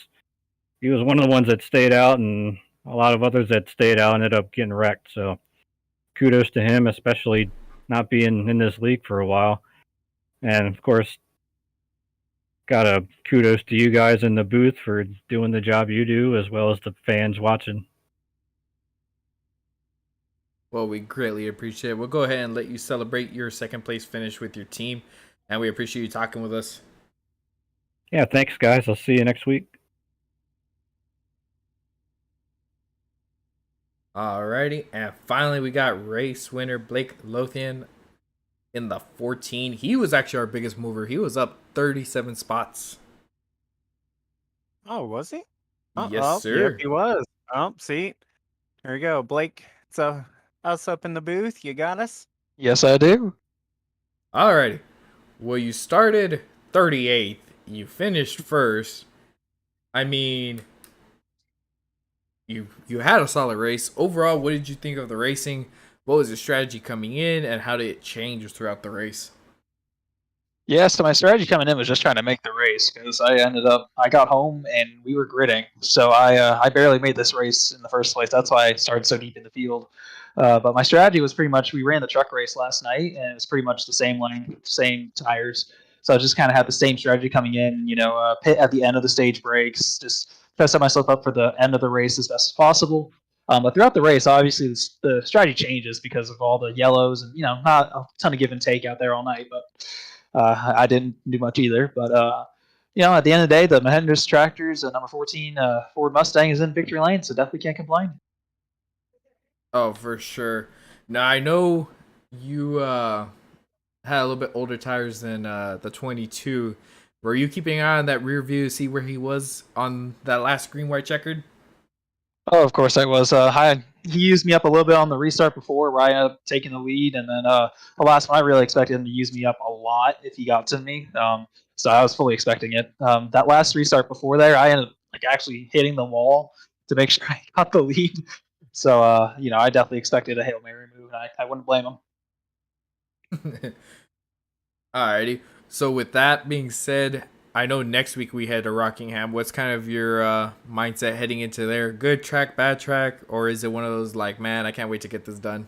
he was one of the ones that stayed out, and a lot of others that stayed out ended up getting wrecked. So kudos to him, especially not being in this league for a while. And of course, got a kudos to you guys in the booth for doing the job you do, as well as the fans watching. Well, we greatly appreciate it. We'll go ahead and let you celebrate your second place finish with your team, and we appreciate you talking with us. Yeah, thanks, guys. I'll see you next week. Alrighty, and finally we got race winner Blake Lothian in the 14. He was actually our biggest mover. He was up 37 spots. Oh, was he? Yes, sir. Yep, he was. Oh, see, there you go, Blake. So us up in the booth, you got us. Yes, I do. Alrighty. Well, you started 38th. You finished first. I mean, you had a solid race. Overall, what did you think of the racing? What was your strategy coming in, and how did it change throughout the race? Yeah, so my strategy coming in was just trying to make the race, because I got home and we were gridding, so I barely made this race in the first place. That's why I started so deep in the field. But my strategy was pretty much, we ran the truck race last night, and it was pretty much the same lane, same tires. So I just kind of had the same strategy coming in, pit at the end of the stage breaks, just try to set myself up for the end of the race as best as possible. But throughout the race, obviously, the strategy changes because of all the yellows and, not a ton of give and take out there all night. But I didn't do much either. But, at the end of the day, the Mahendras tractors, number 14 Ford Mustang is in victory lane, so definitely can't complain. Oh, for sure. Now, I know you had a little bit older tires than the 22. Were you keeping an eye on that rear view to see where he was on that last green-white checkered? Oh, of course I was. He used me up a little bit on the restart before, where I ended up taking the lead, and then the last one I really expected him to use me up a lot if he got to me. So I was fully expecting it. That last restart before there, I ended up actually hitting the wall to make sure I got the lead. So I definitely expected a Hail Mary move, and I wouldn't blame him. Alrighty. So with that being said, I know next week we head to Rockingham. What's kind of your mindset heading into there? Good track, bad track, or is it one of those like, man, I can't wait to get this done?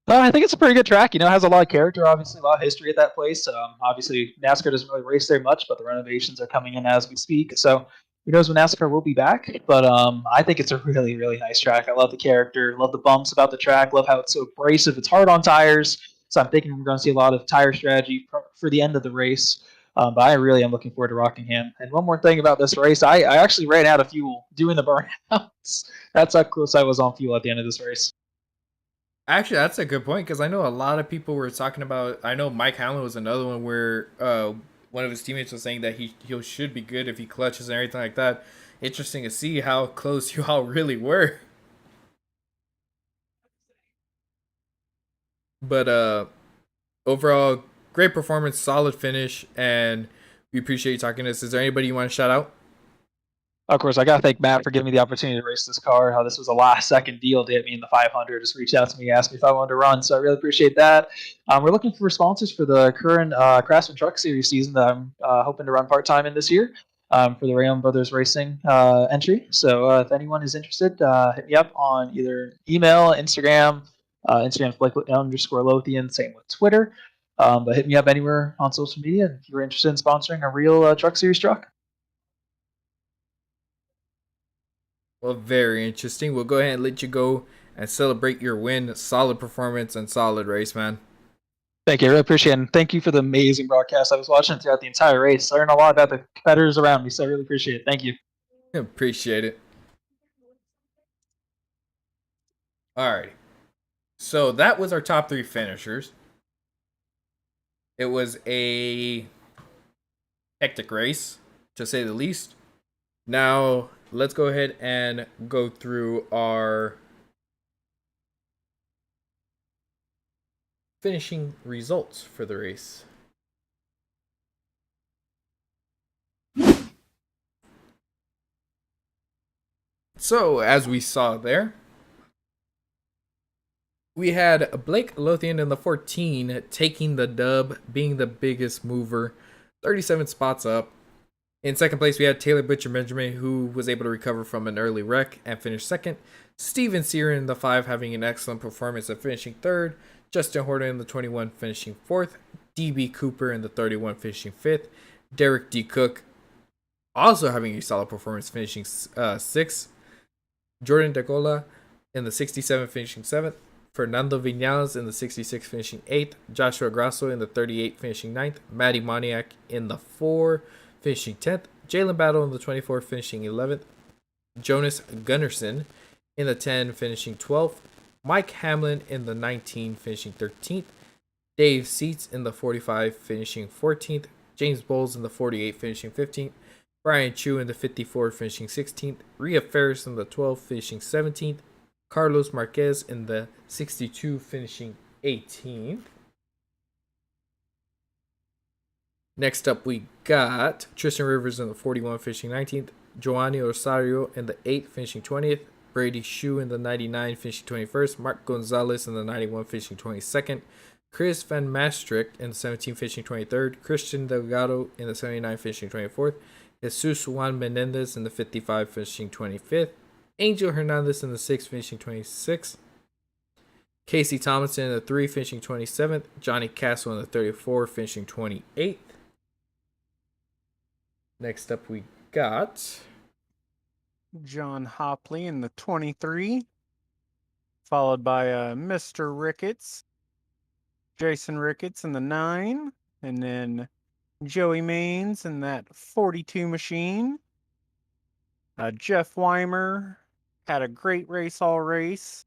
I think it's a pretty good track. It has a lot of character, obviously, a lot of history at that place. Obviously, NASCAR doesn't really race there much, but the renovations are coming in as we speak. So who knows when NASCAR will be back. But I think it's a really, really nice track. I love the character, love the bumps about the track, love how it's so abrasive. It's hard on tires. So I'm thinking we're going to see a lot of tire strategy for the end of the race. But I really am looking forward to Rockingham. And one more thing about this race, I actually ran out of fuel doing the burnouts. That's how close I was on fuel at the end of this race. Actually, that's a good point, because I know a lot of people were talking about, I know Mike Hamlin was another one where one of his teammates was saying that he should be good if he clutches and everything like that. Interesting to see how close you all really were. But overall, great performance, solid finish, and we appreciate you talking to us. Is there anybody you want to shout out? Of course, I got to thank Matt for giving me the opportunity to race this car. How this was a last-second deal to hit me in the 500. Just reached out to me, asked me if I wanted to run, so I really appreciate that. We're looking for sponsors for the current Craftsman Truck Series season that I'm hoping to run part-time in this year for the Rayon Brothers Racing entry. So if anyone is interested, hit me up on either email, Instagram, Instagram's Blake_Lothian, same with Twitter. But hit me up anywhere on social media if you're interested in sponsoring a real Truck Series truck. Well, very interesting. We'll go ahead and let you go and celebrate your win. Solid performance and solid race, man. Thank you. I really appreciate it. And thank you for the amazing broadcast. I was watching throughout the entire race. I learned a lot about the competitors around me, so I really appreciate it. Thank you. Appreciate it. Alrighty. So that was our top 3 finishers. It was a hectic race, to say the least. Now, let's go ahead and go through our finishing results for the race. So, as we saw there, we had Blake Lothian in the 14 taking the dub, being the biggest mover, 37 spots up. In second place, we had Taylor Butcher Benjamin, who was able to recover from an early wreck and finish second. Steven Sear in the 5 having an excellent performance and finishing third. Justin Horton in the 21 finishing fourth. DB Cooper in the 31 finishing fifth. Derek D. Cook also having a solid performance, finishing sixth. Jordan DeGola in the 67 finishing seventh. Fernando Vinales in the 66 finishing 8th. Joshua Grasso in the 38 finishing 9th. Matty Moniak in the 4 finishing 10th. Jalen Battle in the 24 finishing 11th. Jonas Gunnarsson in the 10 finishing 12th. Mike Hamlin in the 19 finishing 13th. Dave Seats in the 45 finishing 14th. James Bowles in the 48 finishing 15th. Brian Chu in the 54 finishing 16th. Rhea Ferris in the 12 finishing 17th. Karlos Marquez in the 62 finishing 18th. Next up we got Tristan Rivers in the 41 finishing 19th. Johanny Osorio in the 8 finishing 20th. Brady Shue in the 99 finishing 21st. Mark Gonzalez in the 91 finishing 22nd. Chris Van Maastricht in the 17 finishing 23rd. Christian Delgado in the 79 finishing 24th. Jesus Juan Menendez in the 55 finishing 25th. Angel Hernandez in the 6 finishing 26th. Casey Thomason in the 3 finishing 27th. Johnny Castle in the 34 finishing 28th. Next up we got John Hopley in the 23, followed by Mr. Ricketts, Jason Ricketts in the 9, and then Joey Maines in that 42 machine. Jeff Weimer had a great race all race.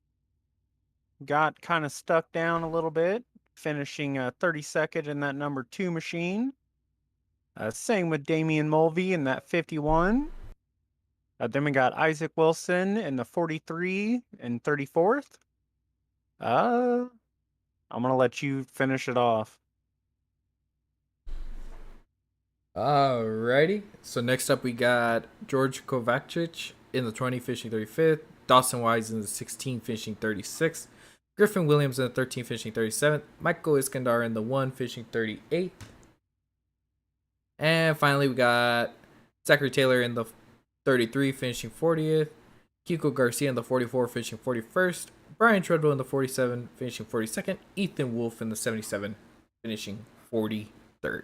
Got kind of stuck down a little bit, finishing 32nd in that number 2 machine. Same with Damian Mulvey in that 51. Then we got Isaac Wilson in the 43 and 34th. I'm going to let you finish it off. Alrighty. So next up we got George Kovacic in the 20 finishing 35th. Dawson Wise in the 16 finishing 36th. Griffin Williams in the 13 finishing 37th. Michael Iskandar in the 1 finishing 38th. And finally we got Zachary Taylor in the 33 finishing 40th. Kiko Garcia in the 44 finishing 41st. Brian Treadwell in the 47 finishing 42nd. Ethan Wolf in the 77 finishing 43rd.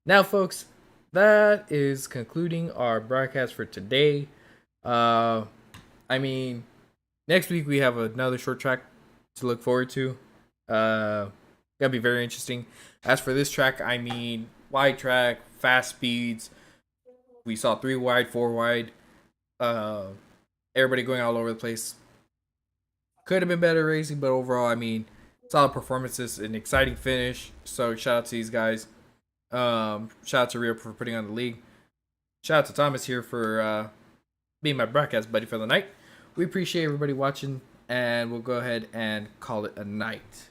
Now, folks, that is concluding our broadcast for today. Next week we have another short track to look forward to. Gonna be very interesting. As for this track, wide track, fast speeds. We saw 3 wide, 4 wide. Everybody going all over the place. Could have been better racing, but overall, solid performances, an exciting finish. So shout out to these guys. Shout out to Rio for putting on the league. Shout out to Thomas here for being my broadcast buddy for the night. We appreciate everybody watching, and we'll go ahead and call it a night.